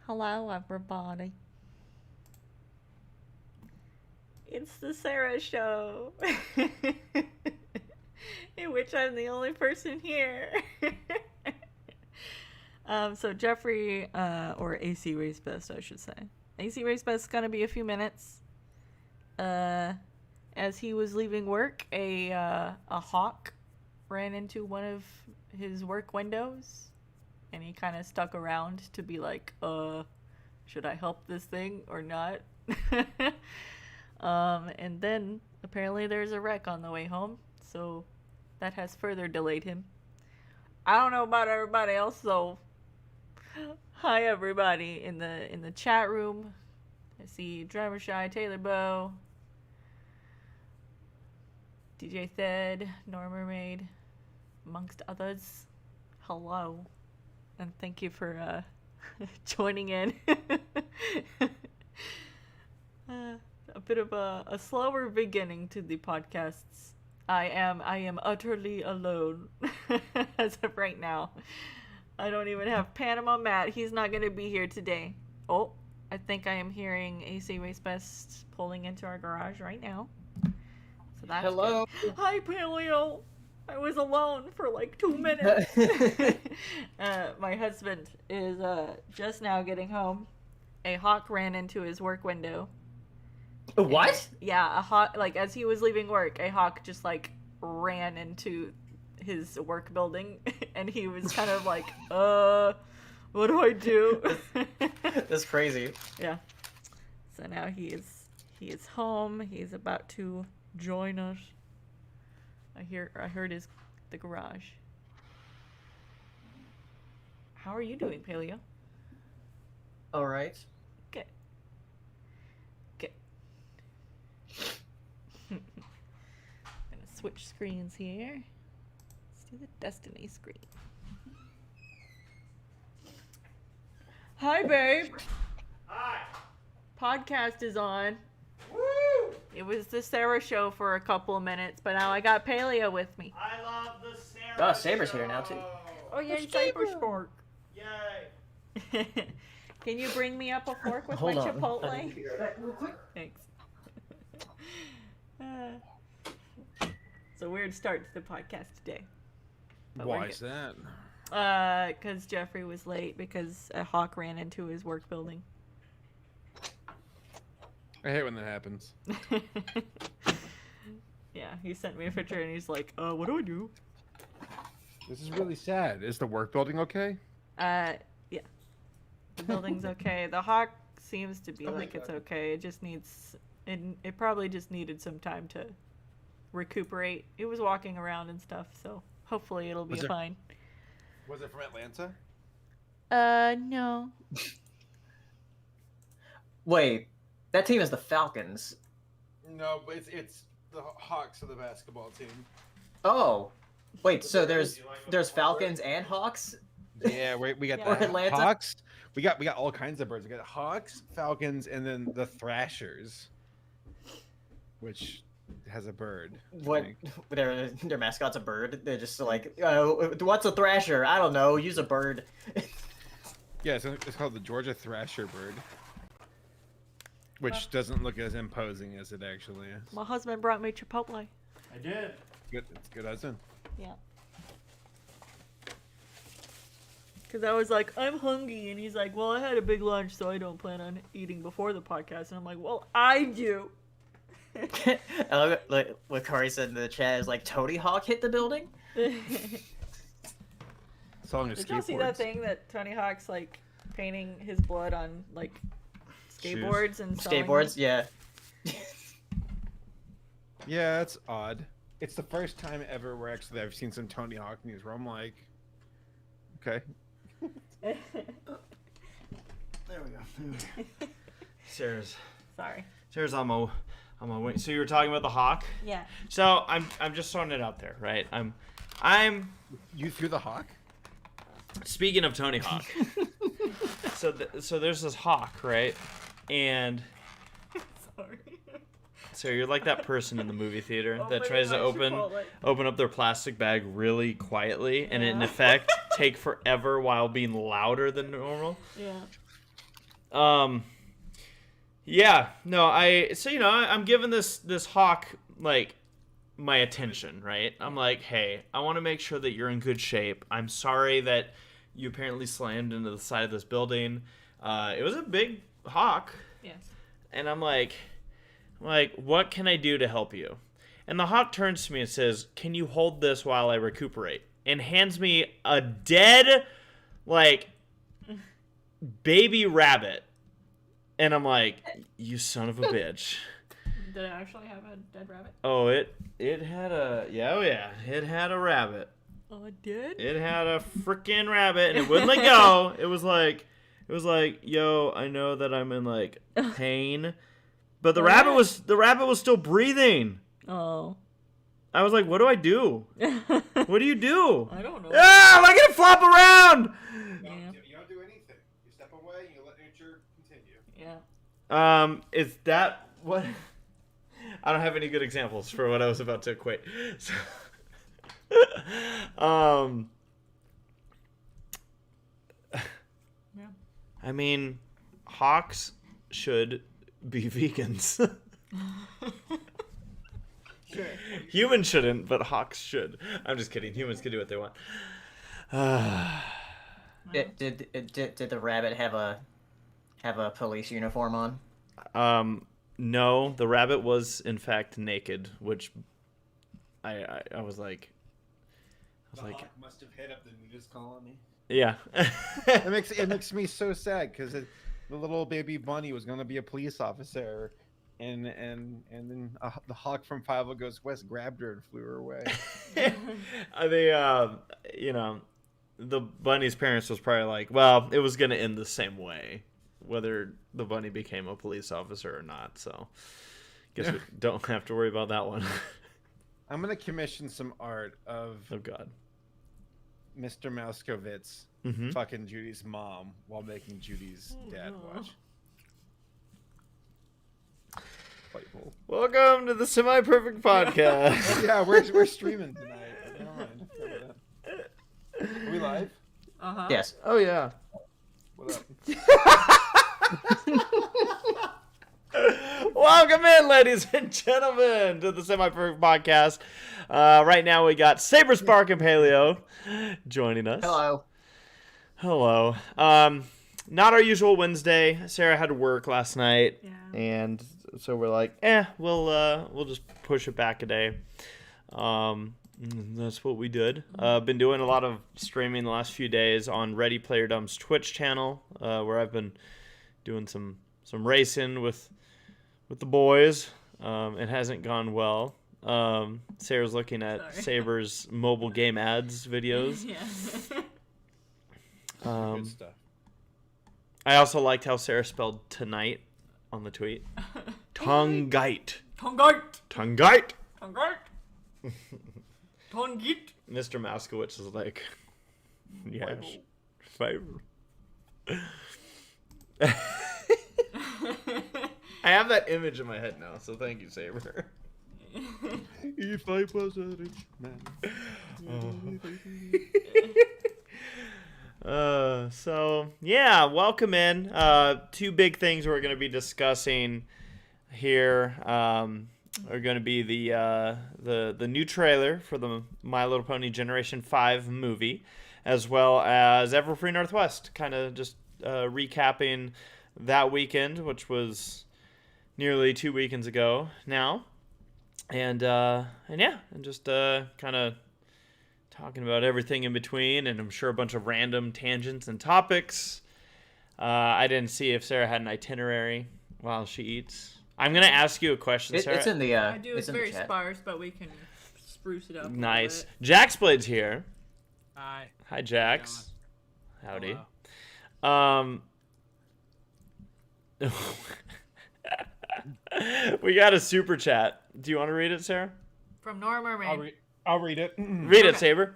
Hello, everybody. It's the Sarah Show, in which I'm the only person here. So Jeffrey, or ACRacebest, I should say. ACRacebest is gonna be a few minutes. As he was leaving work, a hawk ran into one of his work windows, and he kind of stuck around to be like, should I help this thing or not? And then apparently there's a wreck on the way home, so that has further delayed him. I don't know about everybody else, though. Hi, everybody in the chat room. I see Hirosashii, Taylor Bow, DJ Thed, Norma Maid, amongst others. Hello, and thank you for joining in. A bit of a slower beginning to the podcasts. I am utterly alone as of right now. I don't even have PanamaMatt. He's not going to be here today. Oh, I think I am hearing ACRacebest pulling into our garage right now. So that's Hello. Good. Hi, Paleo. I was alone for like 2 minutes. My husband is just now getting home. A hawk ran into his work window. What? Yeah, a hawk, like, as he was leaving work, a hawk just, like, ran into his work building, and he was kind of like, what do I do? That's crazy. Yeah. So now he is home. He's about to join us. I heard the garage. How are you doing, Paleo? All right. Good. I'm gonna switch screens here. Let's do the Destiny screen. Hi, babe. Hi. Podcast is on. Woo! It was the Sarah Show for a couple of minutes, but now I got Paleo with me. I love the Sarah. Oh, Saber's Show. here now, too. Oh, yeah, Saberspark. Yay. Can you bring me up a fork with Hold my on. Chipotle? Real quick. Thanks. It's a weird start to the podcast today. But Why is that? Because Jeffrey was late because a hawk ran into his work building. I hate when that happens. Yeah, he sent me a picture and he's like, what do I do? This is really sad. Is the work building okay? Yeah. The building's okay. The hawk seems to be like it's okay. It just needs... It probably just needed some time to recuperate. It was walking around and stuff, so hopefully it'll be fine. Was it from Atlanta? No. Wait, that team is the Falcons. No, but it's the Hawks of the basketball team. Oh, wait. So there's Falcons and Hawks. Yeah, we got Yeah. the Atlanta? Hawks. We got all kinds of birds. We got Hawks, Falcons, and then the Thrashers, which has a bird. I What? think. Their mascot's a bird. They're just like, what's a thrasher? I don't know. Use a bird. Yeah, it's called the Georgia Thrasher bird, which doesn't look as imposing as it actually is. My husband brought me Chipotle. I did. Good, it's good as in. Yeah. Because I was like, I'm hungry. And he's like, well, I had a big lunch, so I don't plan on eating before the podcast. And I'm like, well, I do. I love it, like what Corey said in the chat is like Tony Hawk hit the building. Song of Did y'all skateboards. see that thing that Tony Hawk's like painting his blood on like skateboards and selling Skateboards, them? yeah. Yeah, that's odd. It's the first time ever where actually I've seen some Tony Hawk news where I'm like, okay. There we go. Sarah's on my wing. So you were talking about the hawk. Yeah. So I'm just throwing it out there, right? I'm You threw the hawk? speaking of Tony Hawk. so there's this hawk, right? And Sorry. so you're like that person in the movie theater that Opening tries to my open up their plastic bag really quietly and in Yeah. effect take forever while being louder than normal. Yeah. Yeah, no, I'm giving this hawk like my attention, right? I'm like, hey, I want to make sure that you're in good shape. I'm sorry that you apparently slammed into the side of this building. It was a big hawk. Yes. And I'm like, what can I do to help you? And the hawk turns to me and says, can you hold this while I recuperate? And hands me a dead, like, baby rabbit. And I'm like, you son of a bitch. Did it actually have a dead rabbit? Oh, it had it had a rabbit. Oh, it did? It had a freaking rabbit, and it wouldn't let go. It was like, yo, I know that I'm in like pain, but the rabbit was still breathing. Oh. I was like, what do I do? What do you do? I don't know. Ah, look at it flop around. Yeah. You don't do anything. You step away and you let nature continue. Yeah. Is that what? I don't have any good examples for what I was about to equate. So, Yeah. I mean, hawks should be vegans. Sure. Humans shouldn't, but hawks should. I'm just kidding. Humans can do what they want. Did the rabbit have a police uniform on? No, the rabbit was in fact naked, which I was like, Hawk must have hit up the nudist colony. yeah. It makes me so sad because the little baby bunny was gonna be a police officer, and then the hawk from 50 Goes West grabbed her and flew her away. The bunny's parents was probably like, well, it was gonna end the same way, whether the bunny became a police officer or not. So, guess we don't have to worry about that one. I'm gonna commission some art of Oh God. Mr. Mouskovitz Mhm. fucking Judy's mom while making Judy's dad watch. Playful. Welcome to the Semi-Perfect Podcast. Yeah, we're streaming tonight. Never mind. Are we live? Uh-huh. Yes. Oh yeah. What up? Welcome in, ladies and gentlemen, to the Semi-Perfect Podcast. Right now we got Saberspark and Paleo joining us. Hello. Not our usual Wednesday. Sarah had to work last night, Yeah. and so we're like, we'll just push it back a day. That's what we did. Been doing a lot of streaming the last few days on Ready Player Dumb's Twitch channel, where I've been doing some racing with the boys. It hasn't gone well. Sarah's looking at Sorry. Saber's mobile game ads videos. Yeah. Good stuff. I also liked how Sarah spelled tonight on the tweet. Tongite. Tongite. Tongite. Tongite. Tongite. Mr. Moskowitz is like, yes, favor. I have that image in my head now, so thank you, Saber. If I was a rich man. So yeah, welcome in. Two big things we're going to be discussing here are going to be the new trailer for the My Little Pony Generation 5 movie, as well as Everfree Northwest, kind of just recapping that weekend, which was nearly 2 weekends ago now, and just kind of talking about everything in between, and I'm sure a bunch of random tangents and topics. I didn't see if Sarah had an itinerary while she eats. I'm gonna ask you a question, Sarah. It's in the I do. It's in the very chat. sparse, but we can spruce it up. Nice. A Jax Blade's here. Hi. Hi, Jax. Howdy. Hello. We got a super chat. Do you want to read it, Sarah? From Nora Mermaid. I'll read it. Read it, Saber.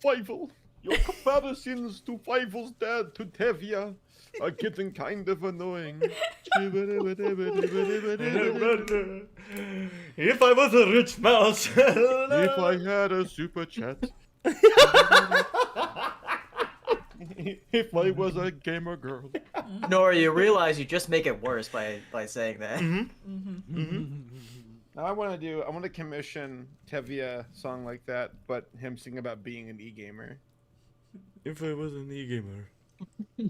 Fievel, your comparisons to Fievel's dad to Tevia are getting kind of annoying. If I was a rich mouse. If I had a super chat. If I was a gamer girl. Nora, you realize you just make it worse by saying that. Now I want to commission Tevye a song like that, but him sing about being an e-gamer. If I was an e-gamer.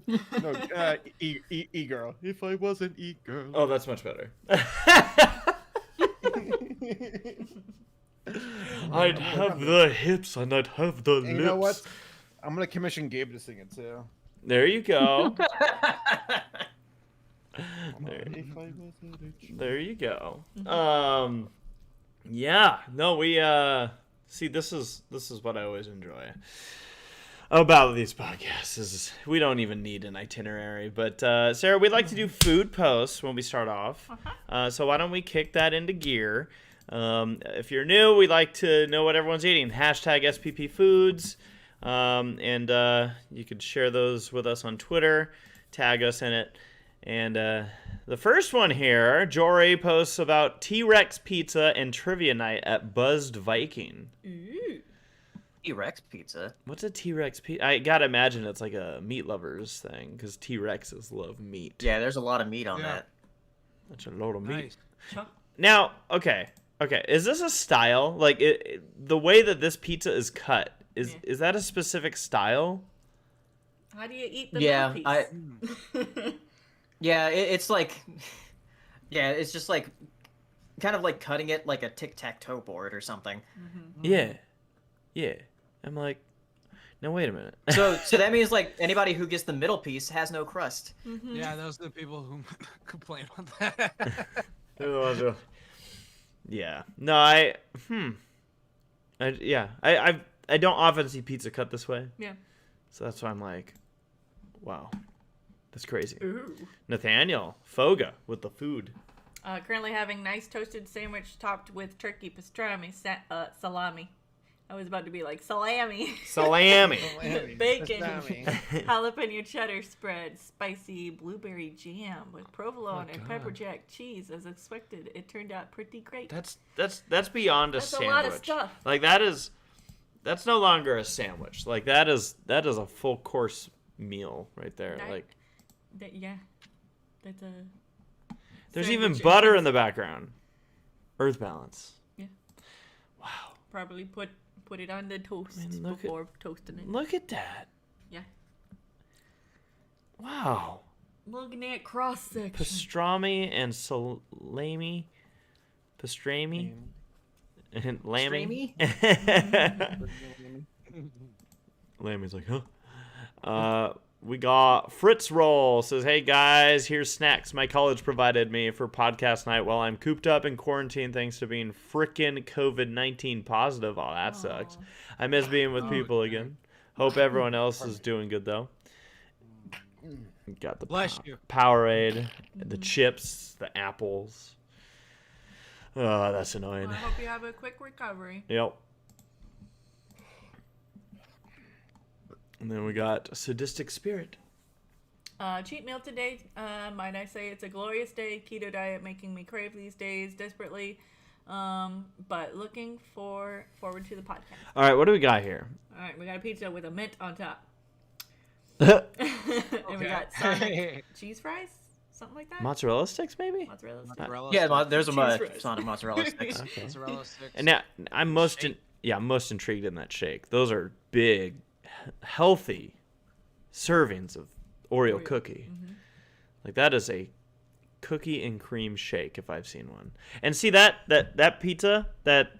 No, e-girl. If I was an e-girl. Oh, that's much better. I'd have the hips and I'd have the lips. And you know what? I'm gonna commission Gabe to sing it too. There you go. If I was a There you go. Yeah. No, we see this is what I always enjoy about these podcasts is we don't even need an itinerary. But Sarah, we'd like to do food posts when we start off. So why don't we kick that into gear? If you're new, we'd like to know what everyone's eating. Hashtag SPP Foods. And you could share those with us on Twitter. Tag us in it. And the first one here, Jory posts about T-Rex pizza and trivia night at Buzzed Viking. Ooh. T-Rex pizza. What's a T-Rex pizza? I gotta imagine it's like a meat lovers thing, because T-Rexes love meat. Yeah, there's a lot of meat on that. That's a load of meat. Nice. Now, okay, is this a style? Like, the way that this pizza is cut, is that a specific style? How do you eat the Yeah, middle piece? Yeah, it's like, yeah, it's just like, kind of like cutting it like a tic-tac-toe board or something. Yeah. I'm like, no, wait a minute. So that means like anybody who gets the middle piece has no crust. Yeah, those are the people who complain about that. Yeah. No, I don't often see pizza cut this way. Yeah. So that's why I'm like, wow, that's crazy. Ooh. Nathaniel Foga with the food. Currently having nice toasted sandwich topped with turkey pastrami salami. I was about to be like salami. Salami. Bacon. Jalapeno cheddar spread. Spicy blueberry jam with provolone and pepper jack cheese. As expected, it turned out pretty great. That's beyond a That's sandwich. a lot of stuff. Like that's no longer a sandwich. Like that is a full course meal right there. Like yeah. That's a there's even sandwich butter in the background. Earth balance. Yeah. Wow. Probably put it on the toast Man, before toasting it. Look at that. Yeah. Wow. Looking at cross section. Pastrami and salami. Pastrami. And lammy. Lammy's like, huh? We got Fritz Roll says, hey guys, here's snacks my college provided me for podcast night while I'm cooped up in quarantine thanks to being frickin' COVID-19 positive. Oh, that sucks. I miss being with people again. Hope everyone else is doing good though. Got the Bless you. Powerade, the chips, the apples. Oh, that's annoying. Well, I hope you have a quick recovery. Yep. And then we got Sadistic Spirit. Cheat meal today. Might I say it's a glorious day. Keto diet making me crave these days desperately. But looking forward to the podcast. All right, what do we got here? All right, we got a pizza with a mint on top. And we got Sonic cheese fries, something like that. Mozzarella sticks, maybe? Mozzarella sticks. Mozzarella Yeah, sticks. there's Cheese a fries. Sonic mozzarella sticks. Okay. Mozzarella sticks. And now I'm most intrigued in that shake. Those are big, healthy servings of Oreo cookie. Like that is a cookie and cream shake if I've seen one. And see that pizza, that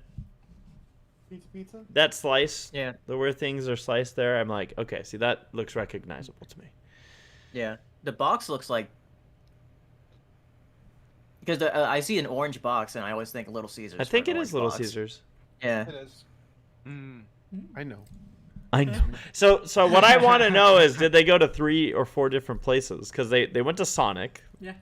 slice, Yeah. the where things are sliced there, I'm like, okay, see that looks recognizable to me. Yeah, the box looks like because I see an orange box and I always think Little Caesars. I for think an it orange is Little box. Caesars. Yeah. It is. Mm. I know. I know. So what I want to know is, did they go to 3 or 4 different places? Because they went to Sonic. Yeah.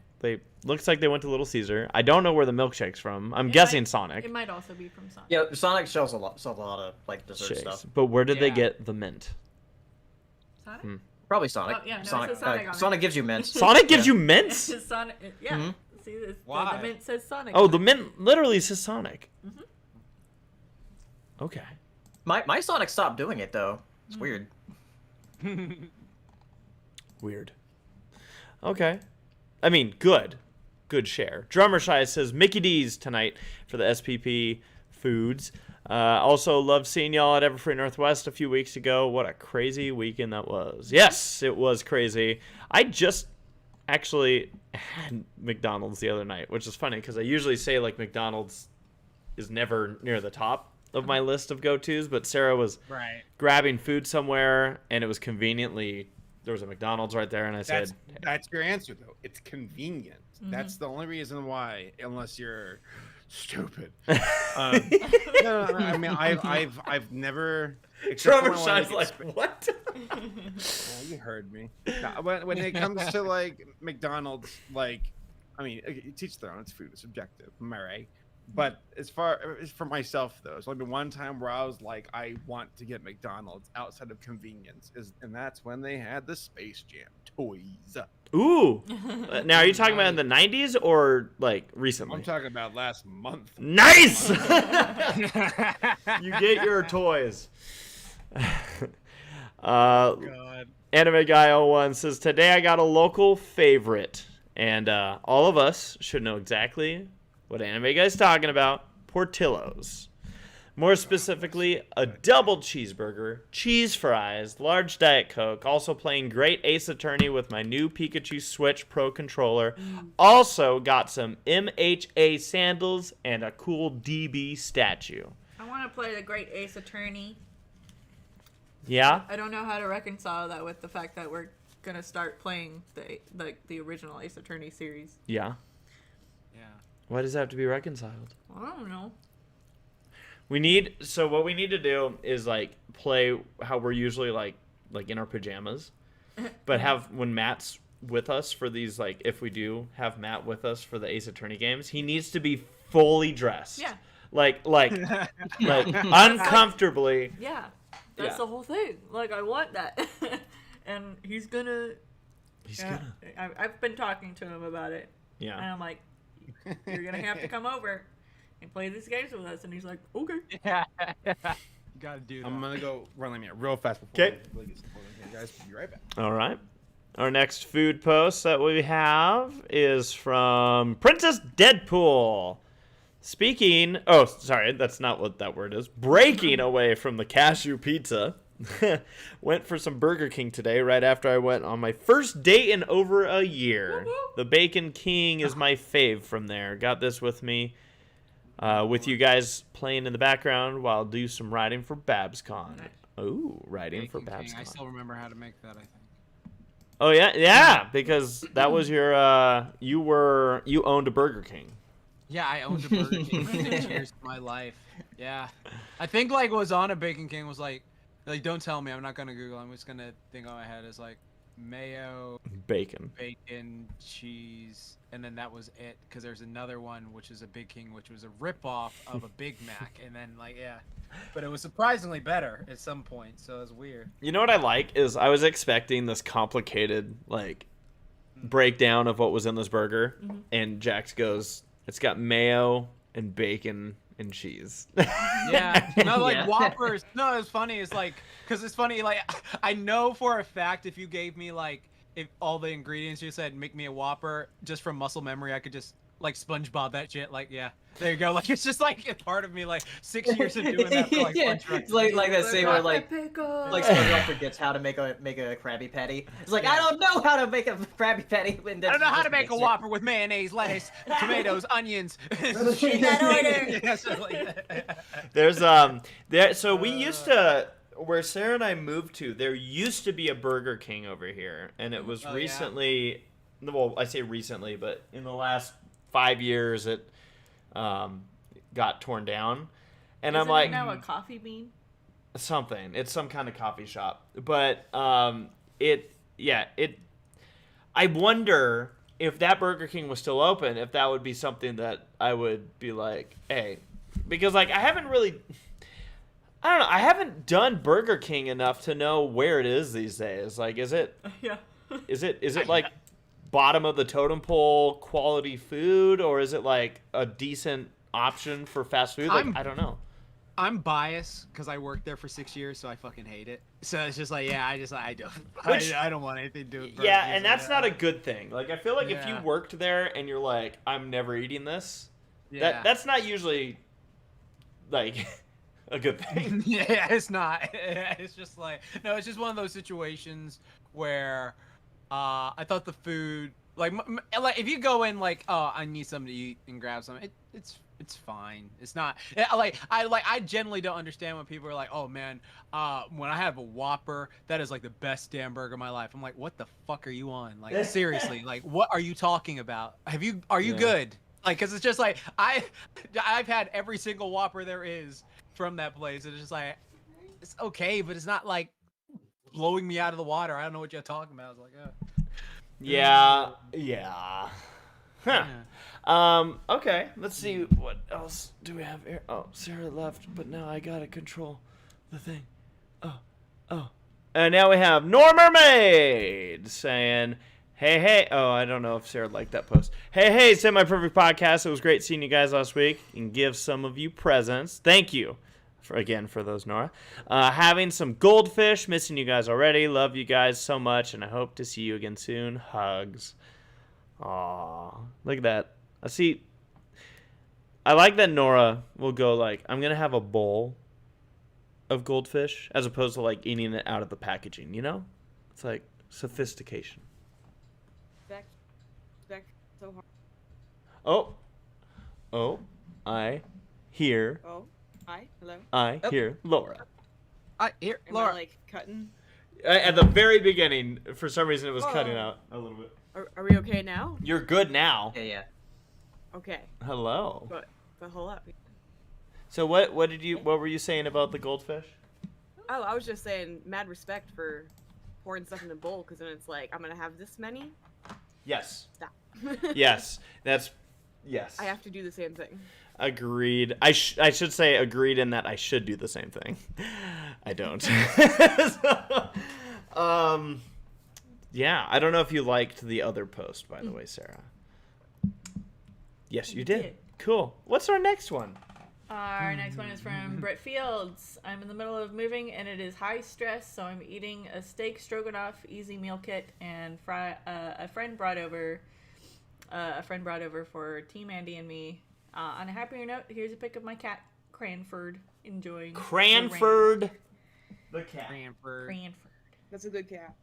Looks like they went to Little Caesar. I don't know where the milkshake's from. I'm guessing Sonic. It might also be from Sonic. Yeah, Sonic sells a lot of like dessert Shakes. stuff. But where did they Yeah. get the mint? Sonic? Probably Sonic. Oh, yeah, no, it Sonic. says Sonic on it. Sonic gives you mints. Sonic gives Yeah. you mints? It's Sonic. Yeah. Mhm. See, the Why? mint says Sonic. Oh, on the it. mint literally says Sonic. Okay. My Sonic stopped doing it though. It's weird. Weird. Okay. I mean, good share. Drummer Shy says Mickey D's tonight for the SPP foods. Also, love seeing y'all at Everfree Northwest a few weeks ago. What a crazy weekend that was. Yes, it was crazy. I just actually had McDonald's the other night, which is funny because I usually say like McDonald's is never near the top of my list of go-tos, but Sarah was grabbing food somewhere, and it was conveniently there was a McDonald's right there, and I said, "That's your answer, though. It's convenient. That's the only reason why, unless you're stupid." No, I mean, I've never. Drummer Shy's like, what? Well, you heard me. No, when it comes to like McDonald's, like, I mean, teach their own. It's food. It's subjective. Am I right? But as far as for myself, though, it's only been one time where I was like, I want to get McDonald's outside of convenience, and that's when they had the Space Jam toys. Ooh. Now, are you talking about in the 90s or like recently? I'm talking about last month. Nice. You get your toys. God. Anime Guy 01 says, today I got a local favorite, and all of us should know exactly what Anime Guy's talking about. Portillo's. More specifically, a double cheeseburger, cheese fries, large Diet Coke, also playing great Ace Attorney with my new Pikachu Switch Pro controller. Also got some MHA sandals and a cool DB statue. I want to play the great Ace Attorney. Yeah? I don't know how to reconcile that with the fact that we're going to start playing the original Ace Attorney series. Yeah. Yeah. Why does that have to be reconciled? I don't know. What we need to do is like play how we're usually like in our pajamas, but have when Matt's with us for these, like if we do have Matt with us for the Ace Attorney games, he needs to be fully dressed. Yeah. Like uncomfortably. Yeah. That's the whole thing. Like, I want that. And he's gonna. I've been talking to him about it. Yeah. And I'm like, you're gonna have to come over and play these games with us. And he's like, okay. Yeah. You gotta do that. I'm gonna go run me real fast before. Okay. We get some okay, guys. Be right back. All right. Our next food post that we have is from Princess Deadpool. That's not what that word is. Breaking away from the cashew pizza. Went for some Burger King today right after I went on my first date in over a year. The Bacon King is my fave from there. Got this with me. With you guys playing in the background while I do some writing for BabsCon. Nice. Oh, writing for Bacon King. I BabsCon. still remember how to make that, I think. Oh yeah, because that was your you owned a Burger King. Yeah, I owned a Burger King for 6 years of my life. Yeah. I think like what was on a Bacon King was like don't tell me, I'm not gonna Google, I'm just gonna think on my head is like mayo, Bacon, cheese, and then that was it. Because there's another one which is a Big King, which was a ripoff of a Big Mac, and then but it was surprisingly better at some point, so it was weird. You know what I like is I was expecting this complicated like breakdown of what was in this burger, and Jax goes, it's got mayo and bacon and cheese. Yeah, no, like Whoppers. No, it's funny. It's like, because it's funny. Like, I know for a fact if you gave me like if all the ingredients you said make me a Whopper just from muscle memory, I could just like SpongeBob that shit. Like, yeah, there you go. Like, it's just like a part of me. Like 6 years of doing that. For, like, yeah, it's like that scene where like SpongeBob forgets how to make a Krabby Patty. It's like I don't know how to make a Krabby Patty. I don't know how to make a Whopper with mayonnaise, lettuce, tomatoes, onions. There's so we used to, where Sarah and I moved to, there used to be a Burger King over here, and it was recently, well, I say recently, but in the last 5 years it got torn down, and I'm like, now a coffee bean? Something. It's some kind of coffee shop, but I wonder if that Burger King was still open, if that would be something that I would be like, hey, because like I haven't done Burger King enough to know where it is these days. Like, is it like bottom of the totem pole quality food, or is it like a decent option for fast food? Like, I don't know. I'm biased because I worked there for 6 years, so I fucking hate it. So it's just like, yeah, I don't, Which- I don't want anything to do with Yeah, burgers. and that's not a good thing. Like, I feel like if you Yeah. worked there and you're like, I'm never eating this, Yeah. that's not usually, like, a good thing. Yeah, it's not. It's just like, no, it's just one of those situations where I thought the food, like if you go in like, oh, I need something to eat and grab something, it's fine. It's not I generally don't understand when people are like, oh man, when I have a Whopper, that is like the best damn burger of my life. I'm like, what the fuck are you on? Like seriously, like what are you talking about? Are you Yeah. good? Like, cause it's just like I've had every single Whopper there is from that place. And it's just like, it's okay, but it's not like blowing me out of the water. I don't know what you're talking about. I was like, Yeah. Huh. yeah. Okay, let's see what else do we have here. Oh, Sarah left, but now I gotta control the thing. Oh. And now we have Nor Mermaid saying, hey. Oh, I don't know if Sarah liked that post. Hey, Semi-Perfect Podcast. It was great seeing you guys last week and give some of you presents. Thank you. For those, Nora. Having some goldfish. Missing you guys already. Love you guys so much, and I hope to see you again soon. Hugs. Aw, look at that. I like that Nora will go like, I'm going to have a bowl of goldfish as opposed to like eating it out of the packaging, you know? It's like sophistication. Back so hard. Oh, I hear Oh, hi, hello. I hear Laura. Here, Am Laura. I like cutting? At the very beginning, for some reason, it was Whoa. cutting out a little bit. Are we okay now? You're good now. Yeah. Okay, Hello. but hold up. So what were you saying about the goldfish? Oh, I was just saying, mad respect for pouring stuff in a bowl, because then it's like, I'm gonna have this many. Yes. Stop. Yes. Yes. I have to do the same thing. Agreed. I should say agreed in that I should do the same thing. I don't. Yeah, I don't know if you liked the other post, by the way, Sarah. Yes, you did. Cool. What's our next one? Our next one is from Brett Fields. I'm in the middle of moving and it is high stress, so I'm eating a steak stroganoff easy meal kit and a friend brought over for Team Andy and me. On a happier note, here's a pic of my cat Cranford enjoying Cranford. The cat. Cranford. That's a good cat.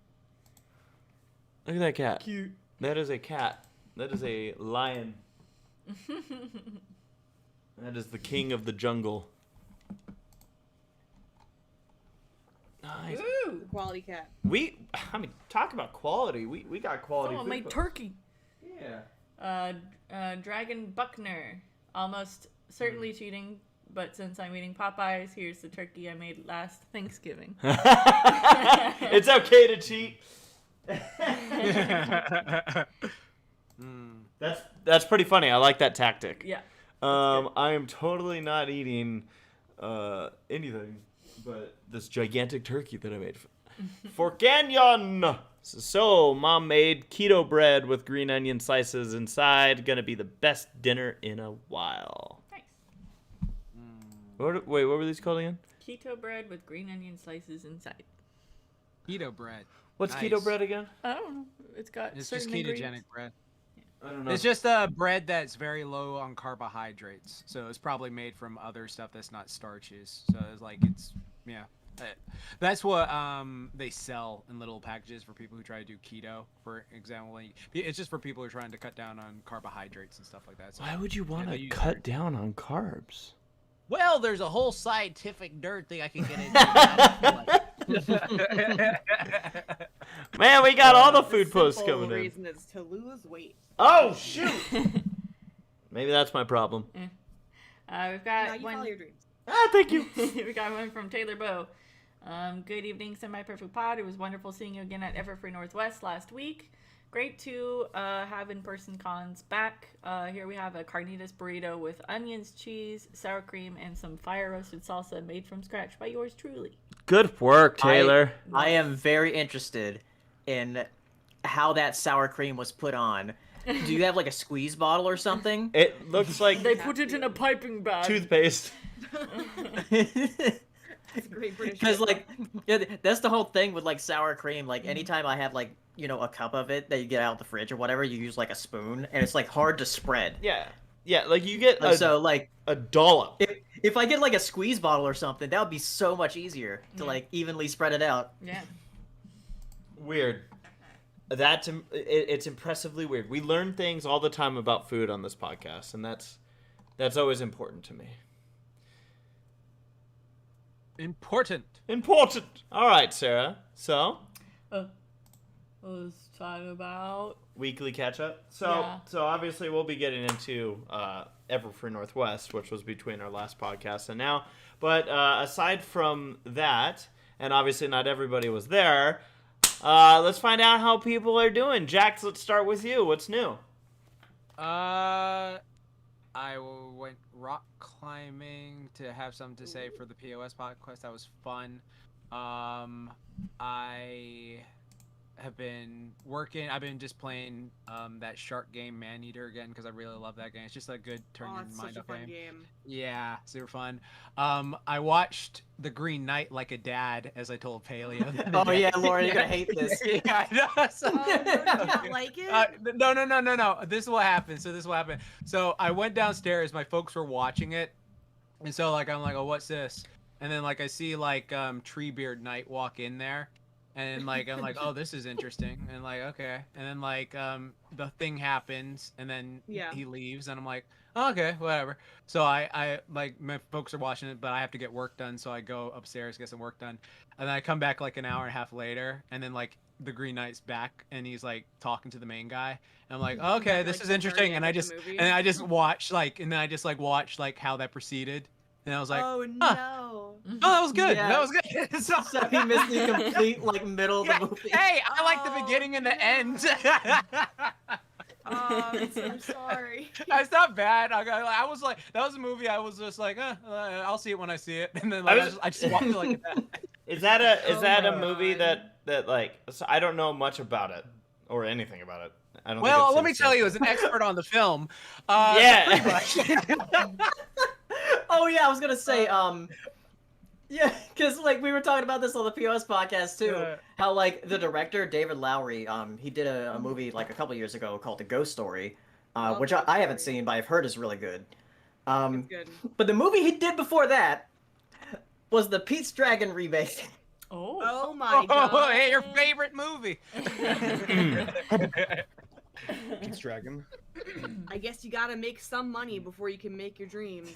Look at that cat. Cute. That is a cat. That is a lion. That is the king of the jungle. Nice. Ooh. Quality cat. Talk about quality. We got quality. Oh, food, my but- turkey. Yeah. Dragon Buckner. Almost certainly cheating, but since I'm eating Popeyes, here's the turkey I made last Thanksgiving. It's okay to cheat. That's pretty funny. I like that tactic. Yeah. I am totally not eating anything but this gigantic turkey that I made for Canyon. So, Mom made keto bread with green onion slices inside. Gonna be the best dinner in a while. Nice. What were these called again? Keto bread with green onion slices inside. Keto bread. What's Nice. keto bread again? I don't know. It's got It's just certain ketogenic ingredients. bread. I don't know. It's just bread that's very low on carbohydrates. So it's probably made from other stuff that's not starches. So it's like yeah. That's what they sell in little packages for people who try to do keto, for example. It's just for people who are trying to cut down on carbohydrates and stuff like that. So, Why would you want they to use cut down on carbs? well, there's a whole scientific dirt thing I can get into. Man, we got all the food posts Simple coming in. reason is to lose weight. Oh shoot! Maybe that's my problem. We've No, got you one. follow your dreams. Thank you. We got one from Taylor Bow. Good evening, Semi-Perfect Pod. It was wonderful seeing you again at Everfree Northwest last week. Great to have in-person cons back. Here we have a carnitas burrito with onions, cheese, sour cream, and some fire-roasted salsa made from scratch by yours truly. Good work, Taylor. I am very interested in how that sour cream was put on. Do you have like a squeeze bottle or something? It looks like They put it in a piping bag. toothpaste. It's a great British. Because like, yeah, that's the whole thing with like sour cream. Like anytime I have like a cup of it that you get out of the fridge or whatever, you use like a spoon, and it's like hard to spread. Yeah, like you get So like a dollop. if I get like a squeeze bottle or something, that would be so much easier to like evenly spread it out. Yeah. Weird. It's impressively weird. We learn things all the time about food on this podcast, and that's always important to me. Important. All right, Sarah. So, Let's talk about. weekly catch up. Yeah. So obviously we'll be getting into Everfree Northwest, which was between our last podcast and now. But aside from that, and obviously not everybody was there, let's find out how people are doing. Jax, let's start with you. What's new? I went rock climbing to have something to say for the POS podcast. That was fun. I have been working. I've been just playing that shark game, Maneater, again, because I really love that game. It's just a good turn your it's mind such a up fun game. game. Yeah, super fun. I watched The Green Knight like a dad, as I told Paleo. the other Oh day. yeah, Laura, you're gonna hate this. Yeah, I know. So- Oh, no, did you not like it? No. This is what happened. So I went downstairs. My folks were watching it, and so like I'm like, oh, what's this? And then like I see like Treebeard Knight walk in there, and like I'm like, oh, this is interesting, and like okay, and then like the thing happens, and then Yeah. he leaves, and I'm like, oh, okay, whatever. So I like my folks are watching it, but I have to get work done, so I go upstairs get some work done, and then I come back like an hour and a half later, and then like the Green Knight's back, and he's like talking to the main guy, and I'm like, oh, okay, Back, this like, is the interesting, very and end I of the just movie. and I just watched like how that proceeded, and I was like, Oh huh. no. Oh, that was good. Yeah. That was good. So he missed the complete like middle of Yeah. the movie. Hey, I like the Oh, beginning and the no. end. Oh, I'm so sorry. It's not bad. I was like, that was a movie. I was just like, I'll see it when I see it, and then I like, was- I just watched it like that. Is that a my movie God. that like so I don't know much about it or anything about it. I don't. Well, think let me tell you, as an expert on the film, Yeah. pretty much. Oh yeah, I was gonna say, yeah, because like we were talking about this on the POS podcast too. Yeah. How like the director David Lowery, he did a movie like a couple years ago called The Ghost Story, Love which Ghost I haven't Story. seen, but I've heard is really good. It's good. But the movie he did before that was the Pete's Dragon remake. Oh. Oh my Oh, god. hey, your favorite movie. Pete's Dragon. I guess you gotta make some money before you can make your dreams.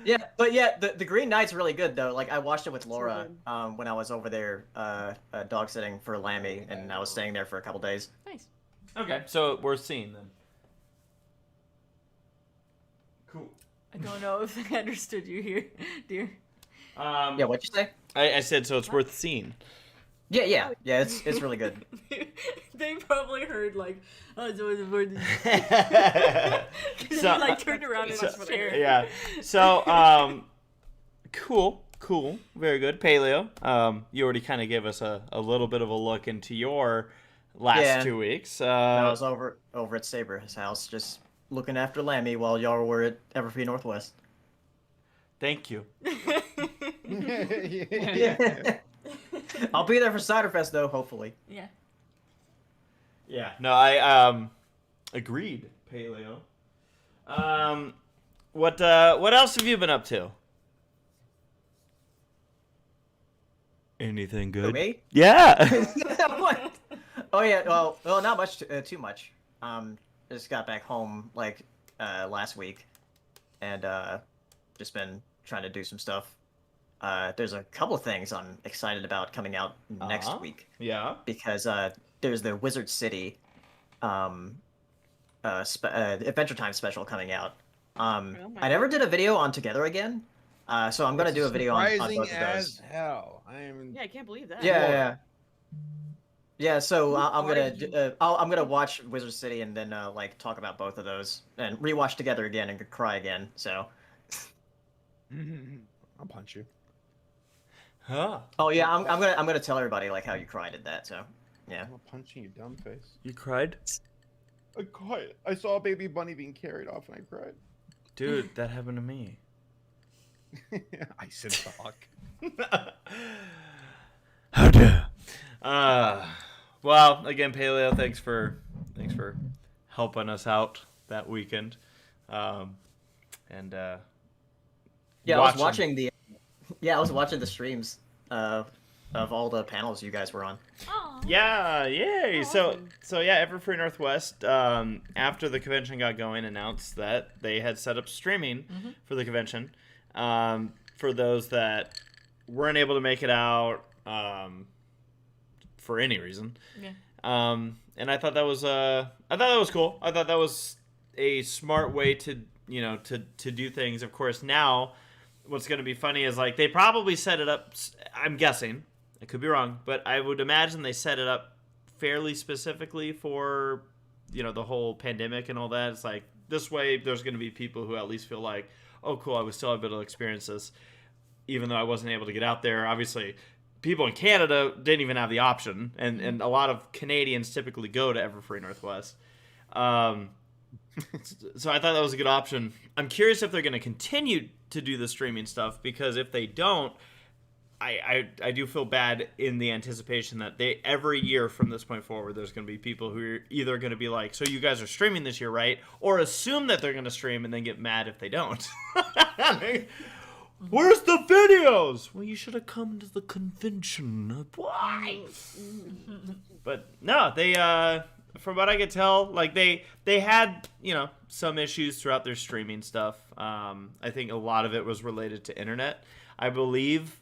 Yeah, but yeah, the Green Knight's really good though. Like I watched it with Laura good. when I was over there dog sitting for Lammy, and I was staying there for a couple days. Nice. Okay, so we're seeing then. Cool. I don't know if I understood you here, dear. Yeah, what'd you say? I said so. It's worth seeing. Yeah, it's really good. They probably heard like, oh, so it's worth So- like turned around in so- his chair. Yeah. So, cool, very good. Paleo, you already kind of gave us a little bit of a look into your last Yeah. 2 weeks. I was over at Saber's house just looking after Lammy while y'all were at Everfree Northwest. Thank you. Yeah. I'll be there for Ciderfest though, hopefully. Yeah. Yeah. No, I agreed, Paleo. What else have you been up to? Anything Who, good? me? Yeah. What? Oh yeah, well, not much, too much. Just got back home like last week, and just been trying to do some stuff. There's a couple of things I'm excited about coming out next Uh-huh. week Yeah. because there's the Wizard City Adventure Time special coming out. Oh my I never did a video on Together Again, so I'm gonna It's do a video on surprising both of as those. hell. I am. Yeah, I can't believe that. Yeah. So I'm Why gonna did I'm gonna watch Wizard City and then like talk about both of those and rewatch Together Again and cry again. So. I'll punch you. Huh. Oh yeah, I'm gonna tell everybody like how you cried at that. So yeah. I'm punching you, dumb face. You cried? I saw a baby bunny being carried off and I cried. Dude, that happened to me. I said fuck. How dare. Well, again, Paleo, thanks for helping us out that weekend. Yeah, I was watching the streams of all the panels you guys were on. Aw. Yeah, yay! Awesome. So yeah, Ever Free Northwest, after the convention got going, announced that they had set up streaming for the convention. For those that weren't able to make it out for any reason. Yeah. And I thought that was cool. I thought that was a smart way to do things. Of course, now what's going to be funny is like they probably set it up. I'm guessing, I could be wrong, but I would imagine they set it up fairly specifically for the whole pandemic and all that. It's like this way, there's going to be people who at least feel like, oh, cool, I was still able to experience this, even though I wasn't able to get out there. Obviously, people in Canada didn't even have the option, and a lot of Canadians typically go to Ever Free Northwest. So I thought that was a good option. I'm curious if they're going to continue to do the streaming stuff, because if they don't, I do feel bad in the anticipation that every year from this point forward, there's going to be people who are either going to be like, so you guys are streaming this year, right? Or assume that they're going to stream and then get mad if they don't. Where's the videos? Well, you should have come to the convention. Why? But no, they from what I could tell, like they had some issues throughout their streaming stuff. I think a lot of it was related to internet. I believe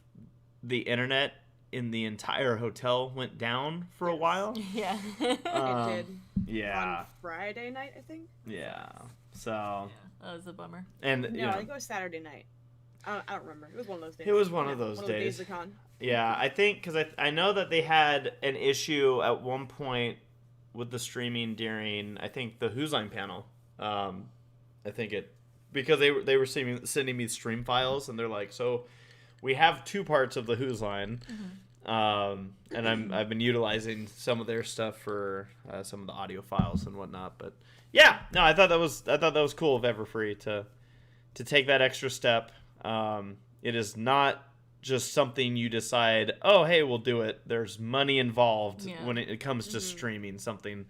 the internet in the entire hotel went down for a while. Yeah. It did. Yeah. On Friday night, I think. Yeah. So. Yeah, that was a bummer. And No, I think it was Saturday night. I don't remember. It was one of those days. It was one of those One days. of the con. Yeah, I think because I know that they had an issue at one point with the streaming during, I think, the Who's Line panel. I think because they were sending me stream files, and they're like, so we have two parts of the Who's Line, and I've been utilizing some of their stuff for some of the audio files and whatnot. But yeah, no, I thought that was cool of Everfree to take that extra step. It is not just something you decide, oh, hey, we'll do it. There's money involved when it comes to streaming something,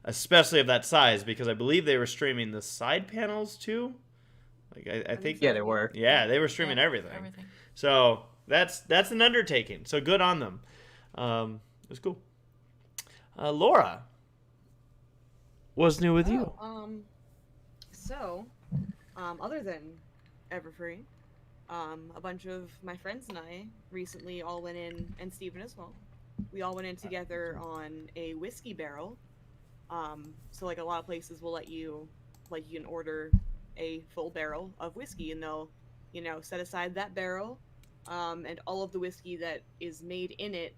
especially of that size, because I believe they were streaming the side panels too. Like I think Yeah, they were. Yeah, they were streaming everything. So that's an undertaking. So good on them. It was cool. Laura, what's new with you? Other than Everfree, a bunch of my friends and I recently all went in, and Steven as well. We all went in together on a whiskey barrel. So like a lot of places will let you, like you can order a full barrel of whiskey, and they'll, set aside that barrel, and all of the whiskey that is made in it,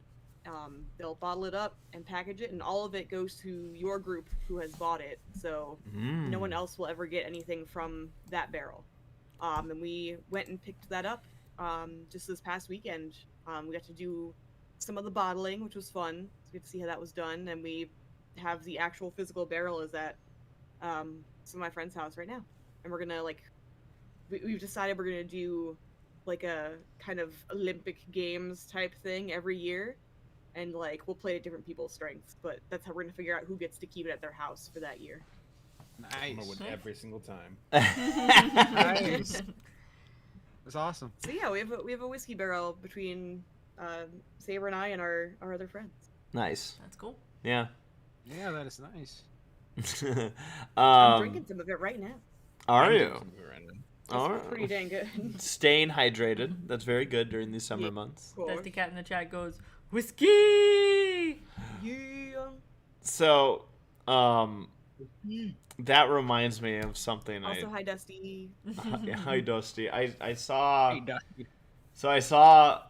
they'll bottle it up and package it, and all of it goes to your group who has bought it. So no one else will ever get anything from that barrel. And we went and picked that up just this past weekend. We got to do some of the bottling, which was fun. So we got to see how that was done, and we have the actual physical barrel is at some of my friend's house right now. And we're gonna we've decided we're gonna do like a kind of Olympic Games type thing every year, and we'll play at different people's strengths. But that's how we're gonna figure out who gets to keep it at their house for that year. I'm gonna win every single time. Nice. That's awesome. So yeah, we have a whiskey barrel between Saber and I and our other friends. Nice. That's cool. Yeah. Yeah, that is nice. I'm drinking some of it right now. Are you? It's pretty dang good. Staying hydrated. That's very good during these summer months. Dusty Cat in the chat goes, whiskey! Yeah. So, that reminds me of something. Also, hi Dusty. Hi Dusty. I saw. Hey, Dusty. So I saw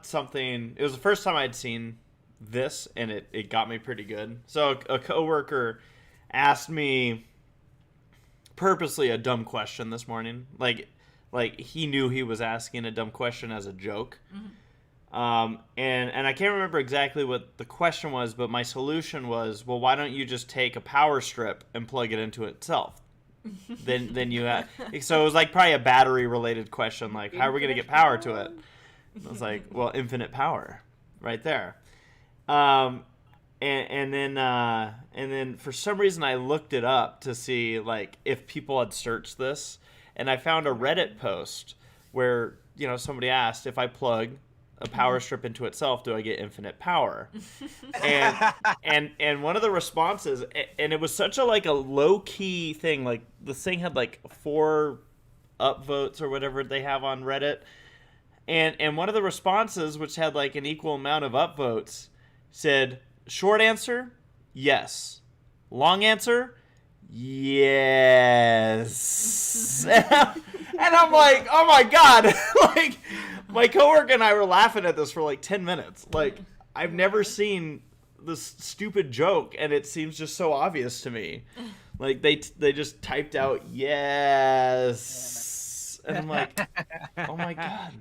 something. It was the first time I'd seen this, and it got me pretty good. So a coworker asked me purposely a dumb question this morning. Like he knew he was asking a dumb question as a joke. And I can't remember exactly what the question was, but my solution was, well, why don't you just take a power strip and plug it into itself? then you have, so it was like probably a battery related question, like how are we gonna get power to it? And I was like, well, infinite power, right there. And then for some reason I looked it up to see like if people had searched this, and I found a Reddit post where somebody asked, if I plug a power strip into itself, do I get infinite power? And one of the responses, and it was such a low key thing, like this thing had like 4 upvotes or whatever they have on Reddit, and one of the responses, which had like an equal amount of upvotes, said, short answer, yes. Long answer, yes. And I'm like, oh my god. Like, my coworker and I were laughing at this for like 10 minutes. Like, I've never seen this stupid joke, and it seems just so obvious to me. Like, they just typed out yes. And I'm like, oh my god.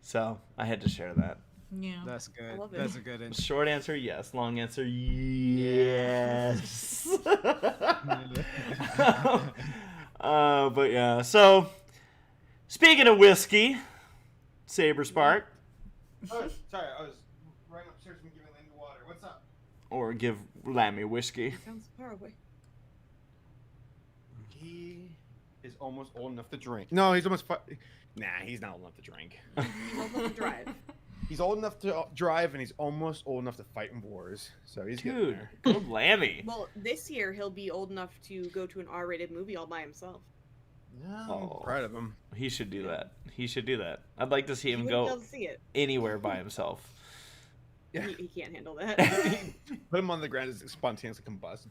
So I had to share that. Yeah. That's good. love it. That's a good intro. Short answer, yes. Long answer, yes. But yeah. So, speaking of whiskey, Saberspark, Oh, sorry, I was running upstairs and giving Linda water. What's up? or give Lammy whiskey. Sounds far away. He is almost old enough to drink. No, he's almost. Nah, he's not old enough to drink. He's old enough to drive. He's old enough to drive, and he's almost old enough to fight in wars. So he's getting Dude, there. good Lammy. Well, this year he'll be old enough to go to an R-rated movie all by himself. Yeah, Oh. I'm proud of him. He should do that. He should do that. I'd like to see He him wouldn't be go able to see it. anywhere by himself. Yeah. He can't handle that. Put him on the ground, as spontaneously combust.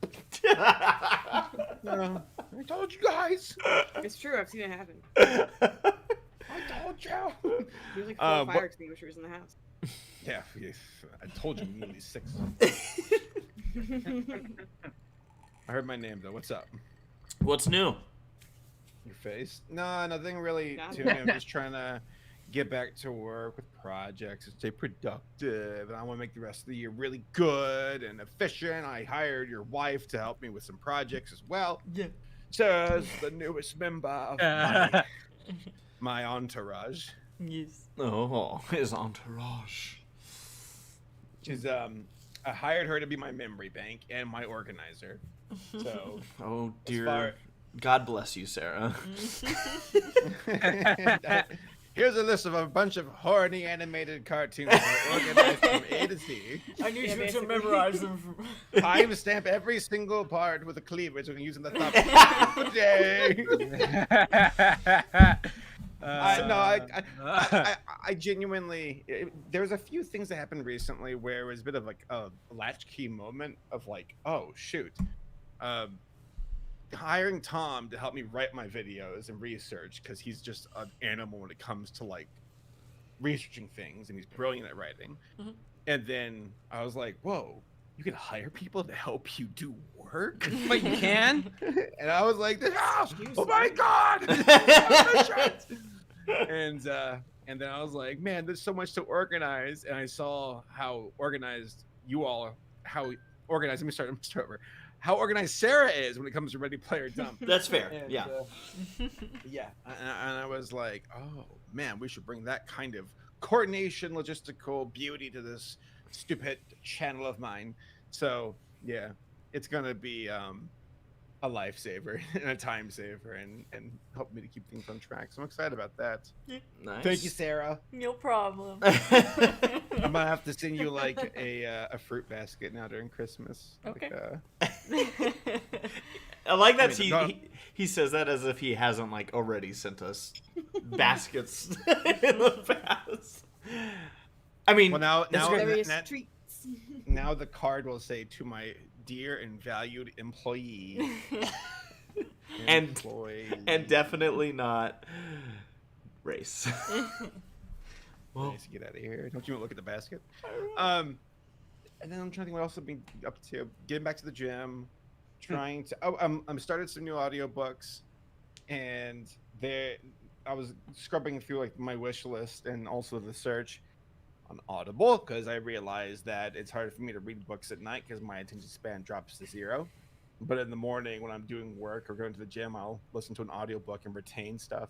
I told you guys. It's true. I've seen it happen. I told you. There's like 4 fire extinguishers in the house. Yeah, I told you nearly 6. I heard my name though. What's up? What's new? Your face? No, nothing really Got to it. me. I'm just trying to get back to work with projects and stay productive. And I want to make the rest of the year really good and efficient. I hired your wife to help me with some projects as well. Yeah. Says the newest member of my entourage. Yes. Oh, his entourage. She's I hired her to be my memory bank and my organizer. So Oh as dear. far- God bless you, Sarah. here's a list of a bunch of horny animated cartoons that are organized from A to Z. I need Yeah, you to basically. memorize them. Timestamp every single part with a cleavage we can use in the thumbnail. Good day. I genuinely. There's a few things that happened recently where it was a bit of like a latchkey moment of like, oh shoot, hiring Tom to help me write my videos and research, because he's just an animal when it comes to like researching things, and he's brilliant at writing. Mhm. And then I was like, whoa, you can hire people to help you do work? But you can? And I was like, oh, Excuse oh my me. god. and then I was like, man, there's so much to organize. And I saw how organized you all are, how organized. Let me start over. How organized Sarah is when it comes to Ready Player Dumb. That's fair. And, Yeah. Yeah. And I was like, oh man, we should bring that kind of coordination, logistical beauty to this stupid channel of mine. So yeah, it's gonna be a lifesaver and a time saver, and help me to keep things on track. So I'm excited about that. Nice. Thank you, Sarah. No problem. I'm gonna have to send you like a fruit basket now during Christmas. Okay. I like that I mean, he says that as if he hasn't like already sent us baskets in the past. I mean, well, now Various now, treats. now the card will say, to my dear and valued employee. And definitely not race. Well, Nice to get out of here. Don't you want to look at the basket? And then I'm trying to think what else I've been up to. Getting back to the gym, trying to. Oh, I'm started some new audiobooks, and I was scrubbing through like my wish list and also the search. on Audible because I realized that it's hard for me to read books at night because my attention span drops to 0. But in the morning when I'm doing work or going to the gym, I'll listen to an audiobook and retain stuff.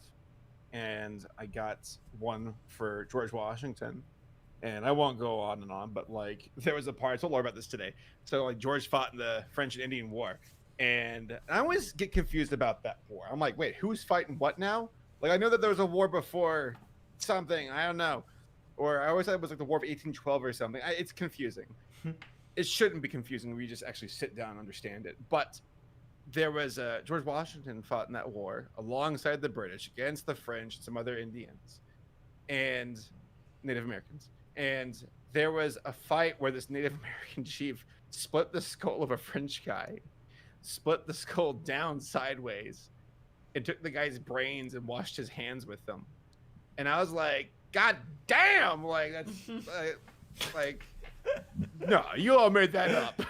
And I got one for George Washington. And I won't go on and on, but like there was a part, I told Laura about this today. So like George fought in the French and Indian War. And I always get confused about that war. I'm like, wait, who's fighting what now? Like I know that there was a war before something, I don't know. Or I always thought it was like the War of 1812 or something. It's confusing. It shouldn't be confusing. We just actually sit down and understand it. But there was George Washington fought in that war alongside the British against the French and some other Indians and Native Americans. And there was a fight where this Native American chief split the skull of a French guy, split the skull down sideways, and took the guy's brains and washed his hands with them. And I was like, God damn! Like that's like no, you all made that up.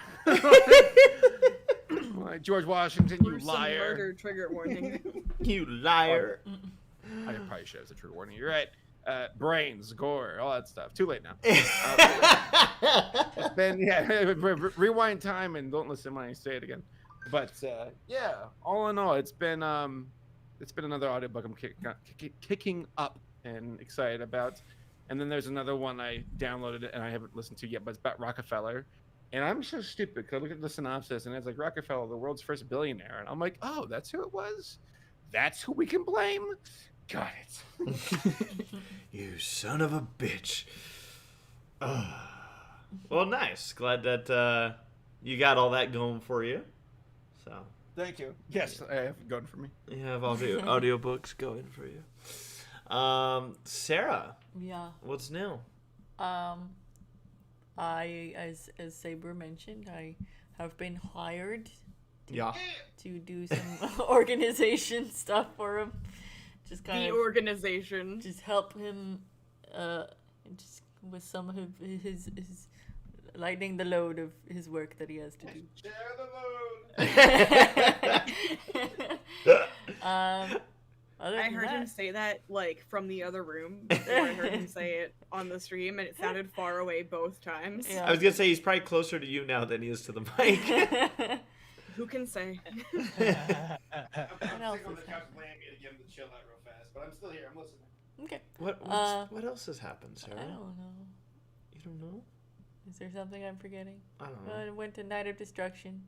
Like George Washington, you Gruesome liar! Murder trigger warning. You liar. I probably should have a trigger warning. You're right. Brains, gore, all that stuff. Too late now. It's been rewind time and don't listen when I say it again. But yeah, all in all, it's been another audiobook I'm kicking up and excited about. And then there's another one I downloaded and I haven't listened to yet, but it's about Rockefeller. And I'm so stupid because I look at the synopsis and it's like Rockefeller, the world's first billionaire, and I'm like, oh, that's who it was. That's who we can blame. Got it. You son of a bitch. Well, nice. Glad that you got all that going for you. So Thank you. Yes, I have it going for me. you have audiobooks going for you. Sarah, Yeah. what's new? I, as Saber mentioned, I have been hired Yeah. to do some organization stuff for him. Just kind The of organization. just help him, just with some of his lightening the load of his work that he has to do. Share the Other I than heard him that- say that like from the other room before I heard him say it on the stream, and it sounded far away both times. Yeah. I was gonna say he's probably closer to you now than he is to the mic. Who can say? I'm else sitting is on the couch laying it again to chill out real fast, but I'm still here. I'm listening. Okay. What else has happened, I Sarah? don't know. You don't know? Is there something I'm forgetting? I don't know. I went to Night of Destruction.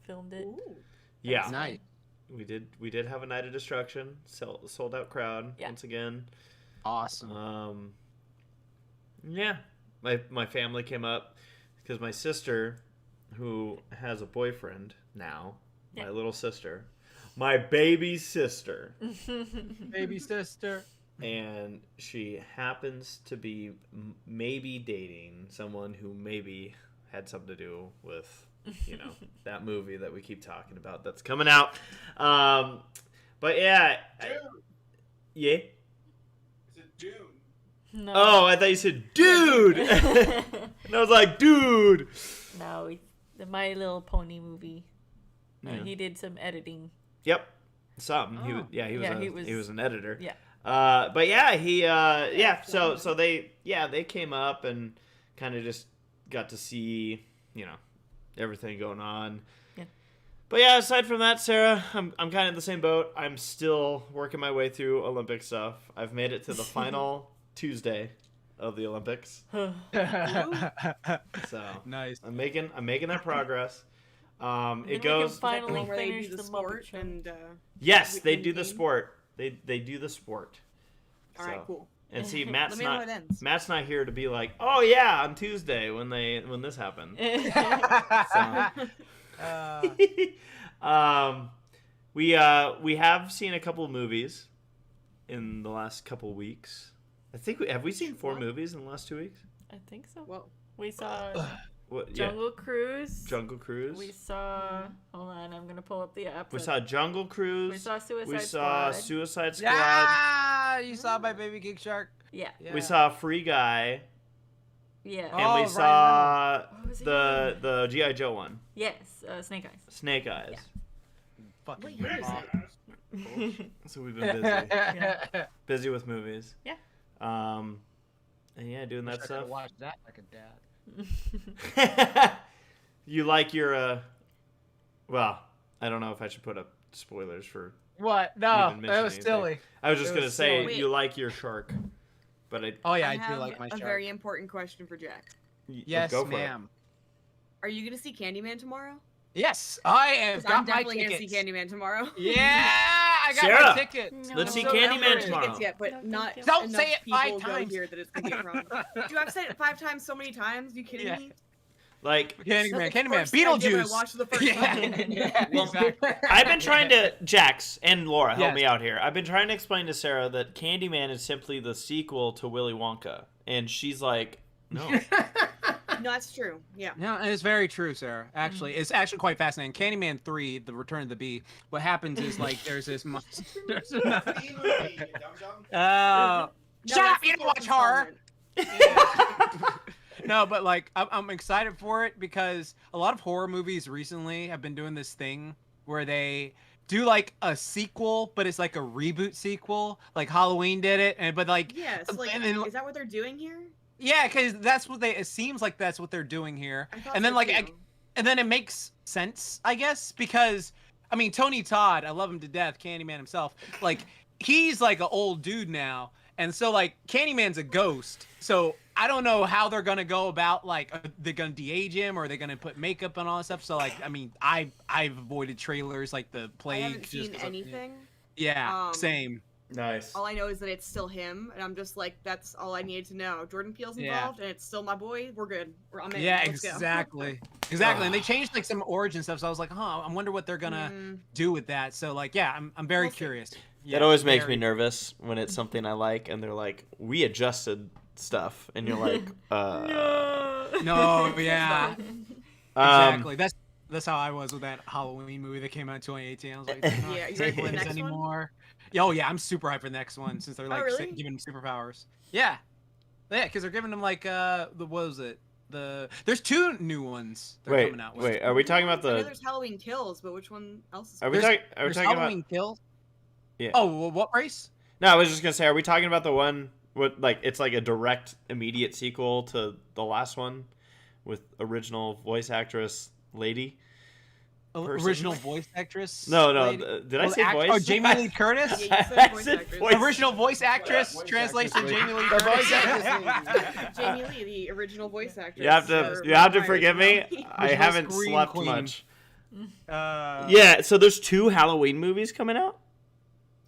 Filmed it. Yeah. Nice. We did have a Night of Destruction, sold out crowd Yeah. once again. Awesome. Yeah, my family came up because my sister, who has a boyfriend now, Yeah. my little sister, my baby sister, Baby sister. and she happens to be maybe dating someone who maybe had something to do with, that movie that we keep talking about that's coming out. But yeah. Yeah. Is it Dune? No. Oh, I thought you said dude. And I was like, dude. No, the My Little Pony movie. Yeah. He did some editing. Yep. Some. Oh. He was an editor. Yeah. But yeah, so they came up and kind of just got to see, everything going on. Yeah. But yeah, aside from that, Sarah, I'm kind of in the same boat. I'm still working my way through Olympic stuff. I've made it to the final Tuesday of the Olympics. So Nice. I'm making that progress. Then we It can goes. finally Where they finish do the the Muppet sport Show. and Yes, they Win do the game? sport. They do the sport. all right, So- cool. And see, Let Matt's me know not how it ends. Matt's not here to be like, oh yeah, on Tuesday when this happened. We have seen a couple of movies in the last couple of weeks. I think have we seen 4 movies in the last 2 weeks? I think so. Well, We saw What? Jungle Cruise. Jungle Cruise. We saw. Hold on, I'm gonna pull up the app. We saw Jungle Cruise. We saw Suicide We saw Squad. Suicide Squad. Yeah, you saw my baby Geek Shark. Yeah. Yeah. We saw Free Guy, Yeah. and Oh, we right, saw What was it the G.I. Joe one, Yes. Snake Eyes. Snake Eyes. Fucking What year is bomb. So we've been busy. Yeah. Busy with movies. Yeah. yeah, doing Wish that I could've stuff. watched that like a dad. You like your well, I don't know if I should put up spoilers for What? No, even that was mentioning anything. silly. I was just It gonna was say silly. you like your shark, but Oh yeah, I, have do like my a shark. very important question for Jack. Yes, go for it. ma'am. Are you gonna see Candyman tomorrow? Yes, I have 'Cause got I'm definitely my gonna see tickets. Candyman tomorrow. Yeah, I got Sarah, my ticket. let's see So, I don't Candyman have tomorrow. tickets yet, but No, not thank you. Don't enough say it 5 people go times. here that it's gonna be a problem. Dude, I've said it 5 times so many times. You kidding Yeah. me? Like Candyman, That's the Candyman, first thing I did when I Beetlejuice. watched the first Yeah, time. yeah, Well, exactly. I've been trying to Jax and Laura help Yes. me out here. I've been trying to explain to Sarah that Candyman is simply the sequel to Willy Wonka, and she's like, no. No, that's true. Yeah. No, and it's very true, Sarah. Actually, it's actually quite fascinating. Candyman 3, The Return of the Bee. What happens is like there's this monster. No, Shut up! that's You the don't watch fourth horror. installment. No, but like I'm excited for it because a lot of horror movies recently have been doing this thing where they do like a sequel, but it's like a reboot sequel. Like Halloween did it, but like Yes. Like, and then, is that what they're doing here? yeah, because that's what they. It seems like that's what they're doing here. I thought And then so, like too. and then it makes sense, I guess, because I mean Tony Todd, I love him to death, Candyman himself. Like he's like an old dude now, and so like Candyman's a ghost. So I don't know how they're gonna go about like they're gonna de-age him or they're gonna put makeup and all that stuff. So like I mean I've avoided trailers like the I plague. haven't just seen 'cause of- anything. Yeah, same. Nice. All I know is that it's still him, and I'm just like, that's all I needed to know. Jordan Peele's Yeah. involved, and it's still my boy. We're good. I'm in. Yeah, Let's go. exactly. Exactly. And they changed like some origin stuff, so I was like, huh, I wonder what they're gonna do with that. So like, yeah, I'm very We'll see. curious. That Yeah, always makes very- me nervous when it's something I like and they're like, we adjusted stuff, and you're like, No, yeah. Um, Exactly. That's how I was with that Halloween movie that came out in 2018. I was like, Yeah, you ready for the next one? anymore. Yeah, oh yeah, I'm super hyped for the next one since they're like really? giving him superpowers. Yeah, yeah, because they're giving them like what was it? There's 2 new ones they're coming out with. wait, are we talking about I know the? there's Halloween Kills, but which one else is? Are we There's- talking? Are we There's talking Halloween about? Kills. Yeah. Oh, well, what race? No, I was just gonna say, are we talking about the one? What like it's like a direct, immediate sequel to the last one, with original voice actress lady. Person. Original voice actress? No, lady? did I say voice? Oh, Jamie Lee Curtis? Yeah, you said I voice said actress. voice. Original voice actress, voice translation actress, Jamie Lee The Curtis. voice actress Jamie Lee, the original voice actress. You have for to Michael forgive me. Myers. I Original haven't Scream slept Queen. much. Uh, Yeah, so there's 2 Halloween movies coming out.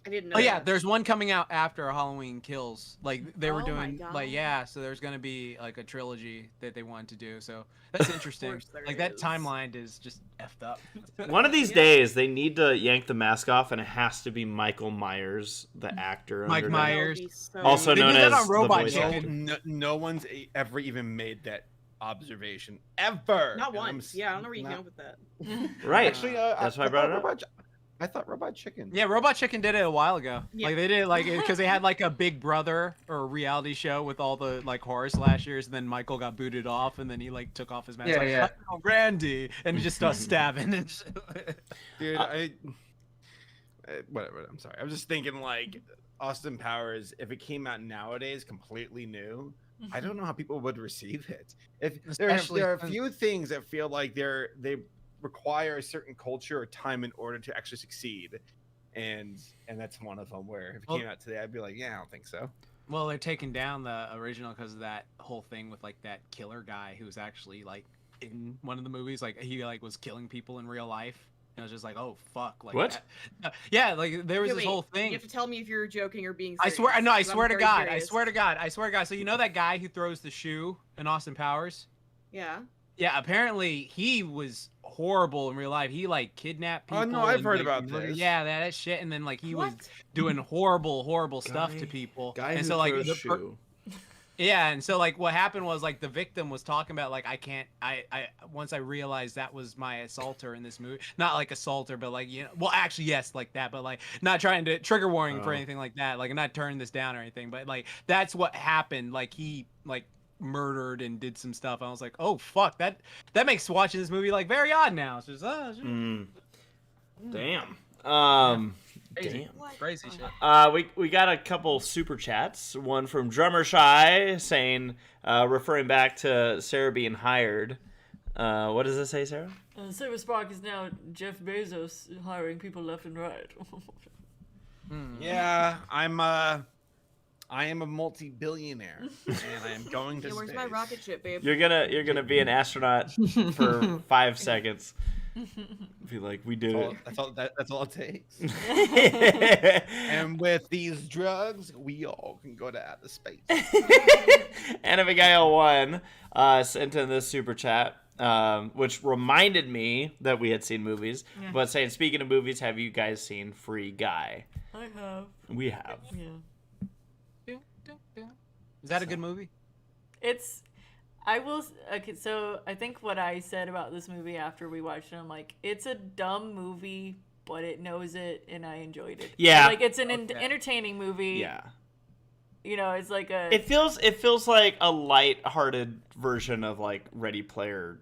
I didn't know. Oh yeah, that. there's one coming out after Halloween Kills. Like they were Oh my doing, God. like yeah. So there's gonna be like a trilogy that they wanted to do. So that's interesting. course there Like that is. timeline is just effed up. One of these days, they need to yank the mask off, and it has to be Michael Myers, the actor. Mike underneath. That would Myers. be so Also They known did that as on the Robot voice Chicken. actor. No one's ever even made that observation ever. Not And I'm once. Yeah, I don't know where you not- came up with that. Right. Actually, That's why I brought it up. I thought Robot Chicken. Yeah, Robot Chicken did it a while ago. Yeah. Like they did it like because they had like a Big Brother or a reality show with all the like horror slashers, and then Michael got booted off, and then he like took off his mask. Yeah, like, yeah. Oh, Randy, and he just starts stabbing and shit. Dude, whatever. I'm sorry. I was just thinking like Austin Powers. If it came out nowadays, completely new, I don't know how people would receive it. If Especially there are a since- few things that feel like they require a certain culture or time in order to actually succeed, and that's one of them. Where if it Well- came out today, I'd be like, yeah, I don't think so. Well, they're taking down the original because of that whole thing with like that killer guy who's actually like in one of the movies. Like he like was killing people in real life. And I was just like, oh fuck, like What? Yeah, like there was Okay, this wait, whole thing. You have to tell me if you're joking or being I serious. swear, no, I 'cause I'm swear to very God, curious. I swear to God, I swear to God. So you know that guy who throws the shoe in Austin Powers? Yeah. Yeah, apparently he was horrible in real life. He like kidnapped people. Oh, no, I've and, heard like, about murdered- this. Yeah, that shit. And then like he was What? doing horrible stuff to Guy- people. Guy and who so like throws the shoe. yeah, and so like what happened was like the victim was talking about like I once I realized that was my assaulter in this movie, not like assaulter, but like well actually yes like that, but like not trying to trigger warning for Oh. anything like that, like I'm not turning this down or anything, but like that's what happened. Like he like murdered and did some stuff. I was like, oh fuck, that makes watching this movie like very odd now. It's just Mm. Damn. Crazy. Damn. What? Crazy shit. We got a couple super chats. One from Drummershy saying, referring back to Sarah being hired. What does it say, Sarah? Saberspark is now Jeff Bezos hiring people left and right. Yeah, I am a multi-billionaire, and I am going to Yeah, where's space. my rocket ship, babe? You're gonna be an astronaut for 5 seconds. Be like, we did it. That's all it takes. And with these drugs, we all can go to outer space. And Abigail 1 sent in this super chat, which reminded me that we had seen movies. Yeah. But saying, speaking of movies, have you guys seen Free Guy? I have. We have. Yeah. Is that a good movie? Okay, so I think what I said about this movie after we watched it, I'm like, it's a dumb movie, but it knows it, and I enjoyed it. Yeah. Like, it's an Okay. entertaining movie. Yeah. You know, it's like a... It feels like a light-hearted version of like Ready Player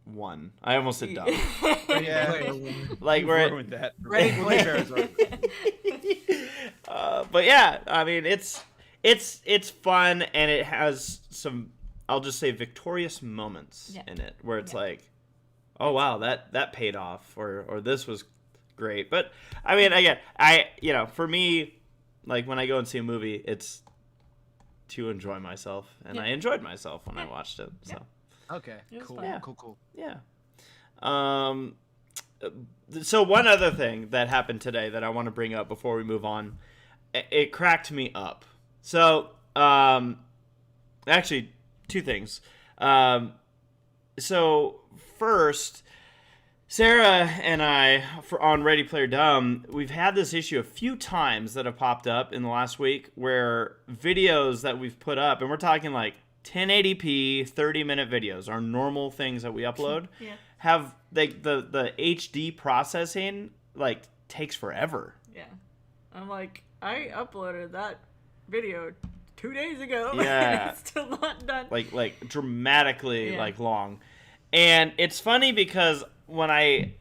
One. I almost said dumb. Yeah, Like where with that. Ready Player. but yeah, I mean it's fun, and it has some, I'll just say, victorious moments in it where it's like, oh wow, that paid off, or this was great. But I mean, again, for me, like when I go and see a movie, it's to enjoy myself, and I enjoyed myself when I watched it. So Okay. It was Cool. fun. Yeah. Cool. yeah. So one other thing that happened today that I want to bring up before we move on, it cracked me up. So, actually, two things. So first, Sarah and I, on Ready Player Dumb, we've had this issue a few times that have popped up in the last week where videos that we've put up, and we're talking like 1080p, 30-minute videos, our normal things that we upload, have like the HD processing like takes forever. Yeah. I'm like, I uploaded that video 2 days ago. Yeah. It's still not done. Like dramatically Yeah. like long. And it's funny because when I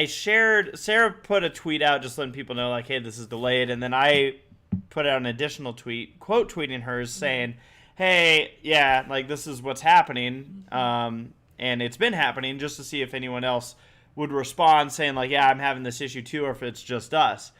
shared, Sarah put a tweet out just letting people know like, hey, this is delayed, and then I put out an additional tweet, quote tweeting hers saying, hey, yeah, like this is what's happening, and it's been happening, just to see if anyone else would respond saying like, yeah, I'm having this issue too, or if it's just us.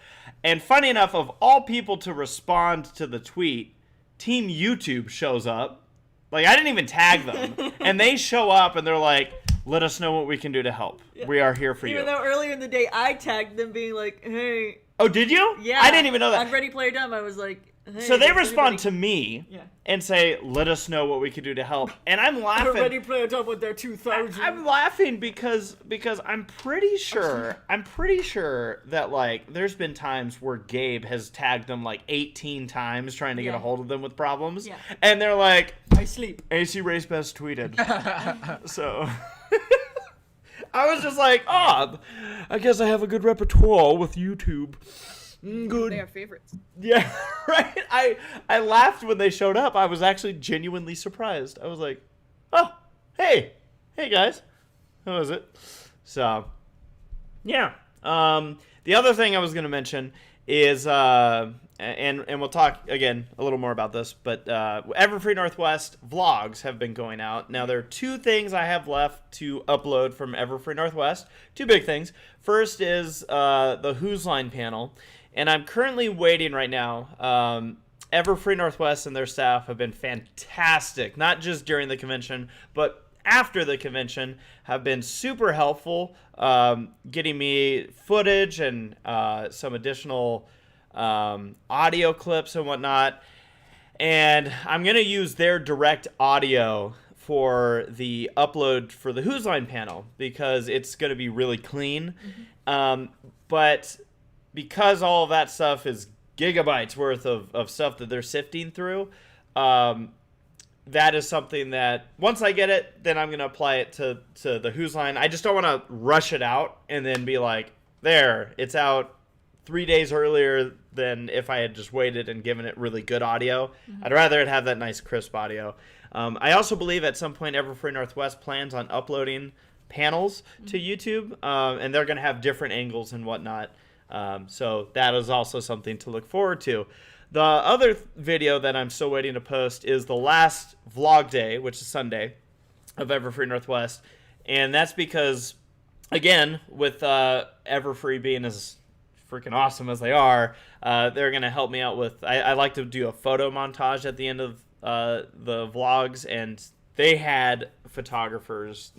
And funny enough, of all people to respond to the tweet, Team YouTube shows up. Like, I didn't even tag them. And they show up and they're like, let us know what we can do to help. We are here for you. Even though earlier in the day I tagged them being like, hey. Oh, did you? Yeah. I didn't even know that. On Ready Player Dumb, I was like, hey. So they does respond anybody- to me Yeah. and say, let us know what we can do to help. And I'm Or laughing. Ready Player Dumb with their 2,000. I'm laughing because I'm pretty sure that like there's been times where Gabe has tagged them like 18 times trying to get a Yeah. hold of them with problems. Yeah. And they're like, I sleep. ACRacebest tweeted. So I was just like, oh, I guess I have a good repertoire with YouTube. Good. They are favorites. Yeah, right. I laughed when they showed up. I was actually genuinely surprised. I was like, oh, hey guys, how is it? So, yeah. The other thing I was going to mention is, and we'll talk again a little more about this, but Everfree Northwest vlogs have been going out. Now, there are two things I have left to upload from Everfree Northwest. Two big things. First is the Who's Line panel. And I'm currently waiting right now. Everfree Northwest and their staff have been fantastic, not just during the convention, but after the convention, have been super helpful, getting me footage and some additional audio clips and whatnot. And I'm going to use their direct audio for the upload for the Who's Line panel because it's going to be really clean. But because all of that stuff is gigabytes worth of stuff that they're sifting through, that is something that once I get it, then I'm going to apply it to the Who's Line. I just don't want to rush it out and then be like, there, it's out 3 days earlier than if I had just waited and given it really good audio. I'd rather it have that nice crisp audio. I also believe at some point Everfree Northwest plans on uploading panels to YouTube, and they're going to have different angles and whatnot. So that is also something to look forward to. The other video that I'm still waiting to post is the last vlog day, which is Sunday, of Everfree Northwest. And that's because, again, with Everfree being as freaking awesome as they are, they're going to help me out with... I like to do a photo montage at the end of the vlogs, and they had photographers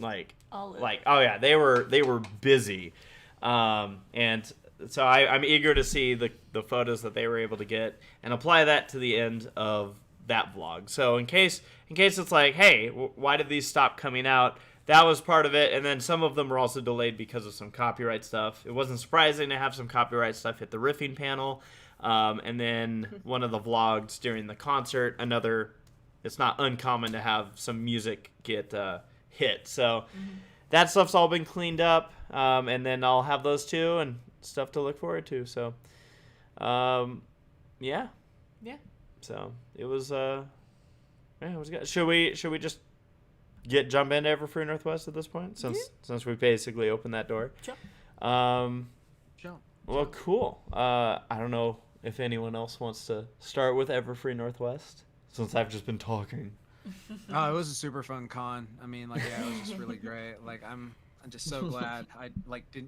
oh yeah, they were busy. And so I'm eager to see the photos that they were able to get and apply that to the end of that vlog. So in case it's like, hey, why did these stop coming out? That was part of it, and then some of them were also delayed because of some copyright stuff. It wasn't surprising to have some copyright stuff hit the riffing panel, and then one of the vlogs during the concert, it's not uncommon to have some music get hit. So that stuff's all been cleaned up, and then I'll have those two and stuff to look forward to. So, yeah. So it was good. Should we just jump into Everfree Northwest at this point, since we basically opened that door? Sure. Well, cool. I don't know if anyone else wants to start with Everfree Northwest, since I've just been talking. Oh, it was a super fun con. I mean, it was just really great. I'm just so glad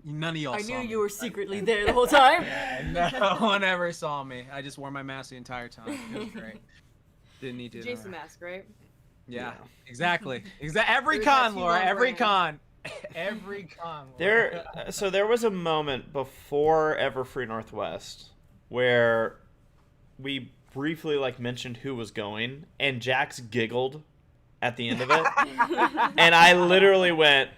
none of y'all I saw knew me. you were secretly there the whole time. No one ever saw me. I just wore my mask the entire time. It was great. Didn't need to. Jason mask, right? Yeah, exactly. Every There's con, that Laura. T-bone Every brand. con. Every con. Laura. There was a moment before Everfree Northwest where we briefly mentioned who was going, and Jax giggled at the end of it, and I literally went,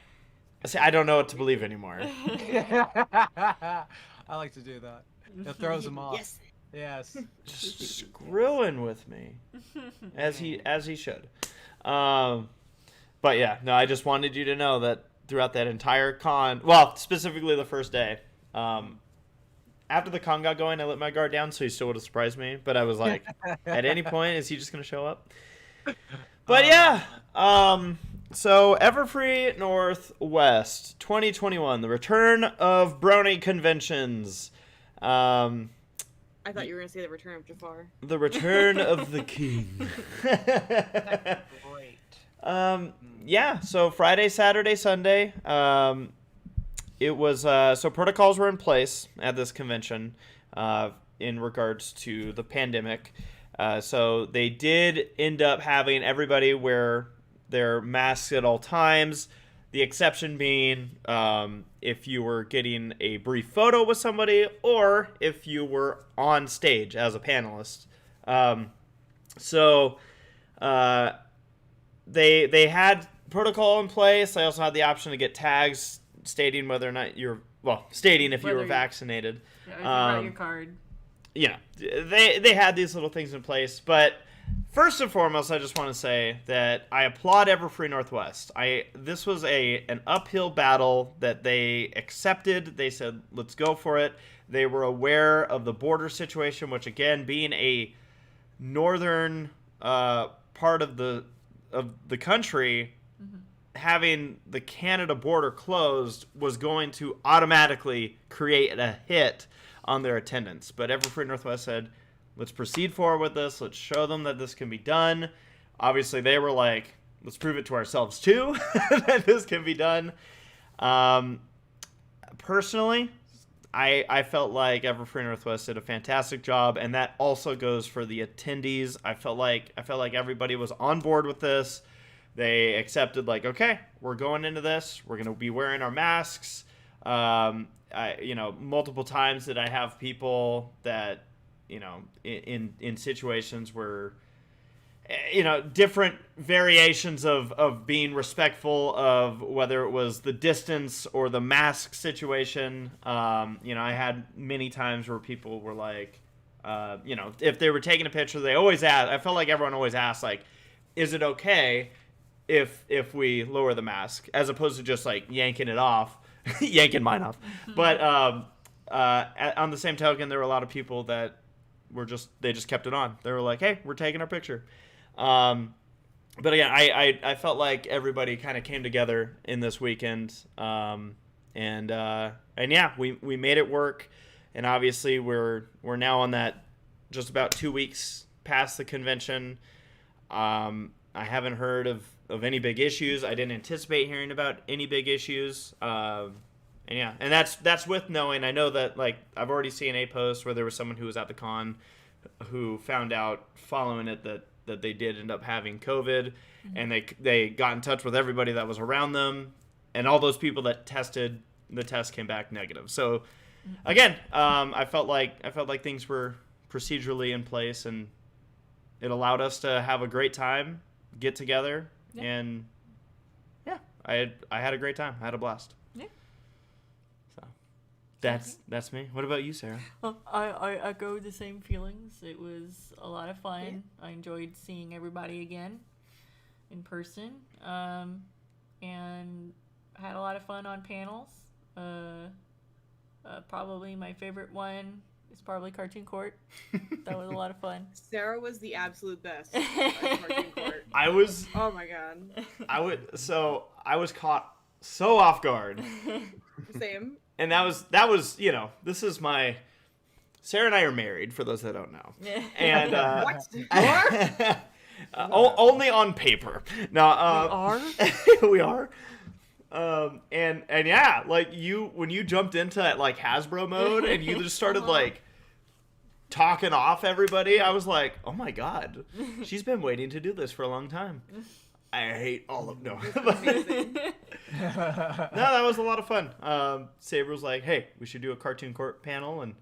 I don't know what to believe anymore. I like to do that. It throws them off. Yes. Just screwing with me, as he should. But yeah, no, I just wanted you to know that throughout that entire con, well, specifically the first day, after the con got going, I let my guard down, so he still would have surprised me. But I was like, at any point, is he just gonna show up? But yeah, so Everfree Northwest 2021, the return of Brony conventions. I thought you were gonna say the return of Jafar. The return of the king. Great. Yeah, so Friday, Saturday, Sunday, it was, so protocols were in place at this convention, in regards to the pandemic. So they did end up having everybody wear their masks at all times. The exception being, if you were getting a brief photo with somebody, or if you were on stage as a panelist. They had protocol in place. They also had the option to get tags stating whether or not stating if you were vaccinated. Yeah, if you brought your card. Yeah, they had these little things in place, but first and foremost, I just want to say that I applaud Everfree Northwest. This was an uphill battle that they accepted. They said, let's go for it. They were aware of the border situation, which again, being a northern part of the country, having the Canada border closed was going to automatically create a hit on their attendance. But Everfree Northwest said, let's proceed forward with this. Let's show them that this can be done. Obviously, they were like, let's prove it to ourselves too, that this can be done. Personally, I felt like Everfree Northwest did a fantastic job, and that also goes for the attendees. I felt like everybody was on board with this. They accepted, okay, we're going into this. We're going to be wearing our masks. Multiple times that I have people that, in situations where, different variations of being respectful of whether it was the distance or the mask situation. I had many times where people were like, if they were taking a picture, they always ask. I felt like everyone always asked, is it okay if we lower the mask, as opposed to just yanking it off, yanking mine off. But on the same token, there were a lot of people that they just kept it on. They were like, hey, we're taking our picture. But again, I felt like everybody kind of came together in this weekend. And yeah, we made it work. and obviously we're now on that just about 2 weeks past the convention. I haven't heard of any big issues. I didn't anticipate hearing about any big issues. And that's with knowing. I know that, like, I've already seen a post where there was someone who was at the con who found out following it that they did end up having COVID, and they got in touch with everybody that was around them, and all those people that tested, the test came back negative. So again, I felt like things were procedurally in place, and it allowed us to have a great time, get together, and I had a great time. I had a blast. Yeah. So that's me. What about you, Sarah? I echo the same feelings. It was a lot of fun. I enjoyed seeing everybody again in person, and had a lot of fun on panels. Probably my favorite one is probably Cartoon Court. That was a lot of fun. Sarah was the absolute best at Cartoon Court. I was Oh my god. I was caught so off guard. Same. And that was this is my Sarah and I are married, for those that don't know. And What? only on paper. No, we are. And yeah, like when you jumped into that like Hasbro mode and you just started like talking off everybody, I was like, oh my god, she's been waiting to do this for a long time. I hate all of no. Amazing. No, that was a lot of fun. Saber was like, hey, we should do a Cartoon Court panel, and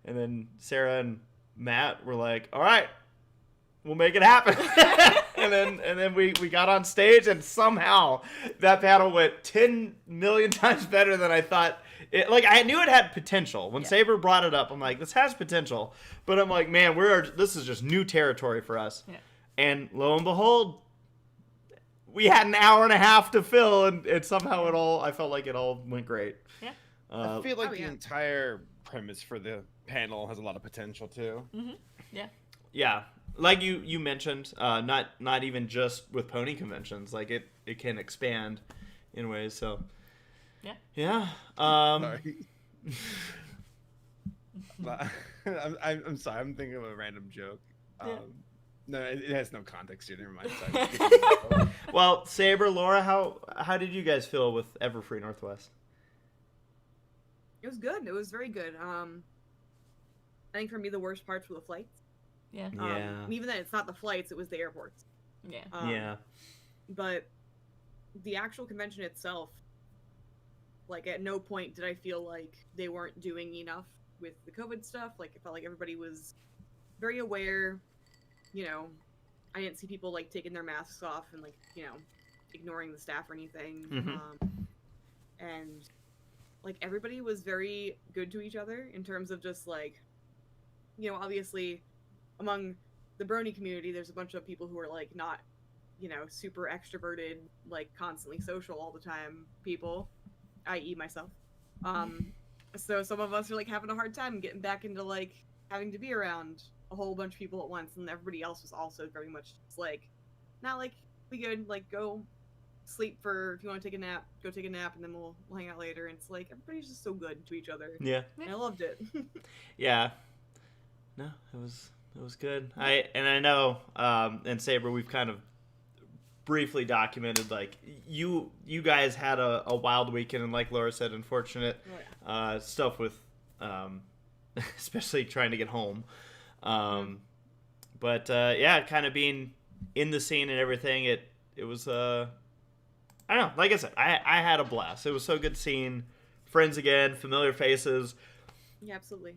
then Sarah and Matt were like, all right, we'll make it happen. and then we got on stage, and somehow that panel went 10 million times better than I thought. Like, I knew it had potential. When Saber brought it up, I'm like, this has potential. But I'm like, man, this is just new territory for us. Yeah. And lo and behold, we had an hour and a half to fill, and somehow I felt like it all went great. Yeah. I feel like the entire premise for the panel has a lot of potential too. Mm-hmm. Yeah. Yeah. Like you mentioned, not even just with pony conventions, like it can expand in ways. So yeah. Yeah. Sorry. I'm sorry. I'm thinking of a random joke. No, it has no context here. Never mind. Sorry. Well, Saber, Laura, how did you guys feel with Everfree Northwest? It was good. It was very good. I think for me the worst parts were the flights. Yeah. Even then, it's not the flights; it was the airports. Yeah. Yeah. But the actual convention itself, like, at no point did I feel like they weren't doing enough with the COVID stuff. Like, it felt like everybody was very aware. You know, I didn't see people like taking their masks off and like, you know, ignoring the staff or anything. Mm-hmm. And like everybody was very good to each other in terms of just like, you know, obviously among the brony community, there's a bunch of people who are like not, you know, super extroverted, like constantly social all the time people, i.e. myself. So some of us are like having a hard time getting back into like having to be around a whole bunch of people at once, and everybody else was also very much just like, not like, we good, like go sleep for, if you want to take a nap, go take a nap, and then we'll hang out later. And it's like everybody's just so good to each other. Yeah. And I loved it. Yeah. No, it was good. I know, and Saber, we've kind of briefly documented like you guys had a wild weekend, and like Laura said, unfortunate stuff with especially trying to get home. But yeah, kind of being in the scene and everything, it was I don't know, like I said, I had a blast. It was so good seeing friends again, familiar faces. Yeah, absolutely.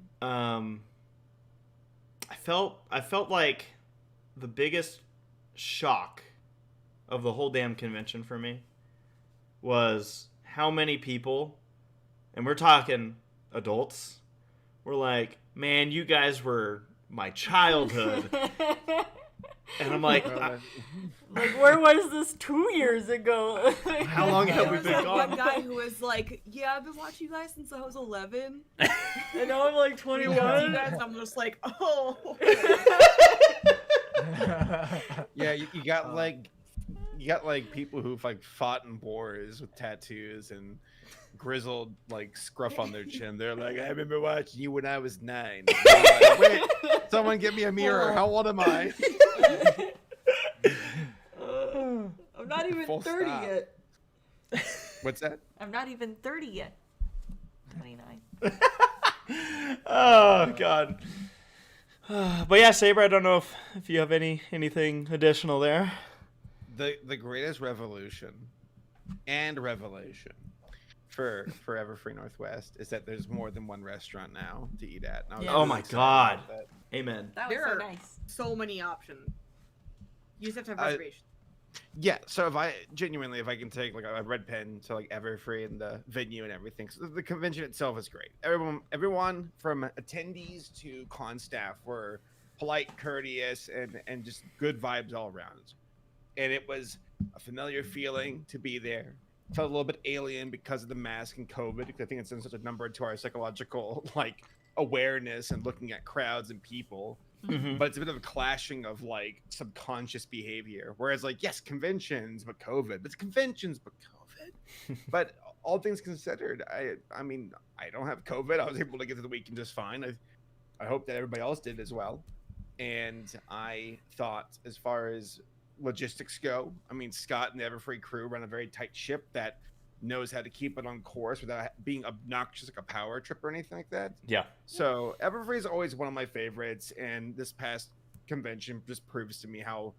I felt like the biggest shock of the whole damn convention for me was how many people, and we're talking adults, were like, man, you guys were my childhood. And I'm like, like, where was this 2 years ago? how long have we There was been that gone? one guy who was like, yeah, I've been watching you guys since I was 11. And now I'm like 21. You guys, I'm just like, oh. Yeah, you got like you got like people who've like fought in wars with tattoos and grizzled like scruff on their chin. They're like, I remember watching you when I was 9. Like, wait, someone give me a mirror. How old am I? I'm not even Full 30 stop. yet. What's that? I'm not even 30 yet. 29. Oh God. But yeah, Saber, I don't know if you have anything additional there. The greatest revolution and revelation for Forever Free Northwest is that there's more than one restaurant now to eat at. And I was Yeah. Oh really my excited God. about that. Amen. That was There so are nice. so many options. You just have to have I- reservations. Yeah, so if I can take like a red pen to like Everfree and the venue and everything, so the convention itself is great. Everyone from attendees to con staff were polite, courteous, and just good vibes all around. And it was a familiar feeling to be there. Felt a little bit alien because of the mask and COVID. Because I think it's done such a number to our psychological like awareness and looking at crowds and people. Mhm. But it's a bit of a clashing of like subconscious behavior. Whereas like, yes, conventions, but COVID. It's conventions, but COVID. But all things considered, I mean, I don't have COVID. I was able to get to the weekend just fine. I hope that everybody else did as well. And I thought, as far as logistics go, I mean, Scott and the Everfree crew run a very tight ship that knows how to keep it on course without being obnoxious like a power trip or anything like that. Yeah. So Everfree is always one of my favorites, and this past convention just proves to me how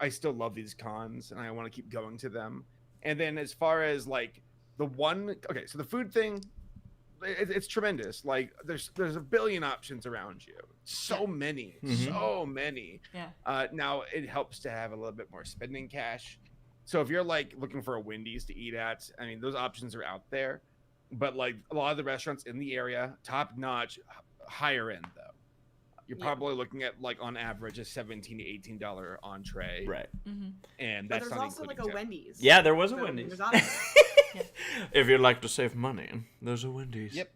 I still love these cons and I want to keep going to them. And then as far as like so the food thing, it's tremendous. Like there's a billion options around you, so many. Yeah. Now it helps to have a little bit more spending cash. So if you're like looking for a Wendy's to eat at, I mean, those options are out there. But like a lot of the restaurants in the area, top notch, higher end though. You're Yeah. probably looking at like on average a $17 to $18 entree, Right. Mm-hmm. and But that's there's not also like including a tip. Wendy's. Yeah, there was a So Wendy's. there's options. If you'd like to save money, there's a Wendy's. Yep.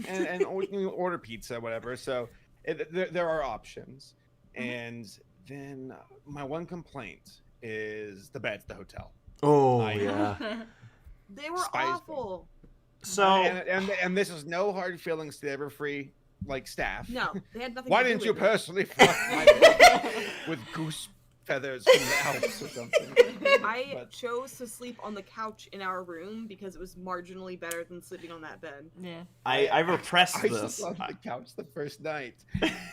and you can order pizza, whatever. So there are options. And then my one complaint is the beds at the hotel. Oh I- yeah. They were Spies them. awful. So And this is no hard feelings to the Everfree like staff. No, they had nothing. Why to do didn't you with it. personally fluff my with goose feathers from the Alps or something? I But- chose to sleep on the couch in our room because it was marginally better than sleeping on that bed. Yeah. I repressed I this. slept on the couch the first night,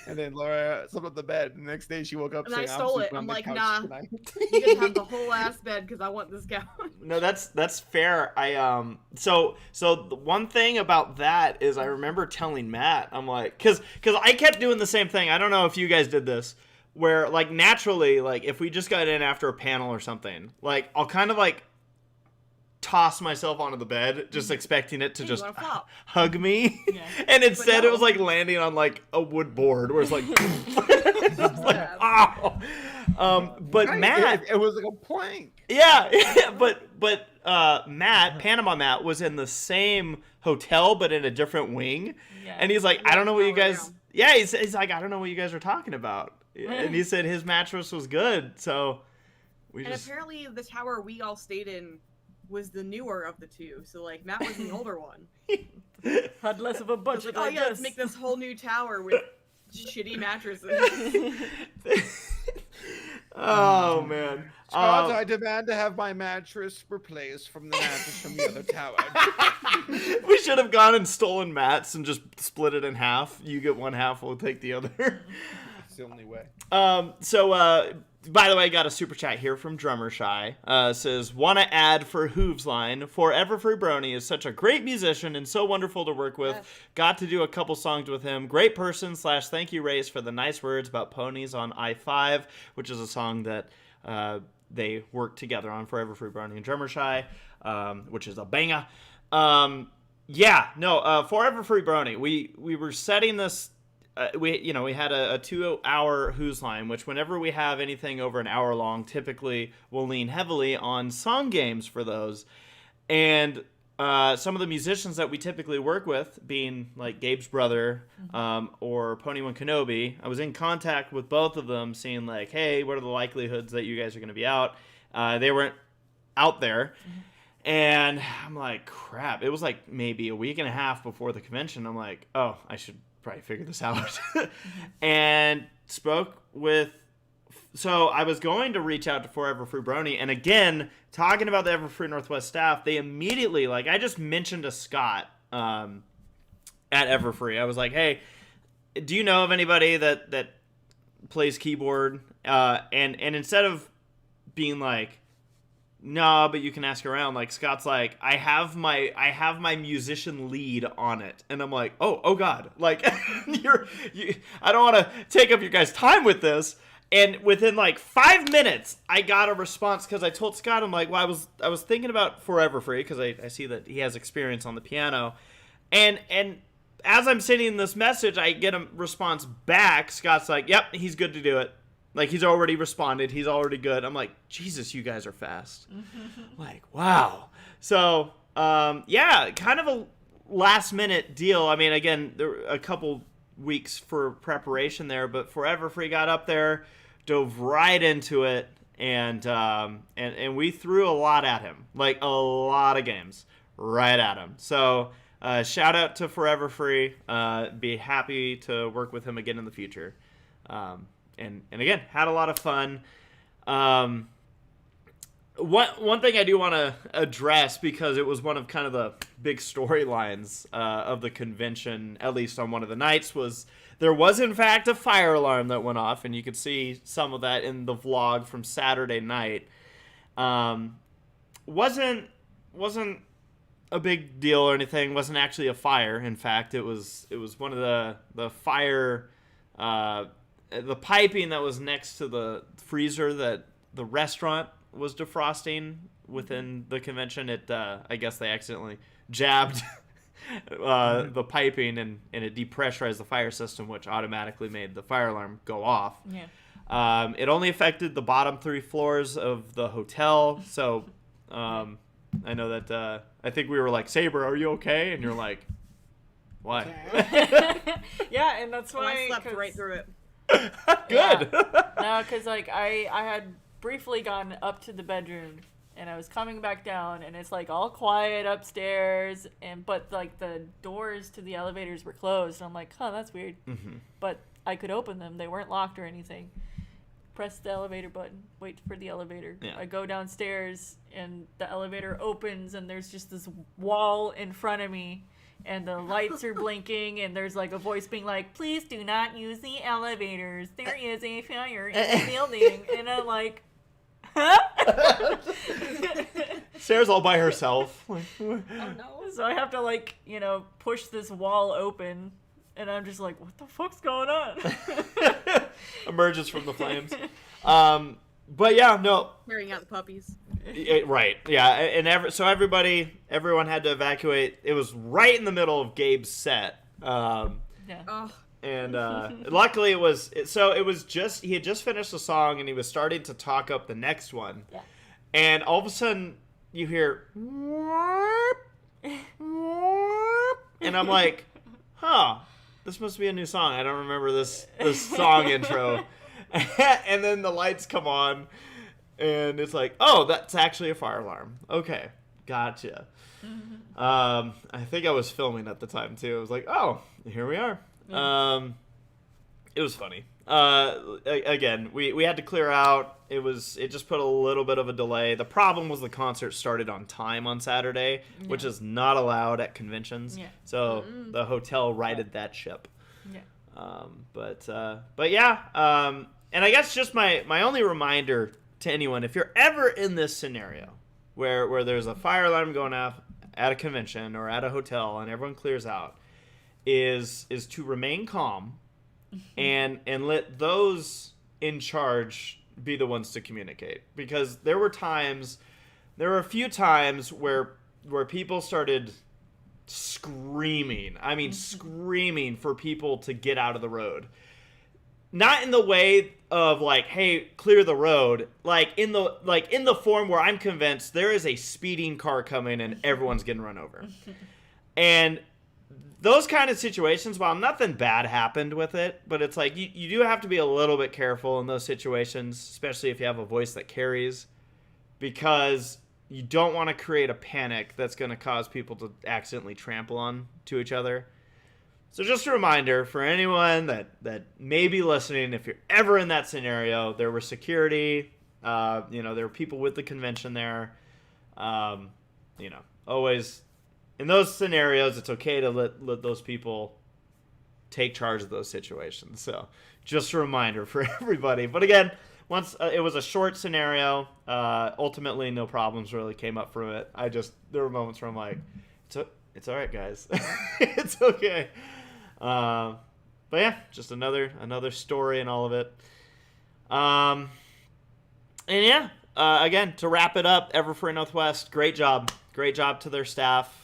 and then Laura slept on the bed. The next day she woke up And saying, I stole "I'm it. sleeping on I'm the like, couch nah. tonight." You can have the whole ass bed because I want this couch. No, that's fair. So the one thing about that is I remember telling Matt, I'm like, cause I kept doing the same thing. I don't know if you guys did this, where like naturally, like if we just got in after a panel or something, like I'll kind of like toss myself onto the bed, just expecting it to Hey, you just wanna flop? hug me, Yeah. and instead it no. was like landing on like a wood board, where it's like, it's like Yeah. oh. But Right, Matt. it was like a plank. Yeah, but Matt, PanamaMatt, was in the same hotel but in a different wing, Yeah. and he's like, I don't know what you Power guys. down. Yeah, he's like, I don't know what you guys are talking about, and he said his mattress was good, so we And just. apparently, the tower we all stayed in was the newer of the two. So like Matt was the older one. Had less of a I was budget. like, oh like yeah, let's this. make this whole new tower with shitty mattresses. Oh man. Scott, I demand to have my mattress replaced from the mattress from the other tower. We should have gone and stolen Matt's and just split it in half. You get one half, we'll take the other. It's the only way. By the way, I got a super chat here from Drummershy. Says, want to add for Hooves line, Forever Free Brony is such a great musician and so wonderful to work with. Yes. Got to do a couple songs with him. Great person / thank you, Race, for the nice words about ponies on I-5, which is a song that they worked together on, Forever Free Brony and Drummershy, which is a banger. Forever Free Brony. We were setting this. We had a 2-hour Who's Line, which whenever we have anything over an hour long, typically we'll lean heavily on song games for those. And some of the musicians that we typically work with, being like Gabe's brother or Pony One Kenobi, I was in contact with both of them, seeing like, hey, what are the likelihoods that you guys are going to be out? They weren't out there. And I'm like, crap. It was like maybe a week and a half before the convention. I'm like, oh, I should probably figure this out. And spoke with... So I was going to reach out to Forever Free Brony. And again, talking about the Everfree Northwest staff, they immediately, like, I just mentioned to Scott at Everfree. I was like, hey, do you know of anybody that plays keyboard? And instead of being like, no, but you can ask around, like, Scott's like, I have my musician lead on it. And I'm like, oh God, like, I don't want to take up your guys' time with this. And within like 5 minutes, I got a response, because I told Scott, I'm like, well, I was thinking about Forever Free, because I see that he has experience on the piano. And as I'm sending this message, I get a response back. Scott's like, yep, he's good to do it. Like, he's already responded. He's already good. I'm like, Jesus, you guys are fast. Like, wow. So, yeah, kind of a last-minute deal. I mean, again, there were a couple weeks for preparation there, but Forever Free got up there, dove right into it, and we threw a lot at him. Like, a lot of games right at him. So, shout out to Forever Free. Be happy to work with him again in the future. And again, had a lot of fun. One thing I do want to address, because it was one of kind of the big storylines of the convention, at least on one of the nights, was there was in fact a fire alarm that went off, and you could see some of that in the vlog from Saturday night. Wasn't a big deal or anything. Wasn't actually a fire. In fact, it was one of the fire. The piping that was next to the freezer that the restaurant was defrosting within the convention, I guess they accidentally jabbed the piping, and it depressurized the fire system, which automatically made the fire alarm go off. Yeah. It only affected the bottom 3 floors of the hotel, so I know that I think we were like, Saber, are you okay? And you're like, why? Yeah, and that's why I slept right through it. Good. No, because like I had briefly gone up to the bedroom, and I was coming back down, and it's like all quiet upstairs, but like the doors to the elevators were closed. And I'm like, huh, that's weird. Mm-hmm. But I could open them; they weren't locked or anything. Press the elevator button, wait for the elevator. Yeah. I go downstairs, and the elevator opens, and there's just this wall in front of me. And the lights are blinking, and there's like a voice being like, please do not use the elevators. There is a fire in the building. And I'm like, huh? Sarah's all by herself. Like, Oh no. So I have to like, push this wall open, and I'm just like, what the fuck's going on? Emerges from the flames. But yeah, no. Carrying out the puppies. Right, yeah, and so everyone had to evacuate. It was right in the middle of Gabe's set. Yeah. Oh. And luckily it was just, he had just finished the song, and he was starting to talk up the next one. Yeah. And all of a sudden you hear and I'm like, huh, this must be a new song. I don't remember this song intro. And then the lights come on, and it's like, oh, that's actually a fire alarm. Okay, gotcha. Mm-hmm. I think I was filming at the time too. I was like, oh, here we are. Yeah. It was funny. Again, we had to clear out. It just put a little bit of a delay. The problem was the concert started on time on Saturday, which is not allowed at conventions. Yeah. So the hotel righted that ship. Yeah. But yeah. And I guess just my only reminder to anyone, if you're ever in this scenario where there's a fire alarm going off at a convention or at a hotel and everyone clears out, is to remain calm and let those in charge be the ones to communicate. Because there were a few times where people started screaming. I mean, screaming for people to get out of the road. Not in the way of like, hey, clear the road. Like in the form where I'm convinced there is a speeding car coming and everyone's getting run over. And those kind of situations, while nothing bad happened with it, but it's like you do have to be a little bit careful in those situations, especially if you have a voice that carries. because you don't want to create a panic that's going to cause people to accidentally trample on to each other. So just a reminder for anyone that may be listening, if you're ever in that scenario, there was security, there were people with the convention there. Always in those scenarios, it's okay to let those people take charge of those situations. So just a reminder for everybody. But again, once it was a short scenario, ultimately no problems really came up from it. There were moments where I'm like, it's all right, guys. It's okay. But yeah, just another story and all of it. Again, to wrap it up, Everfree Northwest, great job to their staff.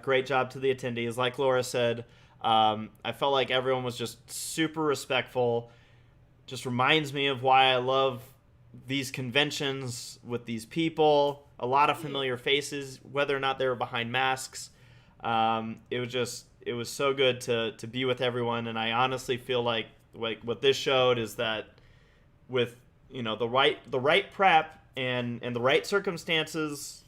Great job to the attendees. Like Laura said, I felt like everyone was just super respectful. Just reminds me of why I love these conventions with these people. A lot of familiar faces, whether or not they were behind masks. It was so good to be with everyone, and I honestly feel like what this showed is that with the right prep and the right circumstances,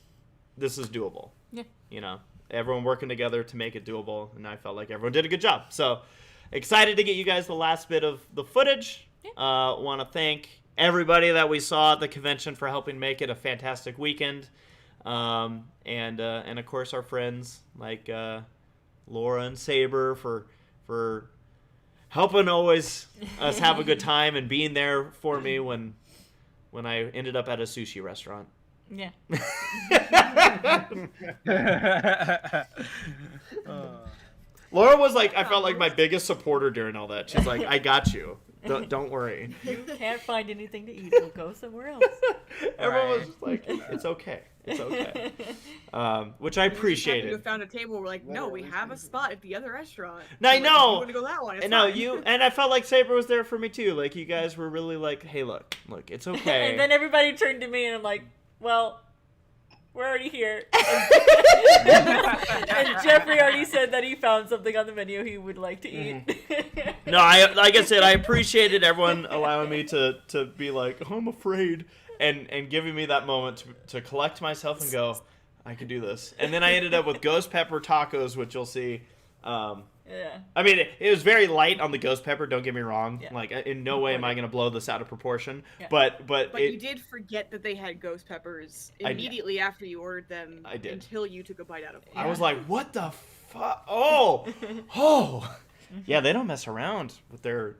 this is doable. Yeah. Everyone working together to make it doable, and I felt like everyone did a good job. So excited to get you guys the last bit of the footage. Want to thank everybody that we saw at the convention for helping make it a fantastic weekend, and of course our friends like Laura and Saber for helping always us have a good time and being there for me when I ended up at a sushi restaurant. Yeah. Laura was like, I felt like my biggest supporter during all that. She's like, I got you. Don't worry. You can't find anything to eat, so go somewhere else. Everyone was just like, it's okay. It's okay. Which I appreciated. We found a table. We're like, no, we have a spot at the other restaurant. No, I know. You want to go that one? It's No, fine. and I felt like Saber was there for me too. Like you guys were really like, hey, look, it's okay. And then everybody turned to me and I'm like, well, we're already here. And Jeffrey already said that he found something on the menu he would like to eat. No, like I said, I appreciated everyone allowing me to be like, oh, I'm afraid, and giving me that moment to collect myself and go, I can do this. And then I ended up with ghost pepper tacos, which you'll see. Yeah. I mean, it was very light on the ghost pepper. Don't get me wrong. Yeah. Like, in no way am I going to blow this out of proportion. Yeah. But you did forget that they had ghost peppers immediately after you ordered them. I did. Until you took a bite out of them. I was like, what the fuck? Oh. Yeah, they don't mess around with their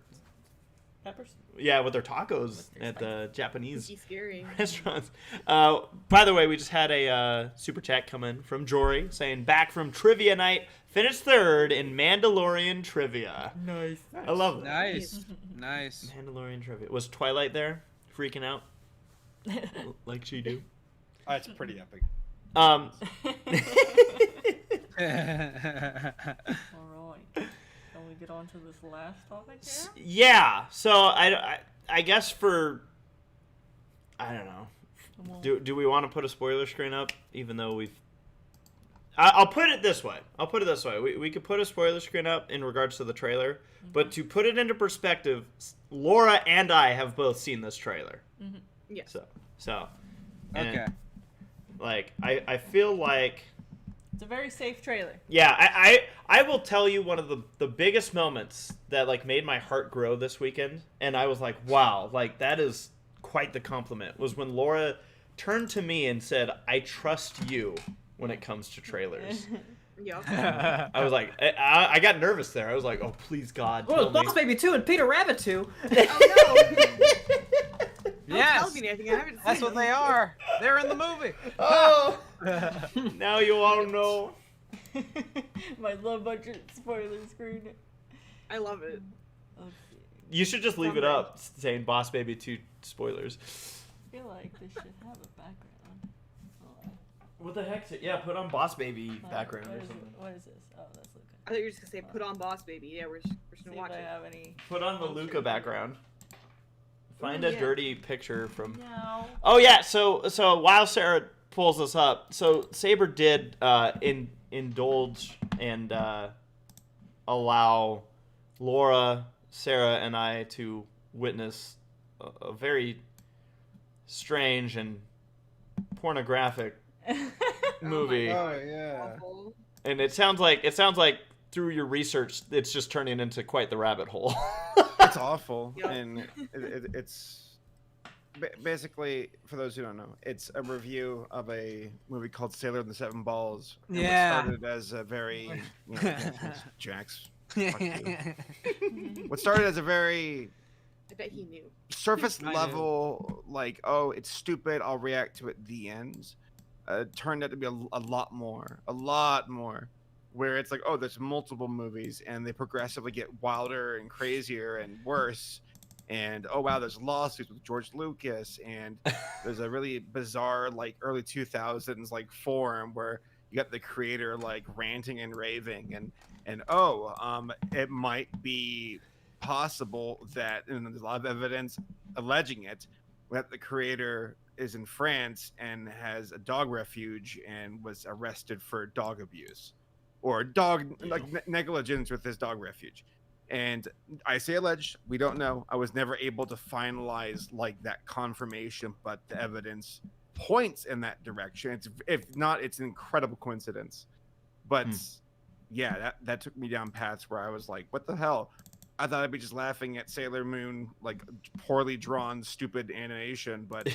Peppers? Yeah, with their tacos at the Japanese scary. restaurants. By the way, we just had a super chat come in from Jory saying, back from trivia night, finished third in Mandalorian trivia. Nice. I love that. Nice. Mandalorian trivia. Was Twilight there, freaking out, like she do? It's pretty epic. All right. Can we get on to this last topic here? Yeah. So I guess I don't know. Do we want to put a spoiler screen up, even though I'll put it this way. We could put a spoiler screen up in regards to the trailer, but to put it into perspective, Laura and I have both seen this trailer. Mm-hmm. Yeah. So. Okay. I feel like It's a very safe trailer. Yeah, I will tell you one of the biggest moments that made my heart grow this weekend, and I was like, wow, that is quite the compliment, was when Laura turned to me and said, I trust you when it comes to trailers. Yeah. I was like, I got nervous there. I was like, oh, please, God, tell me. Boss Baby 2 and Peter Rabbit 2. Oh no. Yes. Don't tell me anything. I haven't That's seen what them. they are. They're in the movie. Oh, now you all know. My low budget spoiler screen. I love it. You should just leave it up saying Boss Baby 2 spoilers. I feel like this should have a background. What the heck? Yeah, put on Boss Baby background What or is something. What is this? Oh, that's Luca. I thought you were just gonna say put on Boss Baby. Yeah, we're just See gonna if watch I it. have any. Put on the Luca background. Find Ooh, a yeah. dirty picture from. No. Oh yeah, so while Sarah pulls this up, so Saber did indulge and allow Laura, Sarah, and I to witness a very strange and pornographic movie, Oh Oh yeah. Awful. and it sounds like through your research, it's just turning into quite the rabbit hole. It's awful, Yep. and it's basically, for those who don't know, it's a review of a movie called Sailor and the Seven Balls. And Yeah. What started as a very Jax. Fuck you. What started as a very I bet he knew. surface I knew. level, like, oh, it's stupid, I'll react to it, the end, turned out to be a lot more, where it's like, oh, there's multiple movies, and they progressively get wilder and crazier and worse, and oh wow, there's lawsuits with George Lucas, and there's a really bizarre, like, early 2000s, like, forum where you got the creator, like, ranting and raving, and it might be possible that, and there's a lot of evidence alleging it, that the creator is in France and has a dog refuge and was arrested for dog abuse or dog negligence with his dog refuge. And I say alleged, we don't know. I was never able to finalize like that confirmation, but the evidence points in that direction. It's, if not, it's an incredible coincidence. But yeah, that took me down paths where I was like, what the hell? I thought I'd be just laughing at Sailor Moon, like poorly drawn, stupid animation, but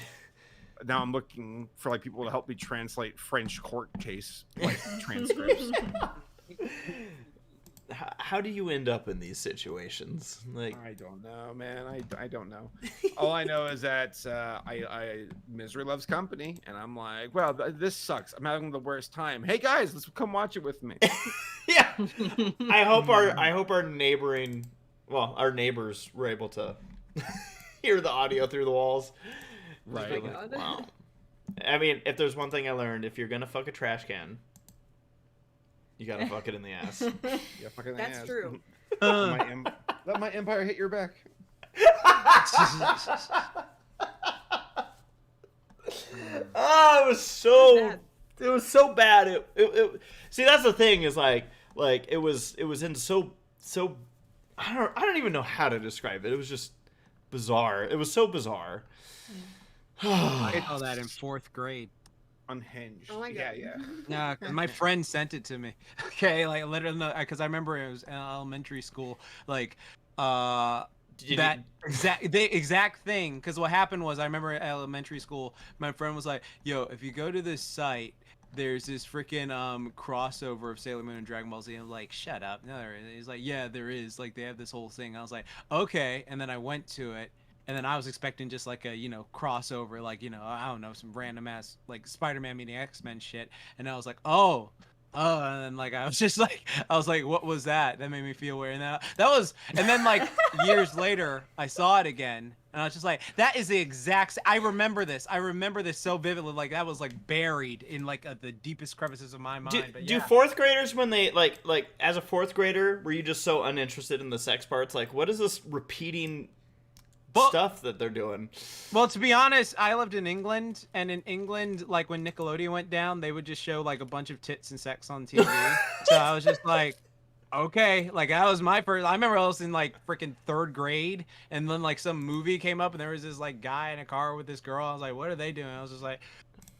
now I'm looking for like people to help me translate French court case like transcripts. How do you end up in these situations? Like, I don't know, man. I don't know. All I know is that I misery loves company, and I'm like, well, this sucks. I'm having the worst time. Hey guys, let's come watch it with me. yeah. I hope our neighboring, well, our neighbors were able to hear the audio through the walls. Right. Oh my God. Wow. I mean, if there's one thing I learned, if you're gonna fuck a trash can, you gotta fuck it in the ass. Yeah, fucking That's ass. true. Let my empire hit your back. Oh, it was so bad. It see, that's the thing, is like it was in so I don't even know how to describe it. It was just bizarre. It was so bizarre. I saw that in 4th grade. Unhinged. Oh my Yeah, God. yeah. Yeah, 'cause my friend sent it to me. Okay, like literally, because I remember it was in elementary school. Like, Did that exact thing. Because what happened was, I remember in elementary school, my friend was like, "Yo, if you go to this site, there's this freaking crossover of Sailor Moon and Dragon Ball Z." And I'm like, "Shut up!" No, there isn't. He's like, "Yeah, there is. Like, they have this whole thing." I was like, "Okay," and then I went to it. And then I was expecting just like a, crossover, like, I don't know, some random ass, like, Spider-Man meeting X-Men shit. And I was like, oh, and then, like, I was like, what was that? That made me feel weird. And and then, like, years later, I saw it again. And I was just like, that is the exact, I remember this so vividly. Like, that was, like, buried in, like, the deepest crevices of my mind. But Do yeah. 4th graders, when they, like, as a 4th grader, were you just so uninterested in the sex parts? Like, what is this repeating stuff that they're doing? Well, to be honest, I lived in England, and in England, like, when Nickelodeon went down, they would just show like a bunch of tits and sex on TV. So I was just like, okay, like, that was my first. I remember I was in like freaking 3rd grade, and then like some movie came up, and there was this like guy in a car with this girl. I was like, what are they doing? I was just like,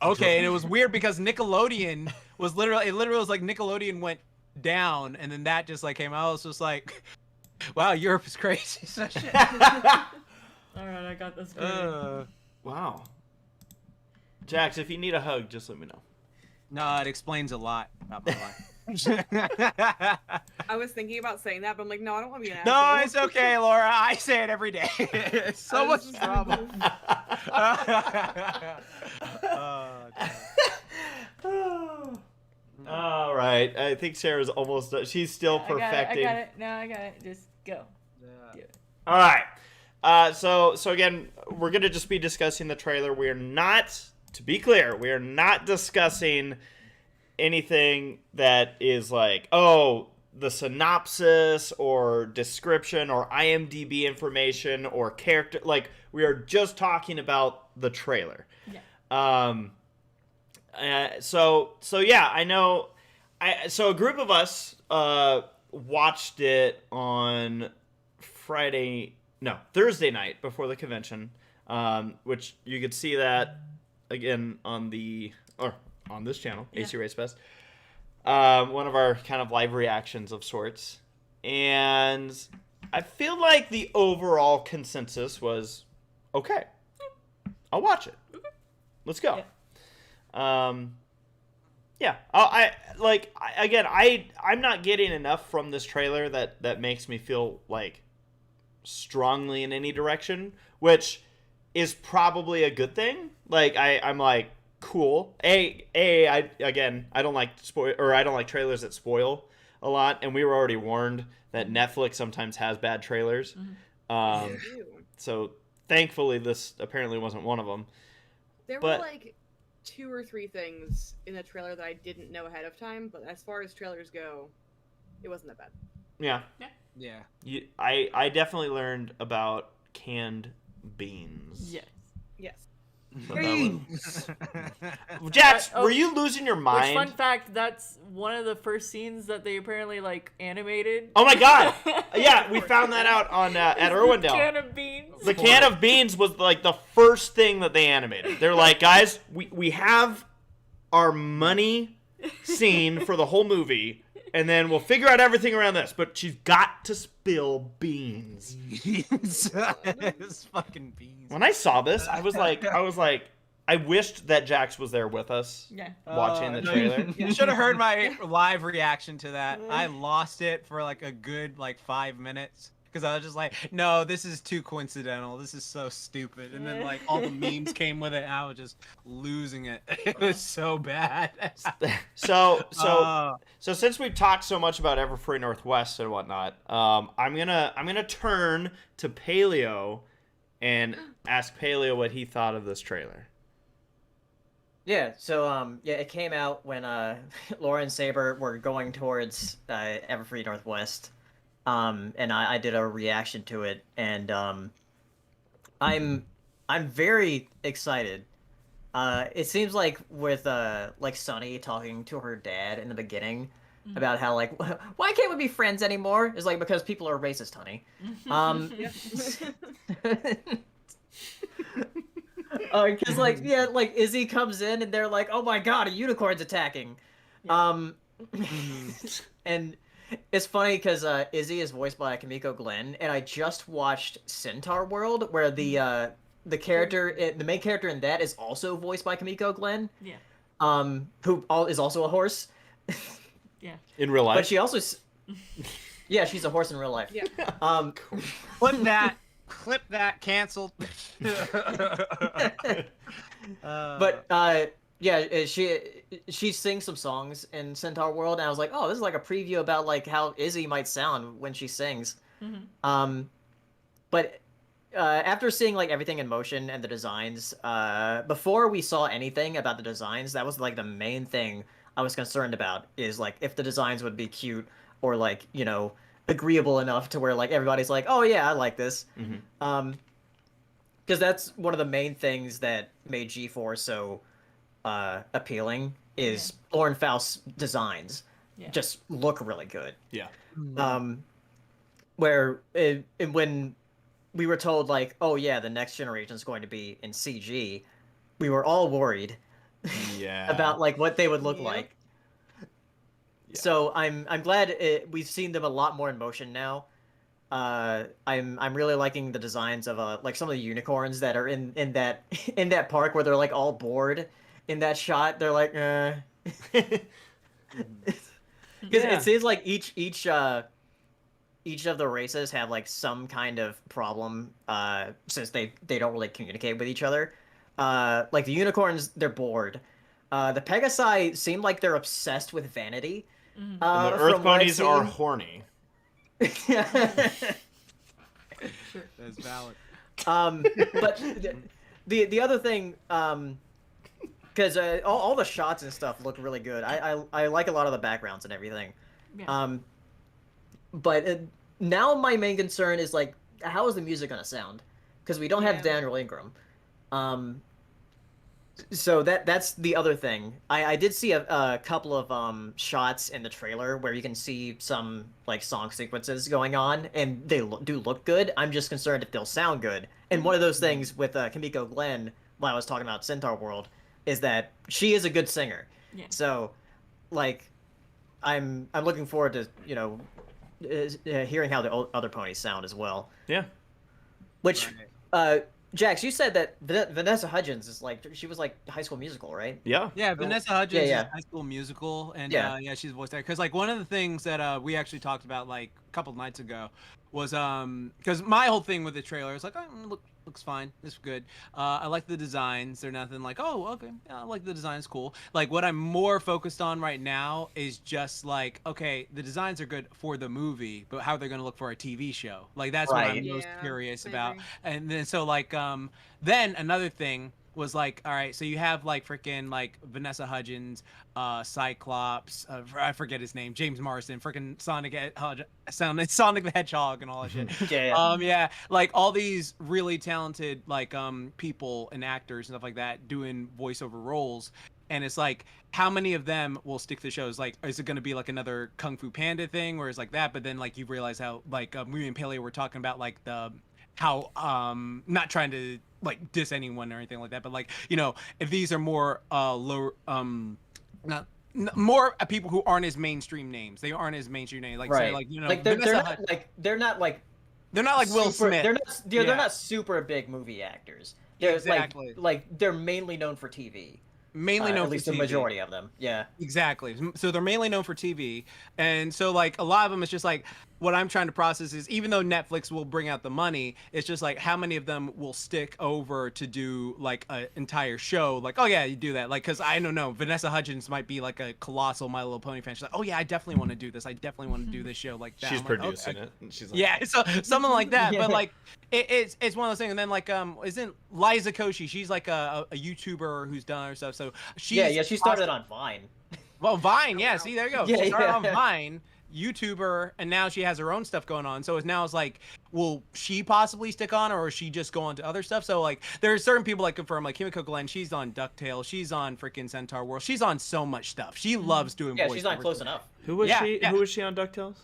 okay, and it was weird because Nickelodeon was literally was like Nickelodeon went down, and then that just like came out. I was just like, wow, Europe is crazy. So shit. All right, I got this. Wow. Jax, if you need a hug, just let me know. No, it explains a lot about my life. I was thinking about saying that, but I'm like, no, I don't want to be an No, asshole. it's okay, Laura. I say it every day. It's so much trouble. All right. I think Sarah's almost done. She's still perfecting. I got it. No, I got it. Just go. Do it. All right. So again, we're gonna just be discussing the trailer. We are not, to be clear, we are not discussing anything that is like, oh, the synopsis or description or IMDb information or character. Like, we are just talking about the trailer. Yeah. So yeah, I know. So a group of us watched it on Thursday night before the convention, which you could see that again on this channel, ACRacebest. One of our kind of live reactions of sorts, and I feel like the overall consensus was okay. I'll watch it. Let's go. Yeah. I'm not getting enough from this trailer that makes me feel like strongly in any direction, which is probably a good thing. Like I'm like, cool. I don't like trailers that spoil a lot, and we were already warned that Netflix sometimes has bad trailers. So thankfully this apparently wasn't one of them. There were like 2 or 3 things in the trailer that I didn't know ahead of time, but as far as trailers go, it wasn't that bad. Yeah. I definitely learned about canned beans. Yes. Jax, were you losing your mind? Which, fun fact, that's one of the first scenes that they apparently like animated. Oh my god! Yeah, we found that out on at Irwindale. Can of beans. The can of beans was like the first thing that they animated. They're like, guys, we have our money scene for the whole movie, and then we'll figure out everything around this. But she's got to spill beans. It's fucking beans. When I saw this, I was like, I wished that Jax was there with us, watching the trailer. You should have heard my live reaction to that. I lost it for like a good 5 minutes because I was just like, no, this is too coincidental. This is so stupid. And then like all the memes came with it. And I was just losing it. It was so bad. So since we've talked so much about Everfree Northwest and whatnot, I'm gonna turn to Paleo and ask Paleo what he thought of this trailer. Yeah, so it came out when Laura and Saber were going towards Everfree Northwest, and I did a reaction to it, and I'm very excited. It seems like with Sunny talking to her dad in the beginning about how why can't we be friends anymore? It's like because people are racist, honey. Because Izzy comes in and they're like, oh my god, a unicorn's attacking. And it's funny because Izzy is voiced by Kimiko Glenn, and I just watched Centaur World, where the main character in that is also voiced by Kimiko Glenn. Who is also a horse. In real life. But she also she's a horse in real life. Clip that, canceled. She sings some songs in Centaur World, and I was like, oh, this is like a preview about how Izzy might sound when she sings. But after seeing everything in motion and the designs, before we saw anything about the designs, that was the main thing I was concerned about, is if the designs would be cute or agreeable enough to where everybody's like, oh yeah, I like this. Because that's one of the main things that made G4 so appealing is Lauren Faust's designs just look really good. When we were told oh yeah, the next generation is going to be in CG, we were all worried about what they would look like. So I'm glad we've seen them a lot more in motion now. I'm really liking the designs of some of the unicorns that are in that park where they're all bored in that shot. They're because it seems like each of the races have some kind of problem since they don't really communicate with each other. The unicorns, they're bored. The Pegasi seem like they're obsessed with vanity. And the Earth ponies are horny. That's valid. But the other thing, because all the shots and stuff look really good. I like a lot of the backgrounds and everything. But now my main concern is how is the music gonna sound? Because we don't have Daniel Ingram. So that's the other thing. I did see a couple of shots in the trailer where you can see some song sequences going on, and they do look good. I'm just concerned if they'll sound good. And one of those things with Kimiko Glenn, when I was talking about Centaur World, is that she is a good singer. Yeah. So, like, I'm looking forward to hearing how the other ponies sound as well. Yeah. Which, Right. Jax, you said that Vanessa Hudgens is like, she was like High School Musical, right? Yeah. Yeah, Vanessa Hudgens yeah. is High School Musical, and Yeah. yeah, she's voiced there. Because like one of the things that we actually talked about like a couple nights ago was because my whole thing with the trailer is like, oh, looks fine, it's good. I like the designs. They're nothing like, oh, okay, yeah, I like the designs, cool. Like what I'm more focused on right now is just like, okay, the designs are good for the movie, but how they're gonna look for a TV show. Like that's what I'm Right. most Yeah, curious I about. agree. And then so like then another thing was like, all right, so you have like freaking like Vanessa Hudgens, Cyclops, I forget his name, James Marsden, freaking Sonic the Hedgehog and all that shit. Yeah. Like all these really talented like people and actors and stuff like that doing voiceover roles. And it's like, how many of them will stick to the shows? Like, is it going to be like another Kung Fu Panda thing, or is like that? But then like you realize how like me and Paleo were talking about like how not trying to like diss anyone or anything like that, but like, you know, if these are more lower more people who aren't as mainstream names. They aren't as mainstream names. Like say like, you know, like they're not like Will Smith. They're not super big movie actors. They're Exactly. like they're mainly known for TV. Mainly known at for least TV. the majority of them. Yeah. Exactly. So they're mainly known for TV. And so like a lot of them, it's just like what I'm trying to process is even though Netflix will bring out the money, it's just like how many of them will stick over to do like an entire show. Like, oh yeah, you do that. Like, cause I don't know, Vanessa Hudgens might be like a colossal My Little Pony fan. She's like, oh yeah, I definitely want to do this. I definitely want to do this show like that. She's I'm like, producing okay. it. And she's like, Yeah, so something like that. But like it's one of those things. And then like isn't Liza Koshy? She's like a YouTuber who's done her stuff. So she's she started on Vine. Well, Vine, yeah. See, there you go. Yeah, She started yeah. on Vine, YouTuber, and now she has her own stuff going on. So it's like, will she possibly stick on, or is she just go on to other stuff? So like, there are certain people that confirm, like Kimiko Glenn, she's on DuckTales, she's on freaking Centaur World, she's on so much stuff. She loves doing Yeah, voice she's not over. close enough. who was Yeah, she? yeah. Who was she on DuckTales?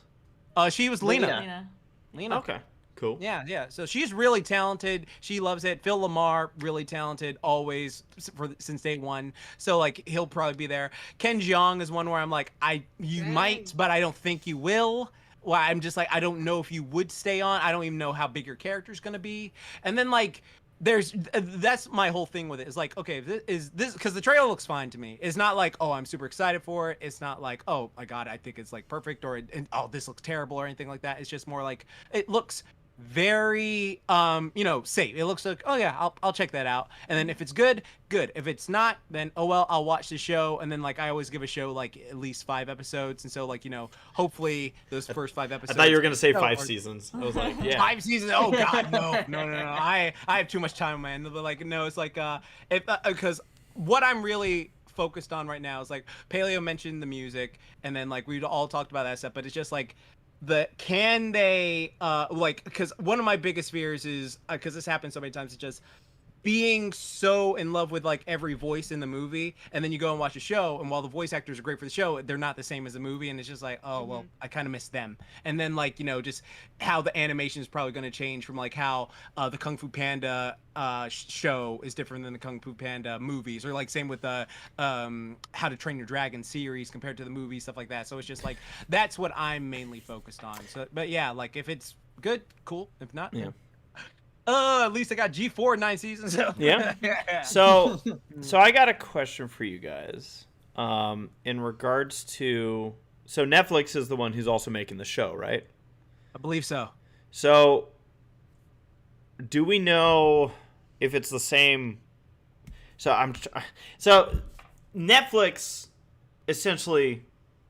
She was Lena. Lena. Lena. Okay, cool. Yeah. So she's really talented. She loves it. Phil Lamar, really talented, always since day one. So like he'll probably be there. Ken Jeong is one where I'm like, you Dang. might, but I don't think you will. Well, I'm just like, I don't know if you would stay on. I don't even know how big your character's gonna be. And then like, that's my whole thing with it. Is like, okay, this because the trailer looks fine to me. It's not like, oh, I'm super excited for it. It's not like, oh my god, I think it's like perfect, or oh, this looks terrible or anything like that. It's just more like it looks very safe. It looks like, oh yeah, I'll check that out. And then if it's good. If it's not, then oh well, I'll watch the show. And then like I always give a show like at least 5 episodes. And so like, you know, hopefully those first 5 I episodes. thought you were gonna say No, 5 or- seasons. I was like, yeah. 5 seasons? Oh god, no. I have too much time, man. But like, no, it's like because what I'm really focused on right now is like Paleo mentioned the music, and then like we've all talked about that stuff, but it's just like can they because one of my biggest fears is because this happens so many times, it's just being so in love with like every voice in the movie, and then you go and watch a show, and while the voice actors are great for the show, they're not the same as the movie, and it's just like, oh well, I kind of miss them. And then like, you know, just how the animation is probably going to change from like how the Kung Fu Panda show is different than the Kung Fu Panda movies, or like same with the How to Train Your Dragon series compared to the movie, stuff like that. So it's just like that's what I'm mainly focused on. So but yeah, like if it's good, cool. If not, Yeah. at least I got G4 9 seasons. So. Yeah. So I got a question for you guys. In regards to, so Netflix is the one who's also making the show, right? I believe so. So do we know if it's the same? So Netflix essentially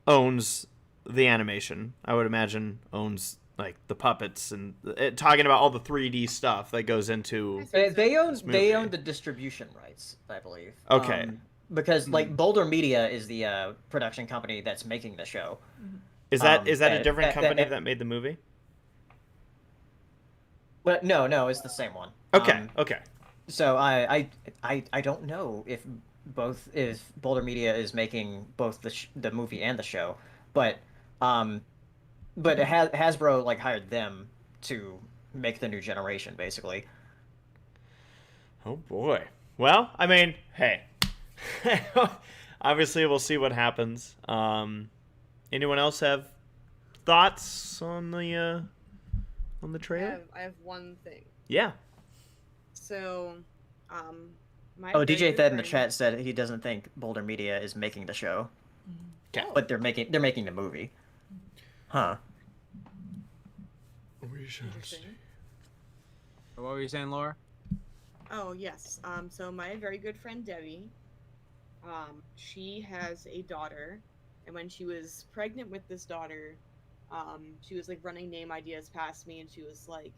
owns the animation. I would imagine owns like the puppets and talking about all the 3D stuff that goes into. They own movie. the distribution rights, I believe. Okay. Because like Boulder Media is the production company that's making the show. Is that a different company that- that made the movie? But no, it's the same one. Okay. Okay. So I don't know if Boulder Media is making both the movie and the show, but Hasbro like hired them to make the new generation basically. Oh boy. Well, I mean, hey, Obviously, we'll see what happens. Anyone else have thoughts on the trailer? I have one thing. Yeah. So, my Oh, very DJ good Thed in the friend- chat said he doesn't think Boulder Media is making the show, Okay. but they're making the movie. Huh. Interesting. What were you saying, Laura? Oh yes. So my very good friend Debbie, she has a daughter, and when she was pregnant with this daughter, she was like running name ideas past me, and she was like,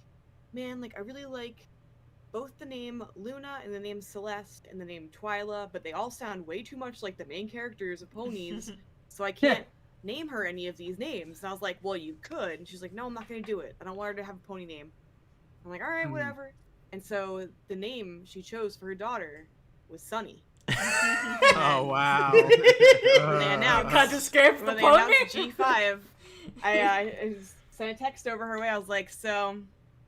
"Man, like I really like both the name Luna and the name Celeste and the name Twyla, but they all sound way too much like the main characters of ponies, so I can't name her any of these names." And I was like, "Well, you could." And she's like, "No, I'm not gonna do it. I don't want her to have a pony name." I'm like, "All right, whatever." And so the name she chose for her daughter was Sunny. Oh wow. When they announced, Got to scrape the when they pony. announced G5, I sent a text over her way. I was like, "So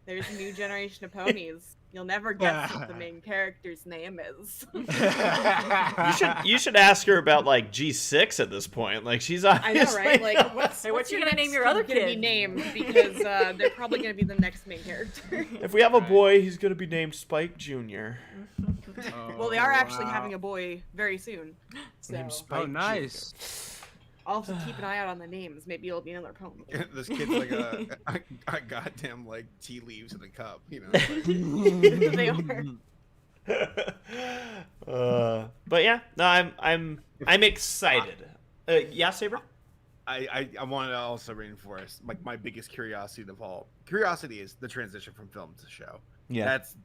there's a new generation of ponies. You'll never guess what the main character's name is." You should ask her about like G6 at this point. Like she's I obviously. know, right? Like, what's What you your gonna name next your other gonna be kid? named, because they're probably gonna be the next main character. If we have a boy, he's gonna be named Spike Jr. Well, they are actually having a boy very soon. So Named Spike Oh, nice. also keep an eye out on the names. Maybe it'll be another pony. This kid's like a goddamn like tea leaves in a cup, you know. Like, They are. But yeah, no, I'm excited. Yeah, Saber. I want to also reinforce like my biggest curiosity of all. Curiosity is the transition from film to show.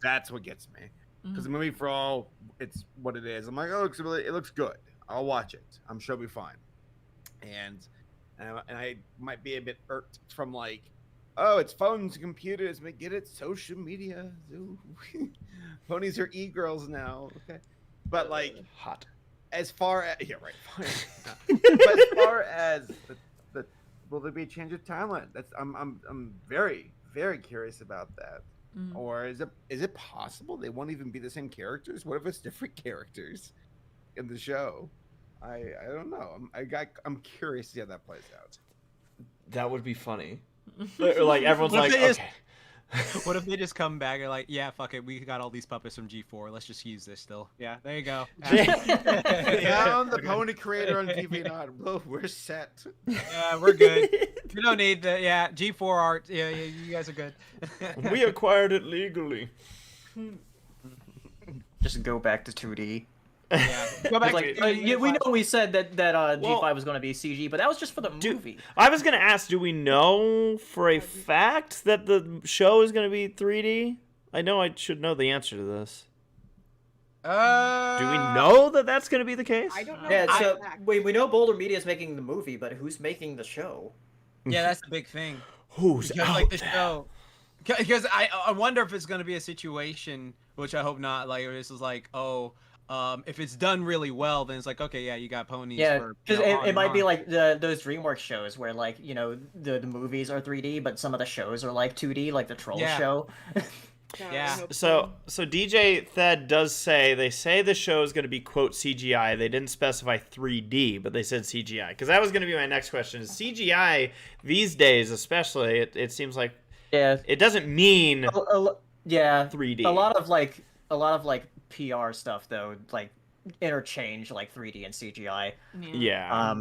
That's what gets me. Because the movie, for all it's what it is, I'm like, oh, it looks good. I'll watch it. I'm sure it'll be fine. And I might be a bit irked from like, oh, it's phones and computers. Get it? Social media. Ooh. Ponies are e-girls now. Okay, but like Hot. as far as fine. But as far as the will there be a change of talent? That's I'm very very curious about that. Or is it possible they won't even be the same characters? What if it's different characters in the show? I don't know. I'm curious to see how that plays out. That would be funny. Like everyone's What like, if they okay. What if they just come back and like, yeah, fuck it, we got all these puppets from G4. Let's just use this still. Yeah, there you go. Found the pony creator on TV. Whoa, we're set. Yeah, we're good. We don't need the G4 art. Yeah, you guys are good. We acquired it legally. Just go back to 2D. Yeah, go back. Like, to, yeah, we know we said that G5 was going to be CG, but that was just for the movie. I was gonna ask, do we know for a fact that the show is gonna be 3D? I know I should know the answer to this. Do we know that that's gonna be the case? I don't know. Yeah, for so a fact. we know Boulder Media is making the movie, but who's making the show? Yeah, that's the big thing. Who's Because out like the there? show, because I wonder if it's gonna be a situation, which I hope not. Like this is like, if it's done really well, then it's like, okay, yeah, you got ponies. Yeah, because it might be on. like those DreamWorks shows where like the movies are 3D, but some of the shows are like 2D, like the Trolls Yeah. show. God, I Yeah. hope So DJ Thed does say the show is going to be quote CGI. They didn't specify 3D, but they said CGI because that was going to be my next question. Is CGI these days, especially, it seems like Yeah, it doesn't mean yeah, 3D. A lot of like PR stuff though, like interchange like 3D and CGI. Yeah.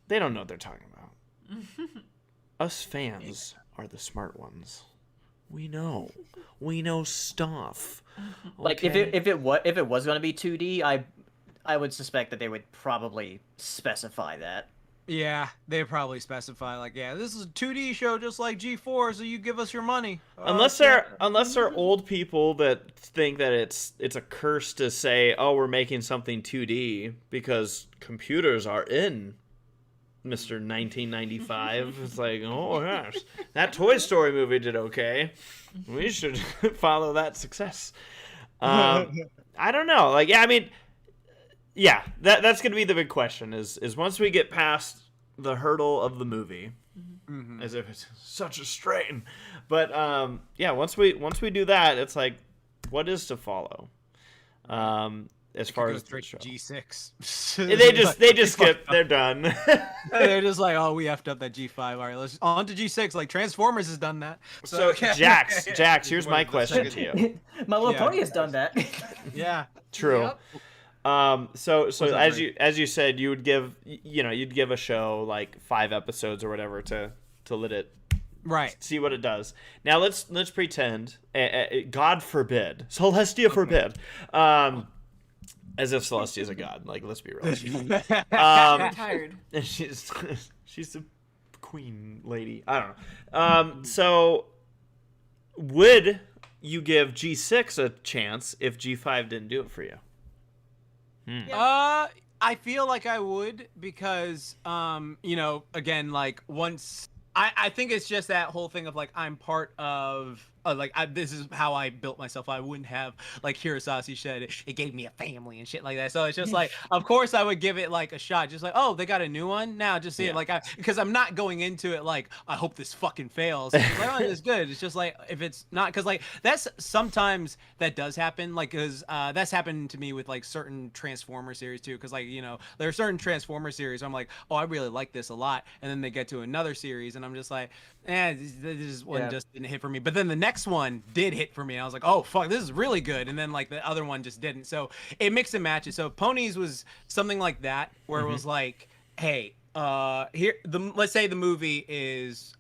They don't know what they're talking about. Us fans are the smart ones. We know. We know stuff. Like Okay? if it was going to be 2D, I would suspect that they would probably specify that. Yeah, they probably specify like, yeah, this is a 2D show just like G4, so you give us your money. Unless they're old people that think that it's a curse to say, oh, we're making something 2D because computers are in Mr. 1995. It's like, oh gosh, that Toy Story movie did okay. We should follow that success. I don't know. Like, yeah, I mean, yeah, that's gonna be the big question. Is once we get past the hurdle of the movie, as if it's such a strain. But yeah, once we do that, it's like, what is to follow? as far Go as the straight show. to G6. They just skip. They're done. They're just like, oh, we effed up that G5. All right, let's on to G6. Like Transformers has done that. So Jax, here's my question to you. My Little Yeah. Pony has done that. Yeah. True. Yep. So that as you said, you'd give a show like 5 episodes or whatever to let it Right. see what it does. Now let's pretend, God forbid, Celestia forbid, as if Celestia is a god. Like, let's be real. I'm tired. And she's a queen lady. I don't know. So would you give G6 a chance if G5 didn't do it for you? I feel like I would because, again, like once I think it's just that whole thing of like I'm part of this is how I built myself. I wouldn't have like Hirosashii said it gave me a family and shit like that. So it's just like of course I would give it like a shot. Just like, oh, they got a new one now. Just see it like because I'm not going into it like I hope this fucking fails. It's like, oh, it's good. It's just like if it's not because like that's sometimes that does happen. Like because that's happened to me with like certain Transformer series too. Because like there are certain Transformer series where I'm like, oh, I really like this a lot, and then they get to another series and I'm just like, this one just didn't hit for me. But then the next one did hit for me. And I was like, oh fuck, this is really good. And then like the other one just didn't. So it mixed and matches. So Ponies was something like that where it was like, hey, let's say the movie is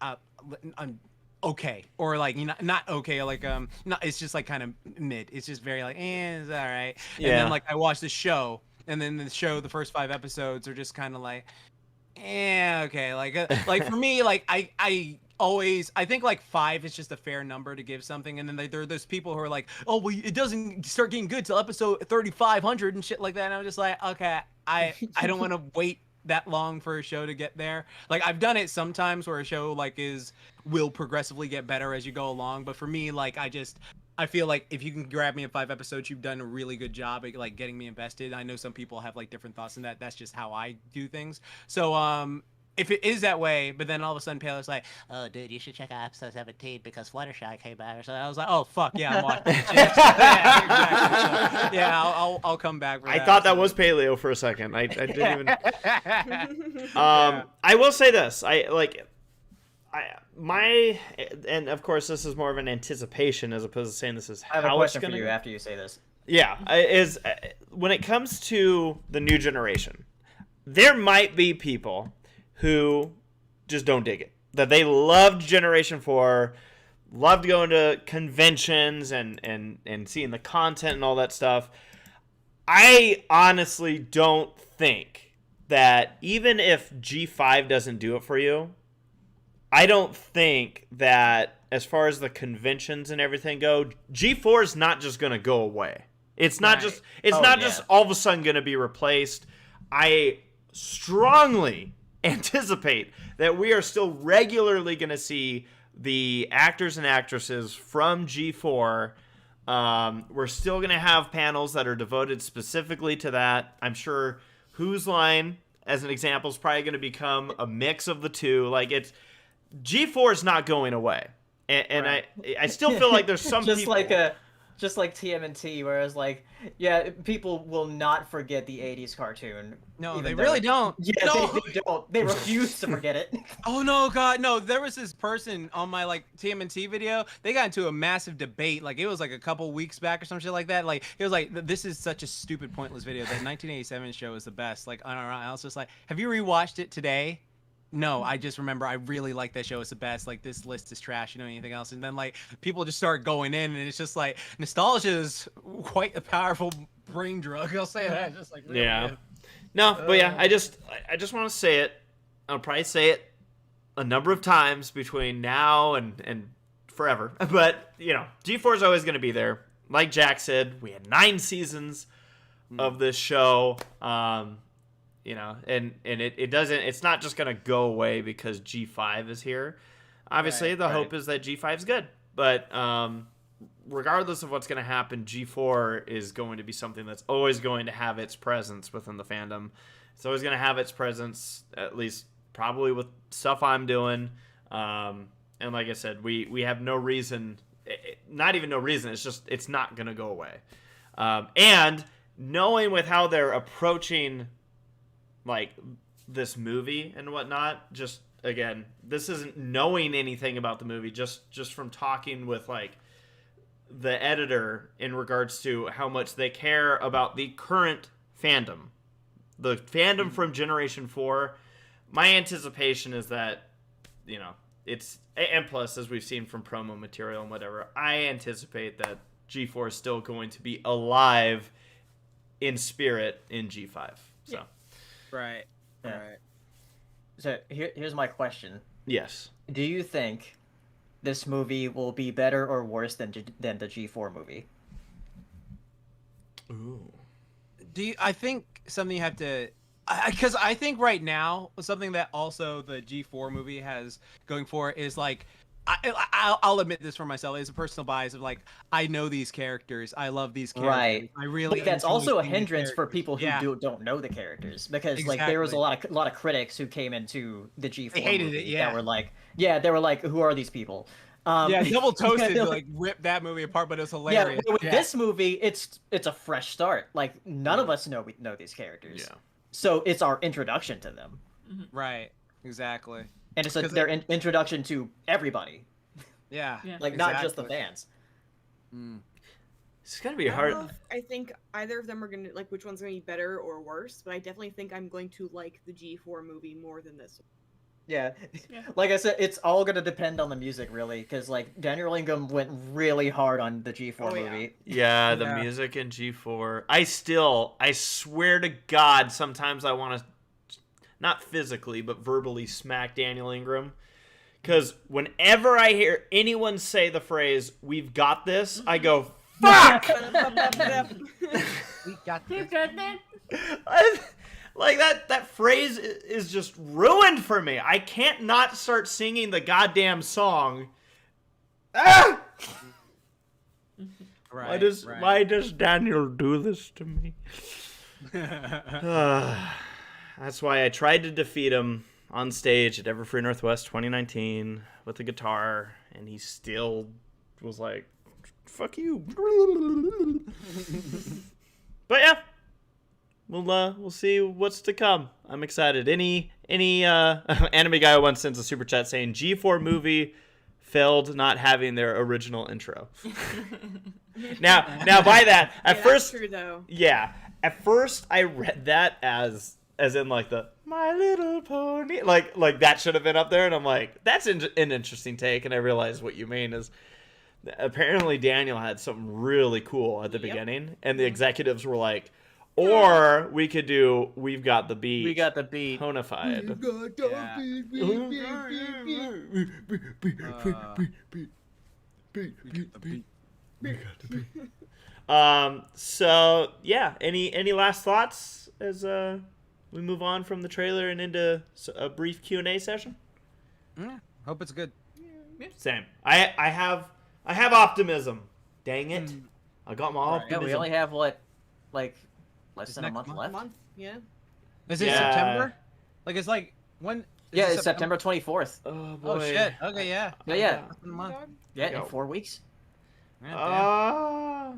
okay, or like not okay, like not, it's just like kind of mid. It's just very like, it's all right. And then like I watched the show, and then the first 5 episodes are just kind of like, okay, like for me, like I always I think like 5 is just a fair number to give something, and then there are those people who are like, oh well, it doesn't start getting good till episode 3500 and shit like that, and I'm just like, okay, I don't want to wait that long for a show to get there. Like I've done it sometimes where a show like will progressively get better as you go along, but for me, like I feel like if you can grab me in 5 episodes, you've done a really good job at like getting me invested. I know some people have like different thoughts on that. That's just how I do things. So if it is that way, but then all of a sudden Paler's like, oh dude, you should check out episode 17 because Fluttershy came back or something. I was like, oh fuck yeah, I'm watching that shit. Exactly. So, yeah, I'll come back for that. I thought that was Paleo for a second. I didn't even I will say this. And of course this is more of an anticipation as opposed to saying this is I have a how it's question for gonna you go. after you say this. Yeah, is when it comes to the new generation, there might be people who just don't dig it. That they loved Generation 4, loved going to conventions and seeing the content and all that stuff. I honestly don't think that even if G5 doesn't do it for you, I don't think that as far as the conventions and everything go, G4 is not just going to go away. It's not just just all of a sudden going to be replaced. I strongly anticipate that we are still regularly going to see the actors and actresses from G4. We're still going to have panels that are devoted specifically to that. I'm sure Whose Line, as an example, is probably going to become a mix of the two. Like G4 is not going away, and right. I still feel like there's some people just like TMNT, whereas like people will not forget the '80s cartoon. No, they really don't. Yeah, no. they don't. They refuse to forget it. Oh no, God, no! There was this person on my like TMNT video. They got into a massive debate. Like it was like a couple weeks back or some shit like that. Like it was like, this is such a stupid, pointless video. That 1987 show is the best. Like I don't know. I was just like, have you rewatched it today? No, I just remember I really like that show. It's the best. Like this list is trash, anything else. And then like people just start going in, and it's just like nostalgia is quite a powerful brain drug. I'll say that. Just like really good. No, but yeah, I just want to say it. I'll probably say it a number of times between now and forever. But G4 is always going to be there. Like Jack said, we had 9 seasons of this show. And it doesn't. It's not just gonna go away because G5 is here. Obviously, the hope is that G5 is good, but regardless of what's gonna happen, G4 is going to be something that's always going to have its presence within the fandom. It's always gonna have its presence, at least probably with stuff I'm doing. And like I said, we have no reason, not even no reason. It's just it's not gonna go away. And knowing with how they're approaching like this movie and whatnot, just again, this isn't knowing anything about the movie, just from talking with like the editor in regards to how much they care about the current fandom, the fandom from Generation 4. My anticipation is that, you know, it's, and plus, as we've seen from promo material and whatever, I anticipate that G4 is still going to be alive in spirit in G5. So, Right. Yeah. Right. So here's my question. yes. Do you think this movie will be better or worse than the G4 movie? Ooh. I think something you have to, because I think right now something that also the G4 movie has going for it is like, I'll admit this for myself. It's a personal bias of like, I know these characters. I love these characters. Right. I really. But that's enjoy also a seeing these hindrance for characters. people who Yeah. don't know the characters, because like there was a lot of critics who came into the G4 They hated movie it, yeah. that were like, who are these people? Yeah, Double Toasted yeah, like ripped that movie apart, but it was Yeah, hilarious. but with this movie, it's a fresh start. Like none of us know these characters. Yeah. So it's our introduction to them, Right. Exactly. and it's 'Cause their introduction to everybody, Yeah. Yeah. like not just the Exactly. fans. Mm. It's going to be I don't hard. know if I think either of them are gonna like which one's gonna be better or worse, but I definitely think I'm going to like the G4 movie more than this one. Yeah. Yeah. Like I said, it's all gonna depend on the music, really, because like Daniel Ingham went really hard on the G4 Oh, yeah. movie. Yeah, the Yeah. music in G4. I swear to God, sometimes I want to, not physically, but verbally smack Daniel Ingram. Because whenever I hear anyone say the phrase, "we've got this," I go, fuck! We got You this. got that? Like that phrase is just ruined for me. I can't not start singing the goddamn song. Ah! Right. Why does Daniel do this to me? That's why I tried to defeat him on stage at Everfree Northwest 2019 with a guitar, and he still was like, "Fuck you." But yeah, we'll see what's to come. I'm excited. Any anime guy once sends a super chat saying G4 movie failed not having their original intro. Now by that, at Yeah, first, that's true though. yeah, at first I read that as in like the My Little Pony, like that should have been up there, and I'm like, that's an interesting take, and I realized what you mean is apparently Daniel had something really cool at the beginning, and the executives were like, or we could do We've Got the Beat. We got the beat. Honified. So yeah, any last thoughts as we move on from the trailer and into a brief Q&A session? Yeah, hope it's good. Same. I have optimism. Dang it. I got my Yeah, optimism. we only have what, like, less It's than a next month month. left. Month, yeah. Is it Yeah. September? Like it's like when? is Yeah, it it's September 24th. Oh boy. Oh shit. Okay, yeah. Yeah. Less than a month. Yeah, Go. in 4 weeks. Yeah,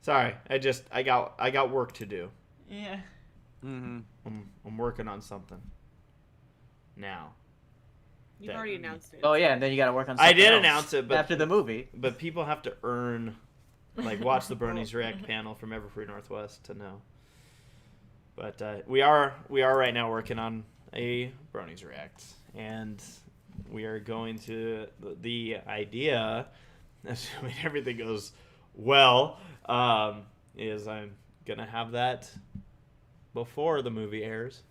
Sorry. I got work to do. Yeah. damn. I'm working on something. Now. You've That- already announced it. Oh yeah, and then you got to work on. I Something did else announce it, but after the movie. But people have to earn, like, watch the Bernie's React panel from Everfree Northwest to know. But we are right now working on a Bernie's React, and we are going to the idea, assuming everything goes well, is I'm gonna have that before the movie airs.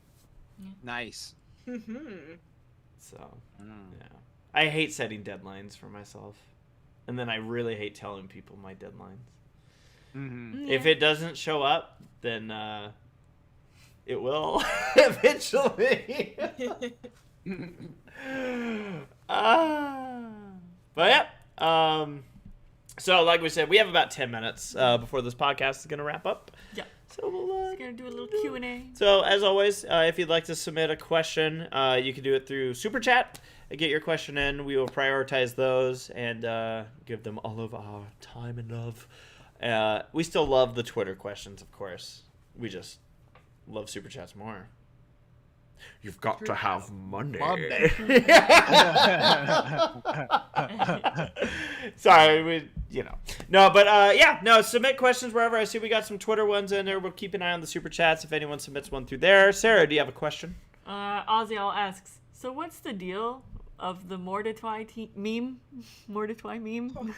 Nice. So yeah, I hate setting deadlines for myself, and then I really hate telling people my deadlines. If it doesn't show up, then it will eventually. But yeah. So like we said, we have about 10 minutes before this podcast is gonna wrap up. Yeah. So we'll Gonna do a little Q&A. So, as always, if you'd like to submit a question, you can do it through Super Chat. Get your question in. We will prioritize those and give them all of our time and love. We still love the Twitter questions, of course. We just love super chats more. You've got to have money. Sorry, No, but submit questions wherever. I see we got some Twitter ones in there. We'll keep an eye on the super chats if anyone submits one through there. Sarah, do you have a question? Ozzyal asks, so what's the deal of the Mordetwai meme? Mordetwai meme?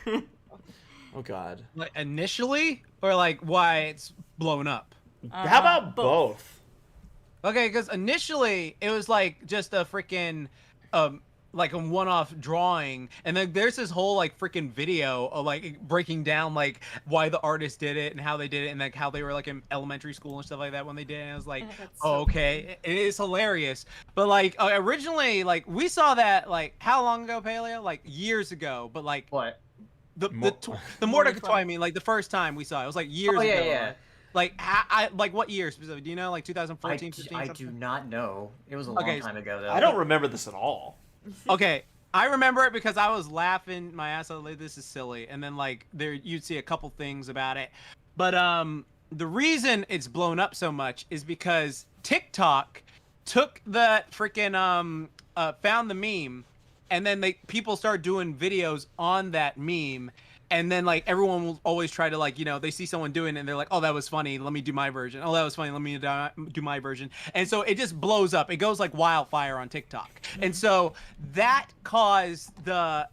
Oh, God. Like initially, or like why it's blown up? How about both? Okay, because initially it was like just a freaking, like a one-off drawing, and then there's this whole like freaking video of like breaking down like why the artist did it and how they did it and like how they were like in elementary school and stuff like that when they did it. And I was like, oh, okay, it is hilarious. But like originally, like we saw that like how long ago, Paleo? Like years ago. But like What? the Mordecai, I mean, like the first time we saw it was like years ago. Yeah. Like, I like what year specifically? Do you know? Like 2014, 15? I do not know. It was a long time ago, though. I don't remember this at all. Okay, I remember it because I was laughing my ass off. Like, this is silly. And then like you'd see a couple things about it. But the reason it's blown up so much is because TikTok took the freaking found the meme, and then people started doing videos on that meme. And then, like, everyone will always try to, like, they see someone doing it, and they're like, oh, that was funny. Let me do my version. Oh, that was funny. Let me do my version. And so it just blows up. It goes like wildfire on TikTok. And so that caused the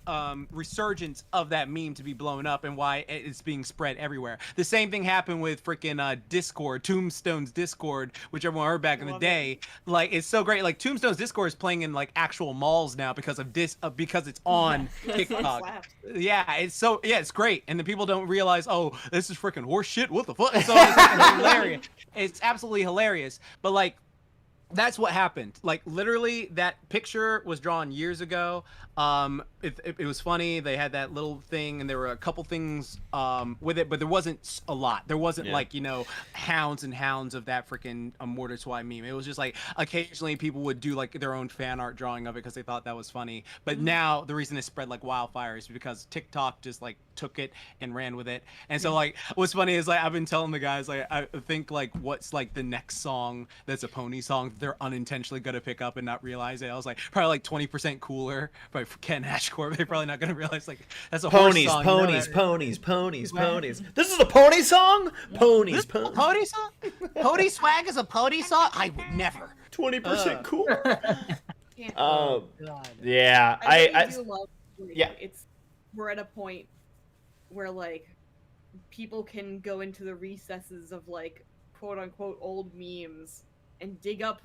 resurgence of that meme to be blown up and why it's being spread everywhere. The same thing happened with freaking Discord, Tombstone's Discord, which everyone heard back in the day. Like, it's so great. Like, Tombstone's Discord is playing in, like, actual malls now because of because it's on TikTok. Yeah, it's great, and the people don't realize, oh, this is freaking horse shit. What the fuck? So it's like, hilarious. It's absolutely hilarious. But like, that's what happened. Like literally, that picture was drawn years ago. It was funny. They had that little thing, and there were a couple things with it, but there wasn't a lot. There wasn't like hounds and hounds of that freaking Mordecai meme. It was just like occasionally people would do like their own fan art drawing of it because they thought that was funny. But now the reason it spread like wildfire is because TikTok just like took it and ran with it. And so like what's funny is like I've been telling the guys like I think like what's like the next song that's a pony song they're unintentionally gonna pick up and not realize it. I was like probably like 20% cooler by Ken Ashcore. They're probably not gonna realize like that's a ponies, horse song, ponies. This is a pony song. Ponies. Pony song? Pony swag is a pony song? I would never. 20% cool. God. Yeah, I do love. Yeah. We're at a point where like people can go into the recesses of like quote unquote old memes and dig up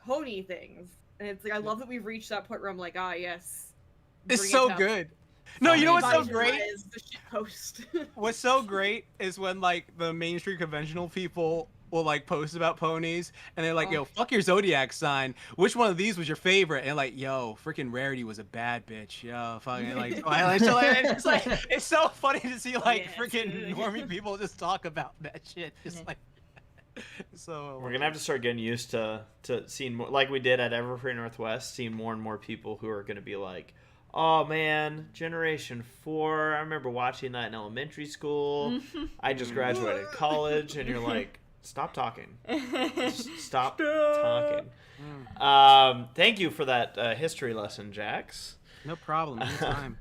pony things, and it's like I love that we've reached that point where I'm like, yes, it's so good. No, you know what's so great? The shit post. What's so great is when like the mainstream conventional people will like post about ponies, and they're like, yo, fuck your zodiac sign. Which one of these was your favorite? And like, yo, freaking Rarity was a bad bitch. Yo, fucking like, it's like it's so funny to see like freaking normie people just talk about that shit. Just like. So we're gonna have to start getting used to seeing more, like we did at Everfree Northwest, seeing more and more people who are gonna be like, oh man, Generation 4, I remember watching that in elementary school. I just graduated college, and you're like, stop talking. Stop talking. Thank you for that history lesson, Jax. No problem, anytime.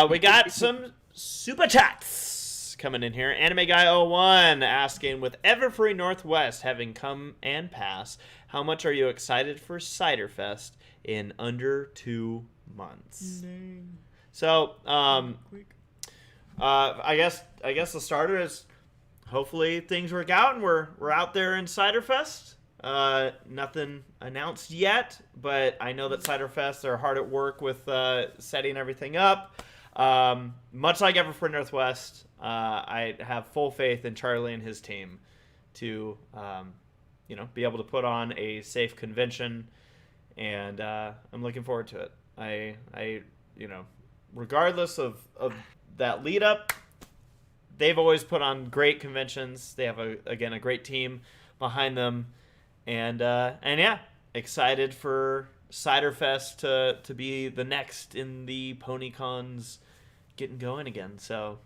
We got some super chats coming in here. Anime Guy 01 asking, with Everfree Northwest having come and pass, how much are you excited for Cider Fest in under 2 months? So, I guess the starter is hopefully things work out and we're out there in Cider Fest. Nothing announced yet, but I know that Cider Fest are hard at work with setting everything up. Much like Everfree Northwest, I have full faith in Charlie and his team to, be able to put on a safe convention, and I'm looking forward to it. I regardless of that lead up, they've always put on great conventions. They have a great team behind them, and yeah, excited for Cider Fest to be the next in the PonyCons getting going again. So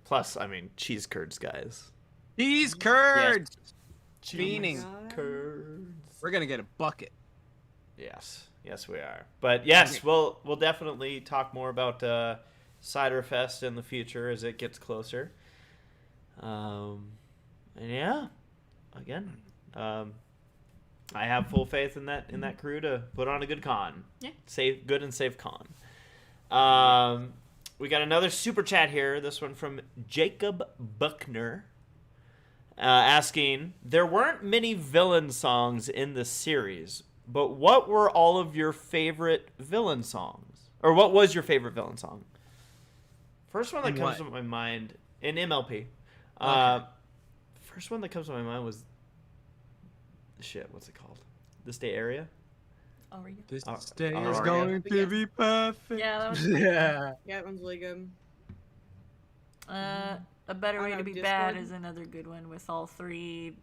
Plus, I mean, cheese curds, guys. These curds. Cheese Fiending. curds. We're gonna get a bucket. Yes, yes, we are. But yes, we'll definitely talk more about Cider Fest in the future as it gets closer. And yeah, again, I have full faith in that crew to put on a good con. Yeah. Good and safe con. We got another super chat here. This one from Jacob Buckner. Asking, there weren't many villain songs in the series, but what were all of your favorite villain songs? Or what was your favorite villain song? First one that comes to my mind, in MLP. Okay. First one that comes to my mind was, what's it called? This Day Area? Aria. This Oh, day oh, is yeah. going to be perfect. Yeah, that was Yeah. Yeah, that one's really good. A Better I Way know, to Be Bad Discord. is another good one with all three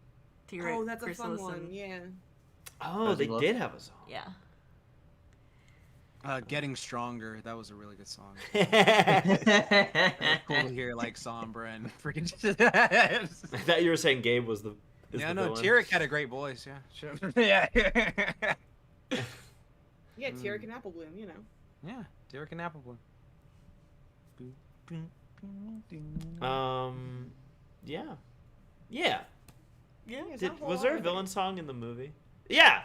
T-Rex, Oh, that's a fun Chrysalis, one. and- Yeah. Oh, they Love. did have a song. Yeah. Getting Stronger. That was a really good song. Yeah. Cool to hear like Sombra and freaking. I thought you were saying Gabe was the No, villain. Tyrek had a great voice. Yeah, sure. Yeah. Yeah, Tyrek and Apple Bloom, you know. Yeah, Tyrek and Applebloom. Yeah. Yeah. Yeah. It's not Was whole there a lot, villain song in the movie? Yeah.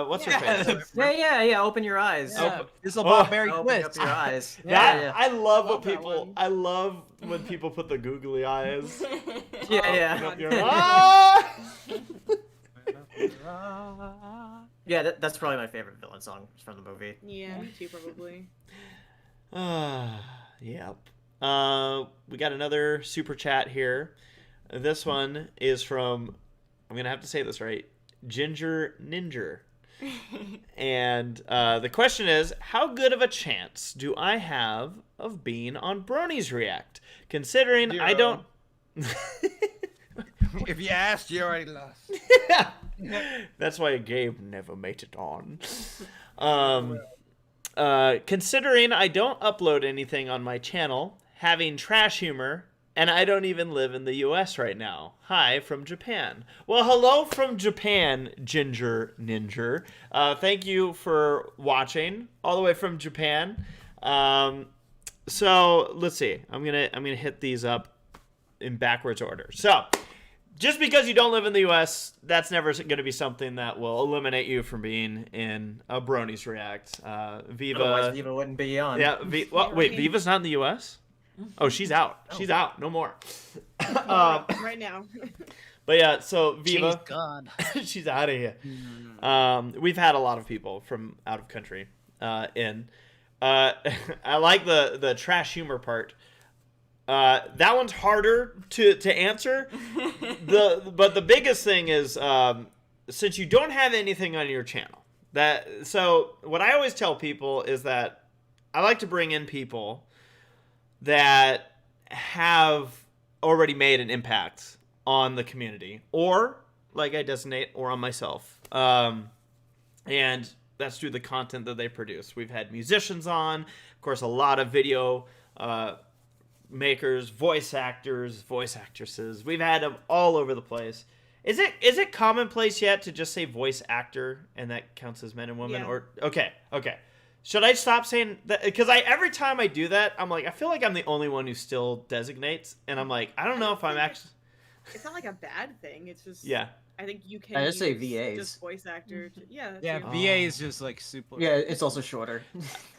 What's her Yeah. face? Yeah. Open your eyes. Yeah. This will Oh. Bob Berry Open twist. up your eyes. That I love Love what that people. one. I love when people put the googly eyes. Yeah. Up your- God. Ah! Yeah, that's probably my favorite villain song from the movie. Yeah, me too, probably. Yep. We got another super chat here. This one is from, I'm gonna have to say this right, Ginger Ninja. And the question is, how good of a chance do I have of being on Bronies React? Considering I don't. If you asked, you already lost. That's why Gabe never made it on. Considering I don't upload anything on my channel, having trash humor, and I don't even live in the US right now. Hi from Japan. Well, hello from Japan, Ginger Ninja. Thank you for watching all the way from Japan. So let's see. I'm gonna hit these up in backwards order. So, just because you don't live in the U.S., that's never going to be something that will eliminate you from being in a Bronies React. Viva. Otherwise, Viva wouldn't be on. Yeah. Wait, Viva's not in the U.S.? Oh, she's out. She's out. No more. Right now. But yeah, so Viva. She's gone. She's out of here. We've had a lot of people from out of country in. I like the trash humor part. That one's harder to answer. But the biggest thing is since you don't have anything on your channel, so what I always tell people is that I like to bring in people that have already made an impact on the community, or like I designate, or on myself. And that's through the content that they produce. We've had musicians on, of course, a lot of video makers, voice actors, voice actresses. We've had them all over the place. Is it commonplace yet to just say voice actor and that counts as men and women? Yeah. Or okay. Should I stop saying that? Because every time I do that, I'm like, I feel like I'm the only one who still designates, and I'm like, I don't know if I'm actually. It's not like a bad thing. It's just. Yeah. I think you can. I just say use VAs. Just voice actor. Yeah. That's Yeah, true. Oh. VA is just like super. Yeah, it's also shorter.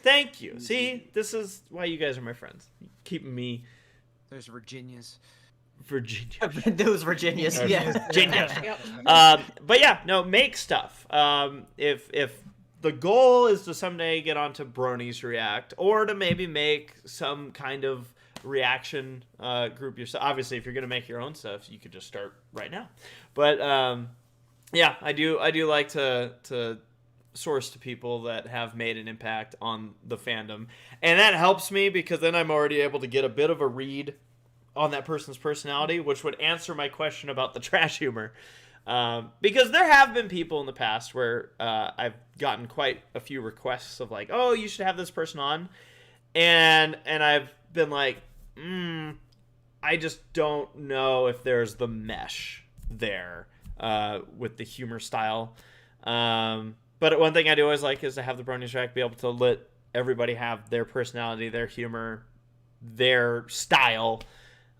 Thank you. See, this is why you guys are my friends. Keeping me There's Virginia's. Virginia. Those Virginians. Yeah. Virginia. Yep. But yeah, no, make stuff. If the goal is to someday get onto Bronies React, or to maybe make some kind of reaction group yourself. Obviously, if you're gonna make your own stuff, you could just start right now. But yeah, I do like to source to people that have made an impact on the fandom, and that helps me because then I'm already able to get a bit of a read on that person's personality, which would answer my question about the trash humor. Because there have been people in the past where I've gotten quite a few requests of like, oh, you should have this person on, and I've been like, I just don't know if there's the mesh there with the humor style. But one thing I do always like is to have the Bronies React be able to let everybody have their personality, their humor, their style.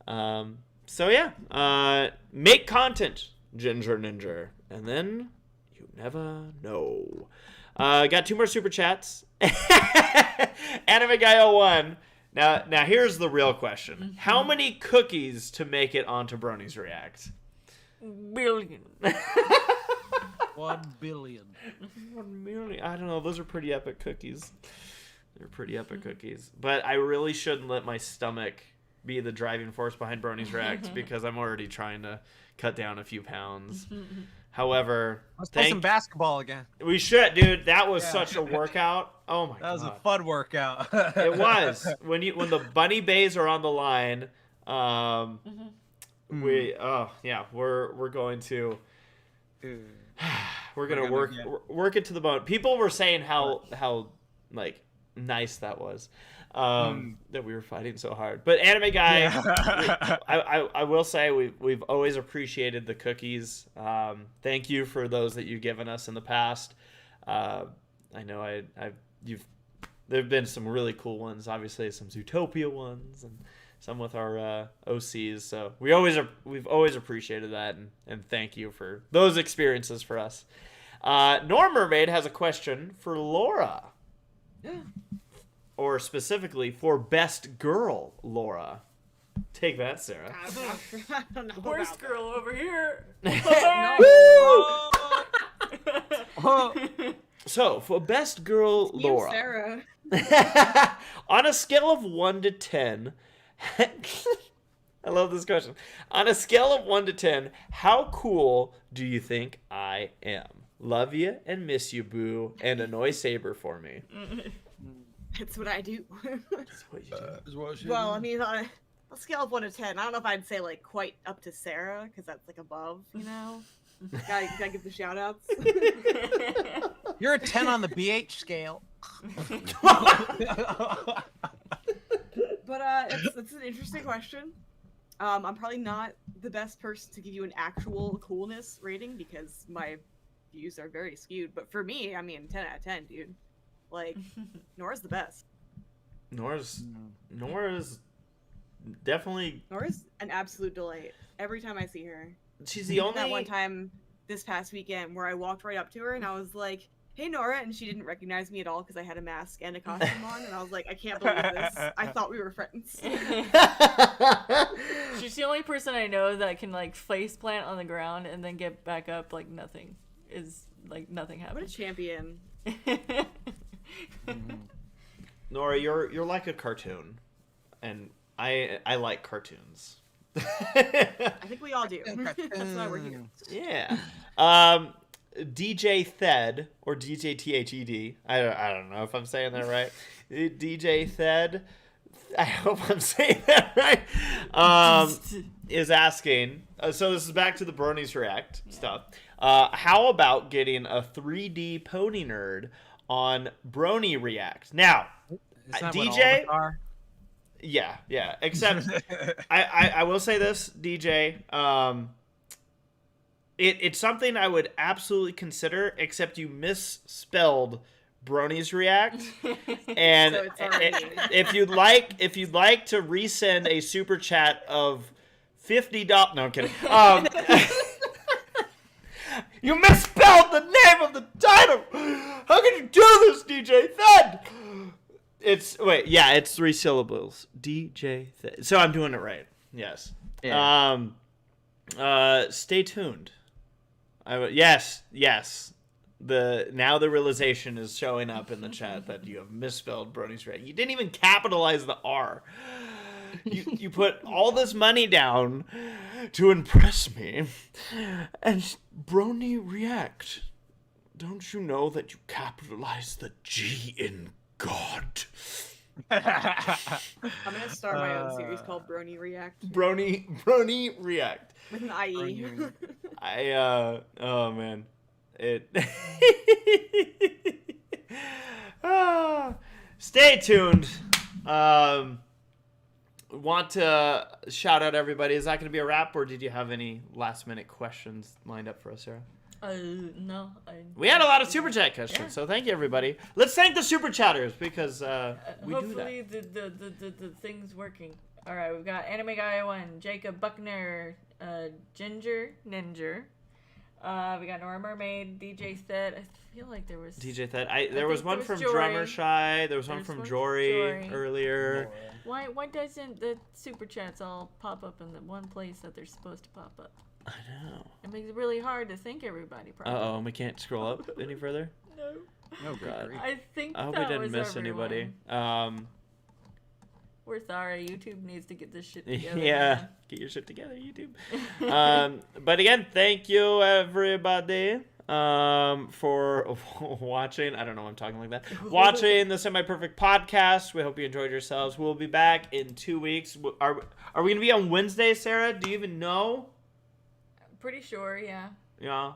So yeah, make content, Ginger Ninja, and then you never know. Got 2 more super chats. Anime Guy 01. Now here's the real question: how many cookies to make it onto Bronies React? Billion. 1 billion. 1 million. I don't know. Those are pretty epic cookies. They're pretty epic cookies. But I really shouldn't let my stomach be the driving force behind Bronies React because I'm already trying to cut down a few pounds. However, Let's play some basketball again. we should, dude. That was such a workout. Oh my god. That was a fun workout. It was. When the bunny bays are on the line, we're going to work it to the bone. People were saying how like nice that was. That we were fighting so hard. But Anime Guy, I will say we've always appreciated the cookies. Thank you for those that you've given us in the past. I know there've been some really cool ones, obviously some Zootopia ones and some with our OCs. So we've always appreciated that, and thank you for those experiences for us. Norm Mermaid has a question for Laura. Or specifically for best girl, Laura. Take that, Sarah. I don't know. Worst about girl over here. So, for best girl, that. Me and Laura. Sarah. On a scale of 1 to 10, I love this question. On a scale of 1 to 10, how cool do you think I am? Love you and miss you, boo, and annoy Saber for me. It's what I do. That's what you do. Well, I mean, on a scale of 1 to 10, I don't know if I'd say like quite up to Sarah, because that's like above, you know. gotta give the shout outs. You're a 10 on the BH scale. But it's an interesting question. I'm probably not the best person to give you an actual coolness rating because my views are very skewed. But for me, I mean, 10 out of 10, dude. Like, Nora's the best. Nora's definitely. Nora's an absolute delight. Every time I see her. She's the only. That one time this past weekend where I walked right up to her and I was like, "Hey, Nora," and she didn't recognize me at all because I had a mask and a costume on, and I was like, "I can't believe this. I thought we were friends." She's the only person I know that can like face plant on the ground and then get back up like nothing What a happened. champion. Nora, you're like a cartoon, and I like cartoons. I think we all do. That's why we're here. Yeah. DJ Thed or DJ Thed. I don't know if I'm saying that right. DJ Thed. I hope I'm saying that right. Is asking. So this is back to the Bronies React stuff. How about getting a 3D pony nerd on Brony React? Now, DJ. Yeah. Except, I will say this, DJ. It's something I would absolutely consider, except you misspelled Bronies React. And So it's already- if you'd like to resend a super chat of $50. No, I'm kidding. You misspelled the name of the title. How can you do this, DJ Thed? It's 3 syllables. DJ Thed. So I'm doing it right. Yes. Yeah. Stay tuned. Yes. Now the realization is showing up in the chat that you have misspelled Brony's React. You didn't even capitalize the R. You put all this money down to impress me, and Brony React. Don't you know that you capitalize the G in God? I'm gonna start my own series called Brony React Brony React. with an IE. Oh man, Stay tuned. want to shout out everybody? Is that going to be a wrap, or did you have any last-minute questions lined up for us, Sarah? No. We had a lot of super chat questions, Yeah. so thank you, everybody. Let's thank the super chatters because we do Hopefully that. the thing's working. All right, we've got Anime Guy 1, Jacob Buckner, Ginger Ninja. We got Nora Mermaid, DJ Thed. I feel like there was DJ Thed. There was think one there from was Jory. Drummer Shy. There was one There's from one from Jory Jory. earlier. Why doesn't the super chats all pop up in the one place that they're supposed to pop up? I know. It makes it really hard to thank everybody. Probably. Uh-oh, we can't scroll up any further? No. No, God. good. I think I hope that we didn't was miss everyone. anybody. We're sorry. YouTube needs to get this shit together. Yeah, man. get your shit together, YouTube. But again, thank you, everybody, for watching. I don't know why I'm talking like that. Watching the Semi-Perfect Podcast. We hope you enjoyed yourselves. We'll be back in 2 weeks. Are we going to be on Wednesday, Sarah? Do you even know? Pretty sure, yeah. Yeah.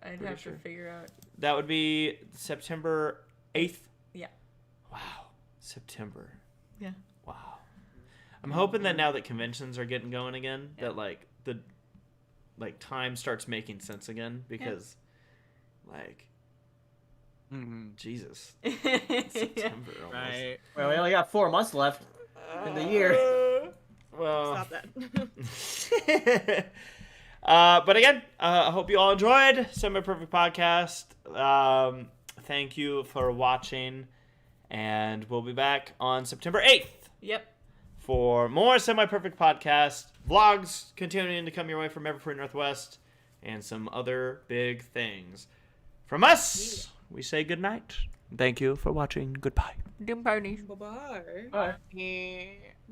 I'd Pretty have sure. to figure out. That would be September 8th? Yeah. Wow. September. Yeah. Wow. I'm hoping that now that conventions are getting going again, Yeah. that the time starts making sense again because Jesus. September almost. Right. Well, we only got 4 months left in the year. Well, Stop that. but again, I hope you all enjoyed Semi-Perfect Podcast. Thank you for watching, and we'll be back on September 8th Yep. for more Semi-Perfect Podcast vlogs continuing to come your way from Everfree Northwest and some other big things. From us, we say good night. Thank you for watching. Goodbye. Doom parties. Bye-bye. Bye. Yeah.